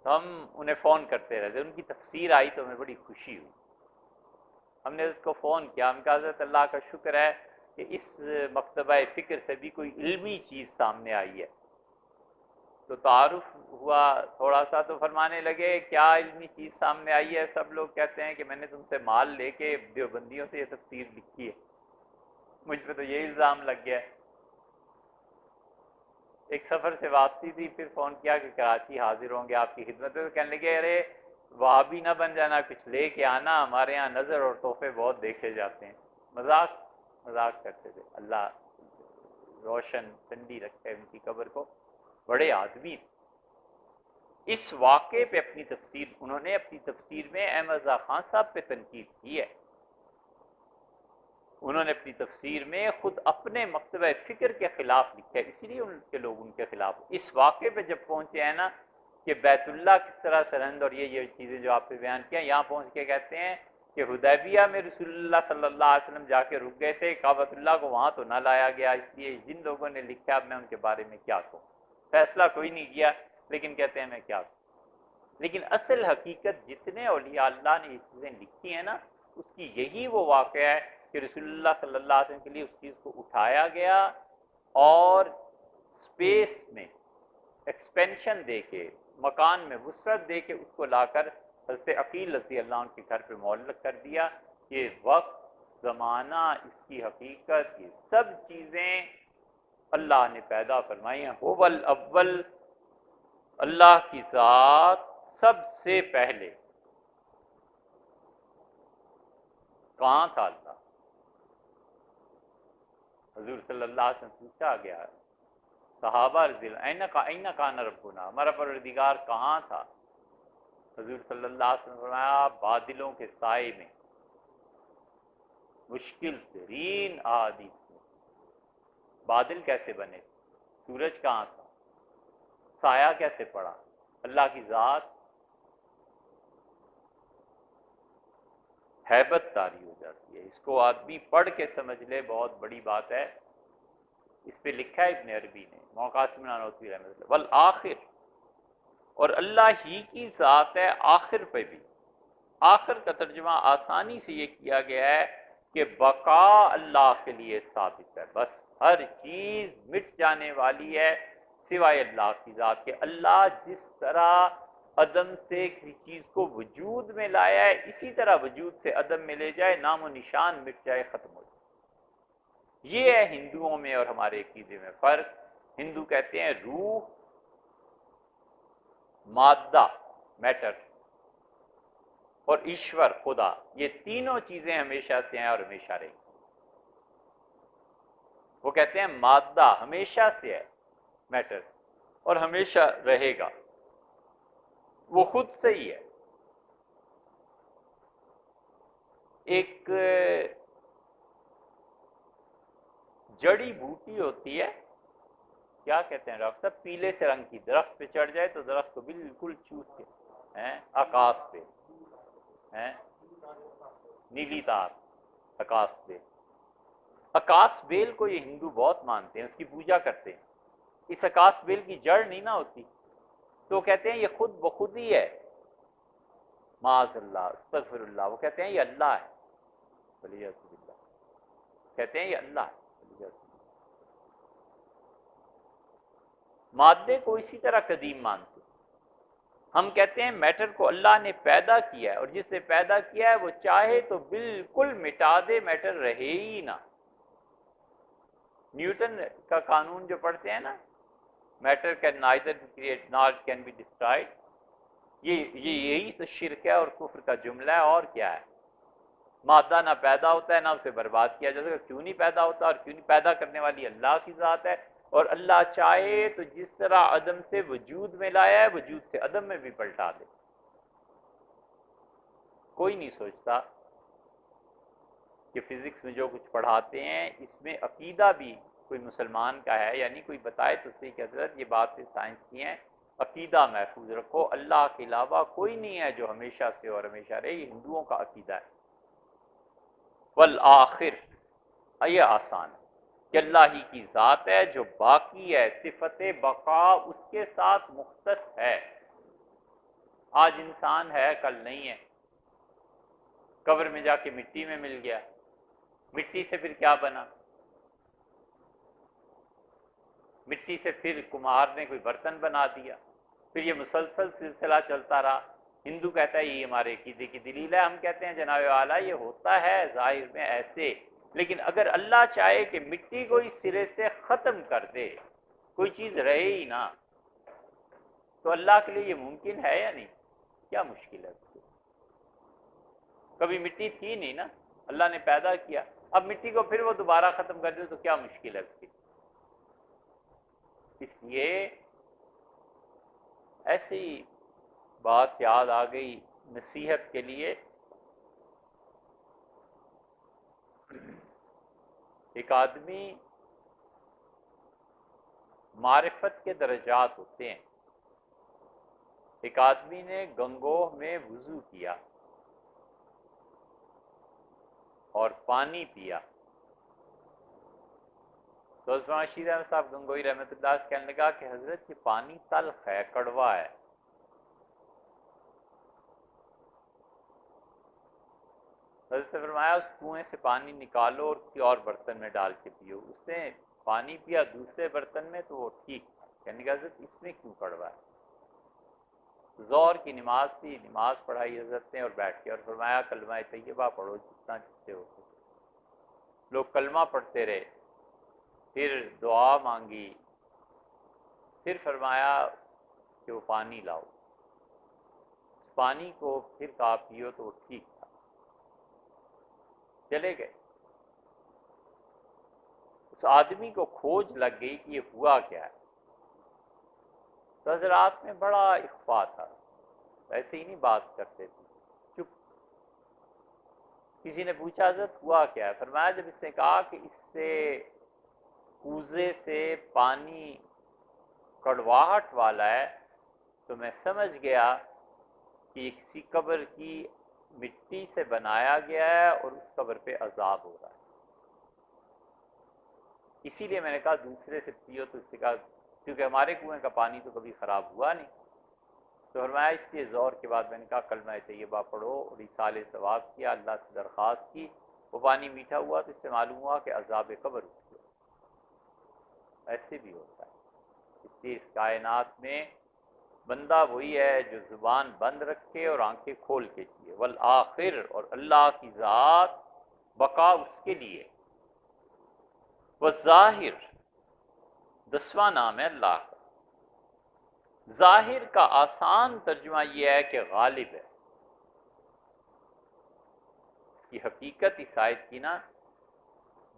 تو ہم انہیں فون کرتے رہتے, ان کی تفسیر آئی تو ہمیں بڑی خوشی ہوئی. ہم نے اس کو فون کیا, ہم کہا حضرت اللہ کا شکر ہے کہ اس مکتبہ فکر سے بھی کوئی علمی چیز سامنے آئی ہے. تو تعارف ہوا تھوڑا سا, تو فرمانے لگے کیا علمی چیز سامنے آئی ہے. سب لوگ کہتے ہیں کہ میں نے تم سے مال لے کے دیوبندیوں سے یہ تفسیر لکھی ہے. مجھ پہ تو یہ الزام لگ گیا. ایک سفر سے واپسی تھی, پھر فون کیا کہ کراچی حاضر ہوں گے آپ کی خدمت میں. تو کہنے لگے ارے وہابی نہ بن جانا, کچھ لے کے آنا, ہمارے یہاں نظر اور تحفے بہت دیکھے جاتے ہیں. مذاق کرتے تھے. اللہ روشن ٹھنڈی رکھے ان کی قبر کو, بڑے آدمی. اس واقعے پہ اپنی تفسیر, انہوں نے اپنی تفسیر میں احمد رضا خان صاحب پہ تنقید کی ہے. انہوں نے اپنی تفسیر میں خود اپنے مکتبہ فکر کے خلاف لکھا ہے, اسی لیے ان کے لوگ ان کے خلاف. اس واقعے پہ جب پہنچے ہیں نا کہ بیت اللہ کس طرح سرہند اور یہ چیزیں جو آپ نے بیان کیا, یہاں پہنچ کے کہتے ہیں کہ حدیبیہ میں رسول اللہ صلی اللہ علیہ وسلم جا کے رک گئے تھے, کعبۃ اللہ کو وہاں تو نہ لایا گیا. اس لیے جن لوگوں نے لکھا, اب میں ان کے بارے میں کیا کہوں, فیصلہ کوئی نہیں کیا, لیکن کہتے ہیں میں کیا کہوں. لیکن اصل حقیقت جتنے اولیاء اللہ نے یہ چیزیں لکھی ہیں نا, اس کی یہی وہ واقعہ ہے کہ رسول اللہ صلی اللہ علیہ وسلم کے لیے اس چیز کو اٹھایا گیا اور اسپیس میں ایکسپینشن دے کے, مکان میں وسعت دے کے اس کو لا کر حضرت عقیل رضی اللہ عنہ کے گھر پہ معلق کر دیا. یہ وقت, زمانہ, اس کی حقیقت, یہ سب چیزیں اللہ نے پیدا فرمائی ہیں. هو الاول, اللہ کی ذات سب سے پہلے. کہاں تھا اللہ؟ حضور صلی اللہ علیہ وسلم پوچھا گیا, صحابہ رضی اللہ اینہ کان ربنا, ہمارا پروردگار کہاں تھا؟ حضور صلی اللہ علیہ وسلم فرمایا بادلوں کے سائے میں, مشکل ترین احادیث میں. بادل کیسے بنے, سورج کہاں تھا, سایہ کیسے پڑا؟ اللہ کی ذات ہیبت طاری ہو جاتی ہے. اس کو آدمی پڑھ کے سمجھ لے, بہت بڑی بات ہے. اس پہ لکھا ہے ابن عربی نے, قاسم نانوتوی رحمۃ اللہ, والآخر, اور اللہ ہی کی ذات ہے آخر پہ بھی. آخر کا ترجمہ آسانی سے یہ کیا گیا ہے کہ بقا اللہ کے لیے ثابت ہے, بس ہر چیز مٹ جانے والی ہے سوائے اللہ کی ذات کے. اللہ جس طرح عدم سے کسی چیز کو وجود میں لایا ہے, اسی طرح وجود سے عدم میں لے جائے, نام و نشان مٹ جائے, ختم ہو جائے. یہ ہے ہندوؤں میں اور ہمارے عقیدے میں فرق. ہندو کہتے ہیں روح, مادہ, میٹر, اور ایشور, خدا, یہ تینوں چیزیں ہمیشہ سے ہیں اور ہمیشہ رہیں. وہ کہتے ہیں مادہ ہمیشہ سے ہے, میٹر, اور ہمیشہ رہے گا. وہ خود سے ہی ہے. ایک جڑی بوٹی ہوتی ہے, کیا کہتے ہیں ڈاکٹر صاحب, پیلے سے رنگ کی, درخت پہ چڑھ جائے تو درخت کو بالکل چوس کے آکاش پہ, نیلی تار, آکاش پہ. آکاش بیل کو یہ ہندو بہت مانتے ہیں, اس کی پوجا کرتے ہیں. اس آکاش بیل کی جڑ نہیں نہ ہوتی, تو کہتے ہیں یہ خود بخود ہی ہے. معاذ اللہ, استغفر اللہ. وہ کہتے ہیں یہ اللہ ہے, کہتے ہیں یہ اللہ ہے. مادے کو اسی طرح قدیم مانتے. ہم کہتے ہیں میٹر کو اللہ نے پیدا کیا ہے, اور جس نے پیدا کیا ہے وہ چاہے تو بالکل مٹا دے, میٹر رہے ہی نہ. نیوٹن کا قانون جو پڑھتے ہیں نا، matter can neither be create nor can be destroyed, یہی تو شرک ہے اور کفر کا جملہ ہے، اور کیا ہے؟ مادہ نہ پیدا ہوتا ہے نہ اسے برباد کیا جا سکتا، کیوں نہیں پیدا ہوتا اور کیوں نہیں پیدا کرنے والی اللہ کی ذات ہے، اور اللہ چاہے تو جس طرح عدم سے وجود میں لایا ہے وجود سے عدم میں بھی پلٹا دے۔ کوئی نہیں سوچتا کہ فزکس میں جو کچھ پڑھاتے ہیں اس میں عقیدہ بھی کوئی مسلمان کا ہے، یعنی کوئی بتائے تو صحیح کہ حضرت یہ باتیں سائنس کی ہیں، عقیدہ محفوظ رکھو، اللہ کے علاوہ کوئی نہیں ہے جو ہمیشہ سے اور ہمیشہ رہے، یہ ہندوؤں کا عقیدہ ہے۔ والآخر، یہ آسان ہے کہ اللہ ہی کی ذات ہے جو باقی ہے، صفت بقا اس کے ساتھ مختص ہے۔ آج انسان ہے کل نہیں ہے، قبر میں جا کے مٹی میں مل گیا، مٹی سے پھر کیا بنا؟ مٹی سے پھر کمہار نے کوئی برتن بنا دیا، پھر یہ مسلسل سلسلہ چلتا رہا۔ ہندو کہتا ہے یہ ہمارے عقیدے کی دلیل ہے، ہم کہتے ہیں جناب اعلیٰ یہ ہوتا ہے ظاہر میں ایسے، لیکن اگر اللہ چاہے کہ مٹی کو اس سرے سے ختم کر دے، کوئی چیز رہے ہی نہ، تو اللہ کے لیے یہ ممکن ہے یا نہیں؟ کیا مشکل ہے؟ کبھی مٹی تھی نہیں نا، اللہ نے پیدا کیا، اب مٹی کو پھر وہ دوبارہ ختم کر دے تو کیا مشکل ہے اس کی؟ اس لیے ایسی بات یاد آ گئی نصیحت کے لیے، ایک آدمی معرفت کے درجات ہوتے ہیں، ایک آدمی نے گنگوہ میں وضو کیا اور پانی پیا، تو عثمان رشید احمد صاحب گنگوئی رحمۃ اللہ سے کہنے لگا کہ حضرت یہ پانی تلخ ہے، کڑوا ہے۔ حضرت نے فرمایا اس کنویں سے پانی نکالو اور کسی اور برتن میں ڈال کے پیو۔ اس نے پانی پیا دوسرے برتن میں تو وہ ٹھیک، کہنے لگا حضرت اس میں کیوں کڑوا ہے؟ ظہر کی نماز تھی، نماز پڑھائی حضرت نے اور بیٹھ کے اور فرمایا کلمہ طیبہ پڑھو جتنا جتنے ہو سکے۔ لوگ کلمہ پڑھتے رہے، پھر دعا مانگی، پھر فرمایا کہ وہ پانی لاؤ، پانی کو پھر کہا پیو تو وہ ٹھیک تھا، چلے گئے۔ اس آدمی کو کھوج لگ گئی کہ یہ ہوا کیا ہے، تو حضرات میں بڑا اخفا تھا، ایسے ہی نہیں بات کرتے تھے، چپ۔ کسی نے پوچھا حضرت ہوا کیا ہے؟ فرمایا جب اس نے کہا کہ اس سے کوزے سے پانی کڑواہٹ والا ہے تو میں سمجھ گیا کہ یہ کسی قبر کی مٹی سے بنایا گیا ہے اور اس قبر پہ عذاب ہو رہا ہے، اسی لیے میں نے کہا دوسرے سے پیو، تو اس نے کہا کیونکہ ہمارے کنویں کا پانی تو کبھی خراب ہوا نہیں، تو فرمایا اس لیے ظہر کے بعد میں نے کہا کلمہ طیبہ پڑھو اور ایصال ثواب کیا، اللہ سے درخواست کی، وہ پانی میٹھا ہوا تو اس سے معلوم ہوا کہ عذاب قبر اٹھ گیا۔ ایسے بھی ہوتا ہے، اس لیے اس کائنات میں بندہ وہی ہے جو زبان بند رکھے اور آنکھیں کھول کے جیے۔ والآخر، اور اللہ کی ذات بقا اس کے لیے، والظاہر، 10واں نام ہے اللہ کا۔ ظاہر کا آسان ترجمہ یہ ہے کہ غالب ہے، اس کی حقیقت اس آیت کی نا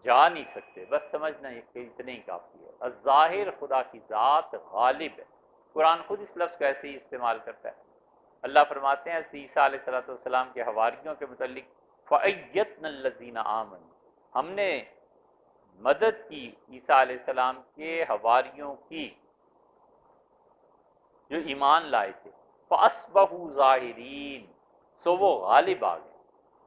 جا نہیں سکتے، بس سمجھنا یہ کہ اتنے ہی کافی ہے۔ الظاہر، خدا کی ذات غالب ہے، قرآن خود اس لفظ کو ایسے ہی استعمال کرتا ہے۔ اللہ فرماتے ہیں عیسیٰ علیہ السلام کے حواریوں کے متعلق فَأَيَّدْنَا الَّذِينَ آمَنُوا، ہم نے مدد کی عیسیٰ علیہ السلام کے حواریوں کی جو ایمان لائے تھے، فَأَصْبَحُوا ظَاہِرِينَ، سو وہ غالب آ گئے،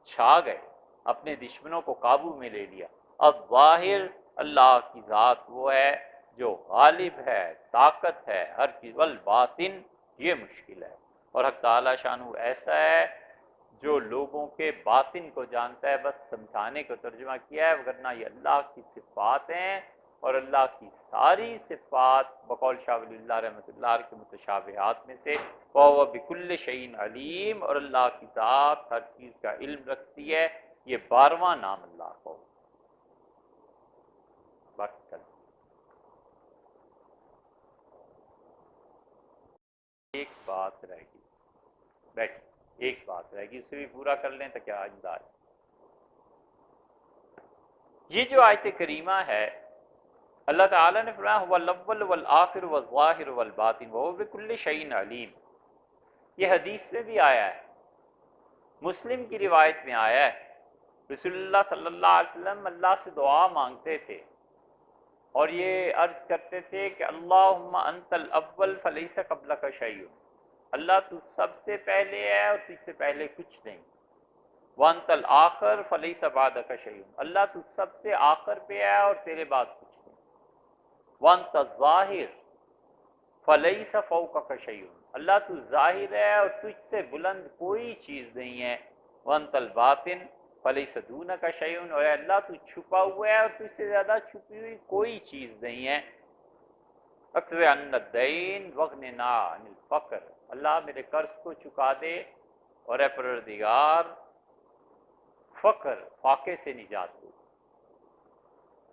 چھا گئے، اپنے دشمنوں کو قابو میں لے لیا۔ الظاہر، اللہ کی ذات وہ ہے جو غالب ہے، طاقت ہے ہر چیز، والباطن، یہ مشکل ہے، اور حق تعالی شانہ ایسا ہے جو لوگوں کے باطن کو جانتا ہے، بس سمجھانے کو ترجمہ کیا ہے، ورنہ یہ اللہ کی صفات ہیں، اور اللہ کی ساری صفات بقول شاہ ولی اللہ رحمۃ اللہ علیہ کے متشابہات میں سے وَهُوَ بِكُلِّ شَيْءٍ علیم، اور اللہ کی ذات ہر چیز کا علم رکھتی ہے۔ یہ 12واں نام اللہ کو باقی بات رہ گئی، بیٹھ ایک بات رہ گئی، اسے بھی پورا کر لیں تو کیا انداز۔ یہ جو آیت کریمہ ہے اللہ تعالیٰ نے فرمایا هو الاول والآخر والظاہر والباطن وهو بكل شيء علیم، یہ حدیث میں بھی آیا ہے، مسلم کی روایت میں آیا ہے، رسول اللہ صلی اللہ علیہ وسلم اللہ سے دعا مانگتے تھے اور یہ عرض کرتے تھے کہ اللہم انت الاول فلیس قبلک شیء، اللہ تو سب سے پہلے ہے اور تجھ سے پہلے کچھ نہیں، وانت الآخر فلیس بعدک شیء، اللہ تو سب سے آخر پہ ہے اور تیرے بعد کچھ نہیں، وانت الظاہر فلیس فوقک شیء، اللہ تو ظاہر ہے اور تجھ سے بلند کوئی چیز نہیں ہے، وانت الباطن فلیس دونک شیء، اور اللہ تو چھپا ہوا ہے اور تجھ سے زیادہ چھپی ہوئی کوئی چیز نہیں ہے، اقض عن الدین واغننا عن الفقر، اللہ میرے قرض کو چکا دے اور اے پروردگار فقر فاقے سے نجات دو۔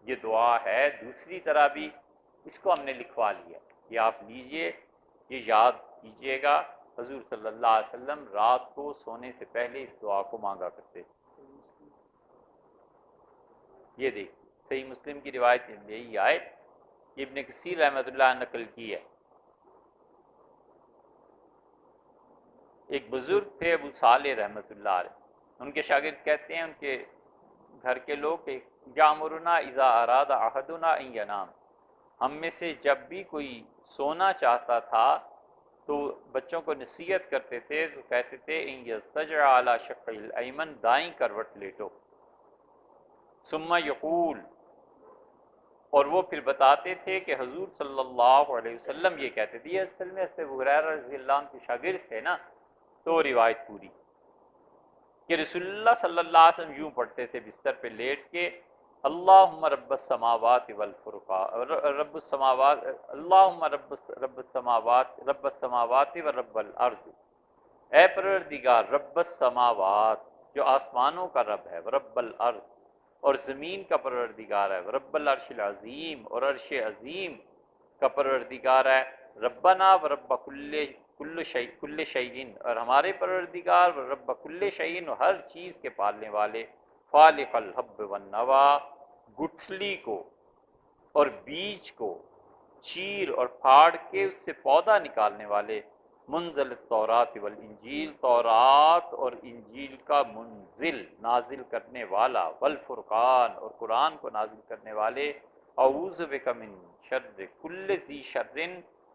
یہ دعا ہے، دوسری طرح بھی اس کو ہم نے لکھوا لیا، یہ آپ لیجئے، یہ یاد کیجئے گا، حضور صلی اللہ علیہ وسلم رات کو سونے سے پہلے اس دعا کو مانگا کرتے تھے۔ یہ دیکھیں صحیح مسلم کی روایت میں یہی آئے، ابن کثیر رحمۃ اللہ نقل کی ہے، ایک بزرگ تھے ابو صالح رحمۃ اللہ علیہ، ان کے شاگرد کہتے ہیں ان کے گھر کے لوگ کہ یامرنا اذا اراد احدنا ان ینام، ہم میں سے جب بھی کوئی سونا چاہتا تھا تو بچوں کو نصیحت کرتے تھے تو کہتے تھے ان یضطجع علی شق الایمن، دائیں کروٹ لیٹو، ثم یقول، اور وہ پھر بتاتے تھے کہ حضور صلی اللہ علیہ وسلم یہ کہتے تھے، یہ اصل میں ابو ہریرہ رضی اللہ عنہ کے شاگرد تھے نا، تو روایت پوری کہ رسول اللہ صلی اللہ علیہ وسلم یوں پڑھتے تھے بستر پہ لیٹ کے، اللہم رب السماوات والفرقان، رب السماوات، اللہم رب السماوات و رب الارض، اے پروردگار رب السماوات جو آسمانوں کا رب ہے، رب الارض اور زمین کا پروردگار ہے، رب العرش العظیم اور عرش عظیم کا پروردگار ہے، ربنا و رب کل شیء، اور ہمارے پروردگار و رب کل شیء، ہر چیز کے پالنے والے، فالق الحب والنوا، گٹھلی کو اور بیج کو چیر اور پھاڑ کے اس سے پودا نکالنے والے، منزل التورات والانجیل، تورات اور انجیل کا منزل نازل کرنے والا، والفرقان اور قرآن کو نازل کرنے والے، اعوذ بک من شر کل ذی شر،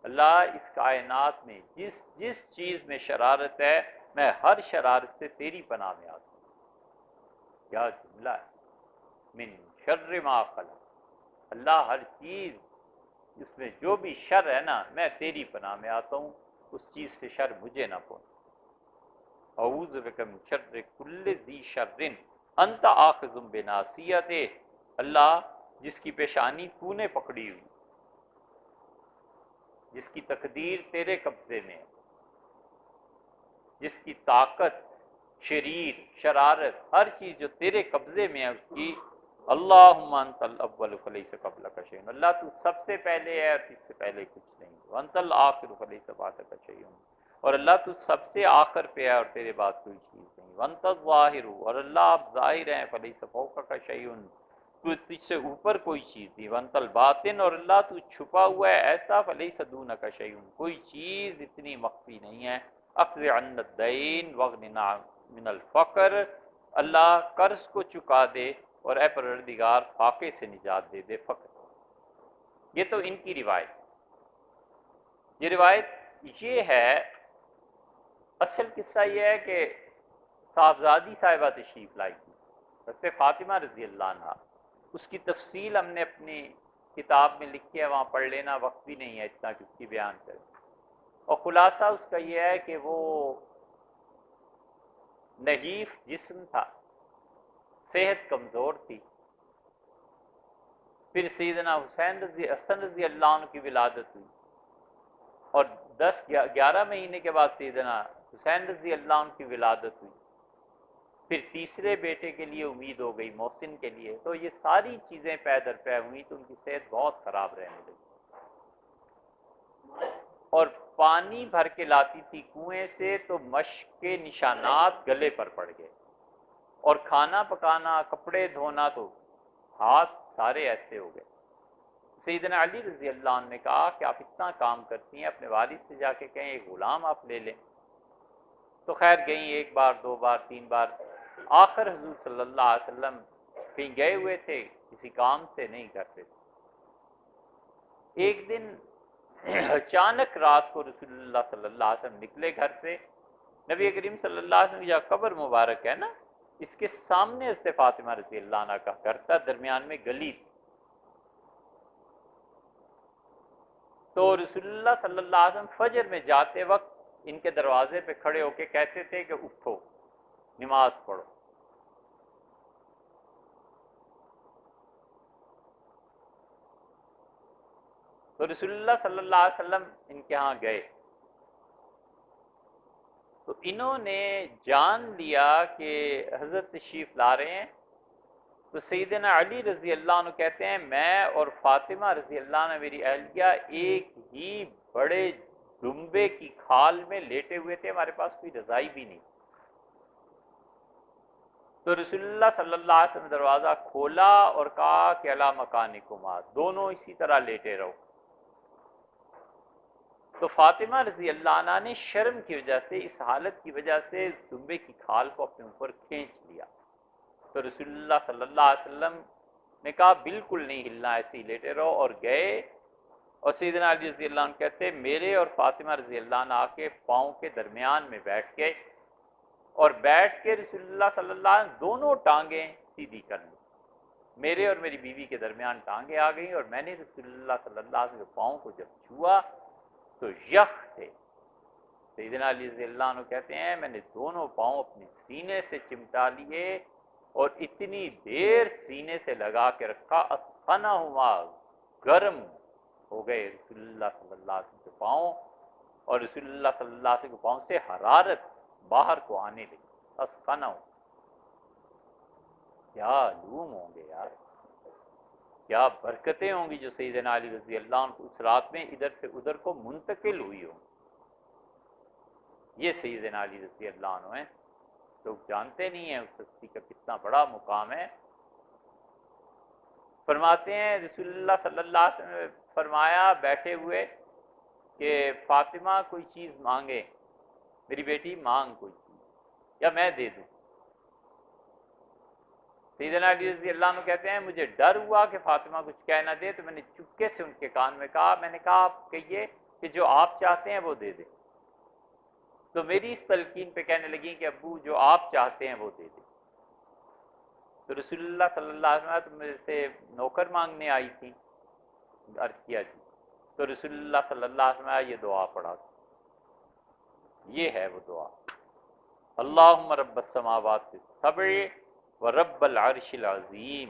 اللہ اس کائنات میں جس جس چیز میں شرارت ہے میں ہر شرارت سے تیری پناہ میں آتا ہوں۔ کیا جملہ ہے، من شر ما خلق، اللہ ہر چیز اس میں جو بھی شر ہے نا میں تیری پناہ میں آتا ہوں، اس چیز سے شر مجھے نہ پہنچے، اعوذ بک من شر کل ذی شر انت آخذ بناصیتہ، اللہ جس کی پیشانی تو نے پکڑی ہوئی، جس کی تقدیر تیرے قبضے میں ہے، جس کی طاقت، شریر، شرارت، ہر چیز جو تیرے قبضے میں ہے اس کی، اللہم انت الاول فلیس قبلک شیء، اللہ تو سب سے پہلے ہے اور تجھ سے پہلے کچھ نہیں، وانت الآخر فلیس بعدک شیء، اور اللہ تو سب سے آخر پہ ہے اور تیرے بعد کوئی چیز نہیں، وانت الظاہر، اور اللہ آپ ظاہر ہیں، فلیس فوقک شیء، تو تجھ سے اوپر کوئی چیز نہیں، وانت الباطن، اور اللہ تو چھپا ہوا ہے ایسا، فلیس دونک شیء، کوئی چیز اتنی مخفی نہیں ہے، اقض عنا الدین واغننا من الفقر، اللہ قرض کو چکا دے اور اے پروردگار فاقے سے نجات دے دے، فقر۔ یہ تو ان کی روایت، یہ روایت یہ ہے، اصل قصہ یہ ہے کہ صاحبزادی صاحبہ تشریف لائی تھی حضرت فاطمہ رضی اللہ عنہ، اس کی تفصیل ہم نے اپنی کتاب میں لکھی ہے، وہاں پڑھ لینا، وقت بھی نہیں ہے اتنا کہ اس کی بیان کرے، اور خلاصہ اس کا یہ ہے کہ وہ نحیف جسم تھا، صحت کمزور تھی، پھر سیدنا حسن رضی اللہ عنہ کی ولادت ہوئی، اور 11 مہینے کے بعد سیدنا حسین رضی اللہ عنہ کی ولادت ہوئی، پھر تیسرے بیٹے کے لیے امید ہو گئی، محسن کے لیے، تو یہ ساری چیزیں پے در پے ہوئی تو ان کی صحت بہت خراب رہنے لگی، اور پانی بھر کے لاتی تھی کنویں سے تو مشق کے نشانات گلے پر پڑ گئے، اور کھانا پکانا، کپڑے دھونا تو ہاتھ سارے ایسے ہو گئے۔ سیدنا علی رضی اللہ عنہ نے کہا کہ آپ اتنا کام کرتی ہیں، اپنے والد سے جا کے کہیں ایک غلام آپ لے لیں۔ تو خیر گئیں، ایک بار، دو بار، تین بار، آخر حضور صلی اللہ علیہ وسلم کہیں گئے ہوئے تھے، کسی کام سے نہیں کرتے تھے۔ ایک دن اچانک رات کو رسول اللہ صلی اللہ علیہ وسلم نکلے گھر سے۔ نبی کریم صلی اللہ علیہ وسلم کی جہاں قبر مبارک ہے نا، اس کے سامنے حضرت فاطمہ رضی اللہ عنہ کا گھر تھا، درمیان میں گلی تھی۔ تو رسول اللہ صلی اللہ علیہ وسلم فجر میں جاتے وقت ان کے دروازے پہ کھڑے ہو کے کہتے تھے کہ اٹھو، نماز پڑھو۔ تو رسول اللہ صلی اللہ علیہ وسلم ان کے ہاں گئے، تو انہوں نے جان لیا کہ حضرت تشریف لا رہے ہیں۔ تو سیدنا علی رضی اللہ عنہ کہتے ہیں میں اور فاطمہ رضی اللہ عنہ میری اہلیہ ایک ہی بڑے دمبے کی کھال میں لیٹے ہوئے تھے، ہمارے پاس کوئی رضائی بھی نہیں۔ تو رسول اللہ صلی اللہ علیہ وسلم نے دروازہ کھولا اور کہا کہ الی مکانکما، دونوں اسی طرح لیٹے رہو۔ تو فاطمہ رضی اللہ عنہ نے شرم کی وجہ سے، اس حالت کی وجہ سے دمبے کی کھال کو اپنے اوپر کھینچ لیا۔ تو رسول اللہ صلی اللہ علیہ وسلم نے کہا بالکل نہیں ہلنا، ایسے ہی لیٹے رہو، اور گئے۔ اور سیدنا علی رضی اللہ عنہ کہتے میرے اور فاطمہ رضی اللہ عنہ کے پاؤں کے درمیان میں بیٹھ گئے، اور بیٹھ کے رسول اللہ صلی اللہ علیہ وسلم دونوں ٹانگیں سیدھی کر لی۔ میرے اور میری بیوی کے درمیان ٹانگیں آ گئیں، اور میں نے رسول اللہ صلی اللہ علیہ وسلم کے پاؤں کو جب چھوا تو یخ تھے۔ سیدنا علی رضی اللہ عنہ کہتے ہیں میں نے دونوں پاؤں اپنے سینے سے چمٹا لیے اور اتنی دیر سینے سے لگا کے رکھا، اسخنہما، گرم ہو گئے رسول اللہ صلی اللہ علیہ وسلم کے پاؤں، اور رسول اللہ صلی اللہ علیہ وسلم کے پاؤں سے حرارت باہر کو آنے لگی۔ اسخنہ، کیا علوم ہوں گے یار، کیا برکتیں ہوں گی جو سیدنا علی رضی اللہ عنہ اس رات میں ادھر سے ادھر کو منتقل ہوئی ہوں۔ یہ سیدنا علی رضی اللہ عنہ ہیں، لوگ جانتے نہیں ہیں اس ہستی کا کتنا بڑا مقام ہے۔ فرماتے ہیں رسول اللہ صلی اللہ علیہ وسلم نے فرمایا بیٹھے ہوئے کہ فاطمہ کوئی چیز مانگے، میری بیٹی مانگ کوئی چیز یا میں دے دوں۔ سیدنا علی رضی اللہ عنہ کہتے ہیں مجھے ڈر ہوا کہ فاطمہ کچھ کہہ نہ دے، تو میں نے چپکے سے ان کے کان میں کہا، میں نے کہا آپ کہیے کہ جو آپ چاہتے ہیں وہ دے دیں۔ تو میری اس تلقین پہ کہنے لگی کہ ابو جو آپ چاہتے ہیں وہ دے دیں۔ تو رسول اللہ صلی اللہ علیہ وسلم میرے سے نوکر مانگنے آئی تھی، عرض کیا جی۔ تو رسول اللہ صلی اللہ علیہ وسلم یہ دعا پڑھا، یہ ہے وہ دعا، اللہم رب السماوات السبع و رب العرش العظیم،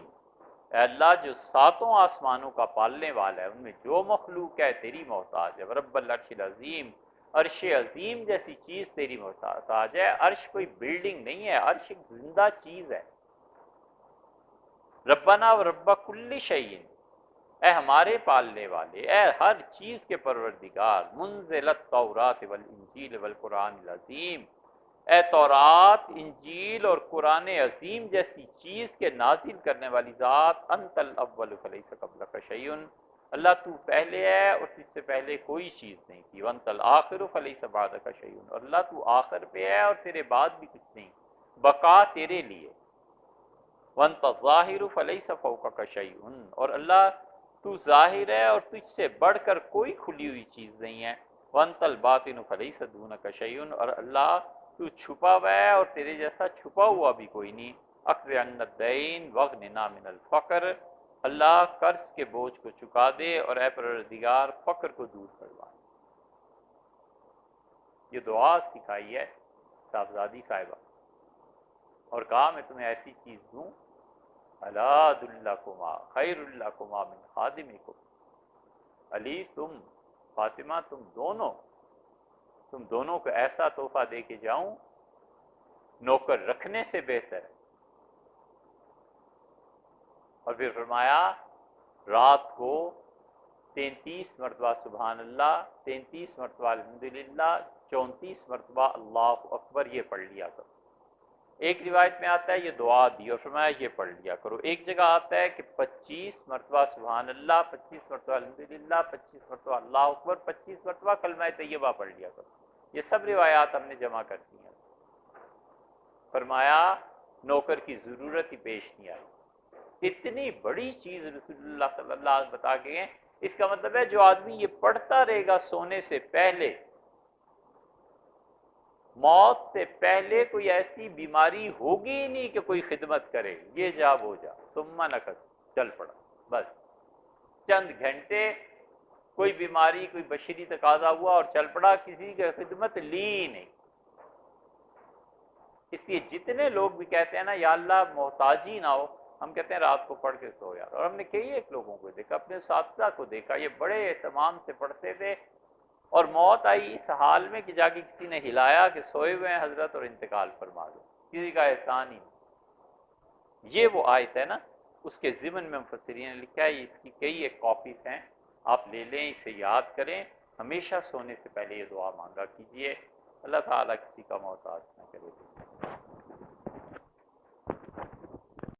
اے اللہ جو ساتوں آسمانوں کا پالنے والا ہے، ان میں جو مخلوق ہے تیری محتاج ہے، رب العرش العظیم، عرش عظیم جیسی چیز تیری محتاج ہے۔ عرش کوئی بلڈنگ نہیں ہے، عرش ایک زندہ چیز ہے۔ ربنا و رب کل شیء، اے ہمارے پالنے والے، اے ہر چیز کے پروردگار، منزل التوراۃ والانجیل والقرآن العظیم، اے تورات، انجیل اور قرآن عظیم جیسی چیز کے نازل کرنے والی ذات، انت الاول فلیس قبلک شیء، اللہ تو پہلے ہے اور تجھ سے پہلے کوئی چیز نہیں تھی، وانت الآخر فلیس بعدک شیء، اور اللہ تو آخر پہ ہے اور تیرے بعد بھی کچھ نہیں، بقا تیرے لیے، وانت الظاہر فلیس فوقک شیء، اور اللہ تو ظاہر ہے اور تجھ سے بڑھ کر کوئی کھلی ہوئی چیز نہیں ہے، وانت الباطن فلیس دونک شیء، اور اللہ تو چھپا ہوا ہے اور تیرے جیسا چھپا ہوا بھی کوئی نہیں، اقض عنا الدین واغننا من الفقر، اللہ قرض کے بوجھ کو چکا دے اور اے پروردگار فقر کو دور کروا۔ یہ دعا سکھائی ہے صاحبزادی صاحبہ، اور کہا میں تمہیں ایسی چیز دوں، الا ادلکما خیر لکما من خادمکم، علی تم، فاطمہ تم دونوں کو ایسا تحفہ دے کے جاؤں نوکر رکھنے سے بہتر ہے۔ اور پھر فرمایا رات کو 33 مرتبہ سبحان اللہ، 33 مرتبہ الحمدللہ، 34 مرتبہ اللہ اکبر یہ پڑھ لیا کرو۔ ایک روایت میں آتا ہے یہ دعا دی اور فرمایا یہ پڑھ لیا کرو۔ ایک جگہ آتا ہے کہ 25 مرتبہ سبحان اللہ، 25 مرتبہ الحمدللہ، 25 مرتبہ اللہ اکبر، 25 مرتبہ کلمہ طیبہ پڑھ لیا کرو۔ یہ سب روایات ہم نے جمع کر دی ہیں۔ فرمایا نوکر کی ضرورت ہی پیش نہیں آئی۔ اتنی بڑی چیز رسول اللہ صلی اللہ علیہ وسلم بتا کے گئے۔ اس کا مطلب ہے جو آدمی یہ پڑھتا رہے گا سونے سے پہلے، موت سے پہلے کوئی ایسی بیماری ہوگی ہی نہیں کہ کوئی خدمت کرے، یہ جا وہ جا، ثم نکس، چل پڑا، بس چند گھنٹے کوئی بیماری کوئی بشری تقاضا ہوا اور چل پڑا، کسی کی خدمت لی ہی نہیں۔ اس لیے جتنے لوگ بھی کہتے ہیں نا یا اللہ محتاجی نہ ہو، ہم کہتے ہیں رات کو پڑھ کے سو یار۔ اور ہم نے کئی ایک لوگوں کو دیکھا، اپنے اساتذہ کو دیکھا، یہ بڑے اہتمام سے پڑھتے تھے اور موت آئی اس حال میں کہ جا کے کسی نے ہلایا کہ سوئے ہوئے ہیں حضرت اور انتقال فرما دو، کسی کا احسان ہی نہیں۔ یہ وہ آیت ہے نا، اس کے ضمن میں مفسرین نے لکھا ہے، اس کی کئی ایک کاپیز ہیں، آپ لے لیں، اسے یاد کریں، ہمیشہ سونے سے پہلے یہ دعا مانگا کیجیے۔ اللہ تعالیٰ کسی کا محتاج نہ کرے۔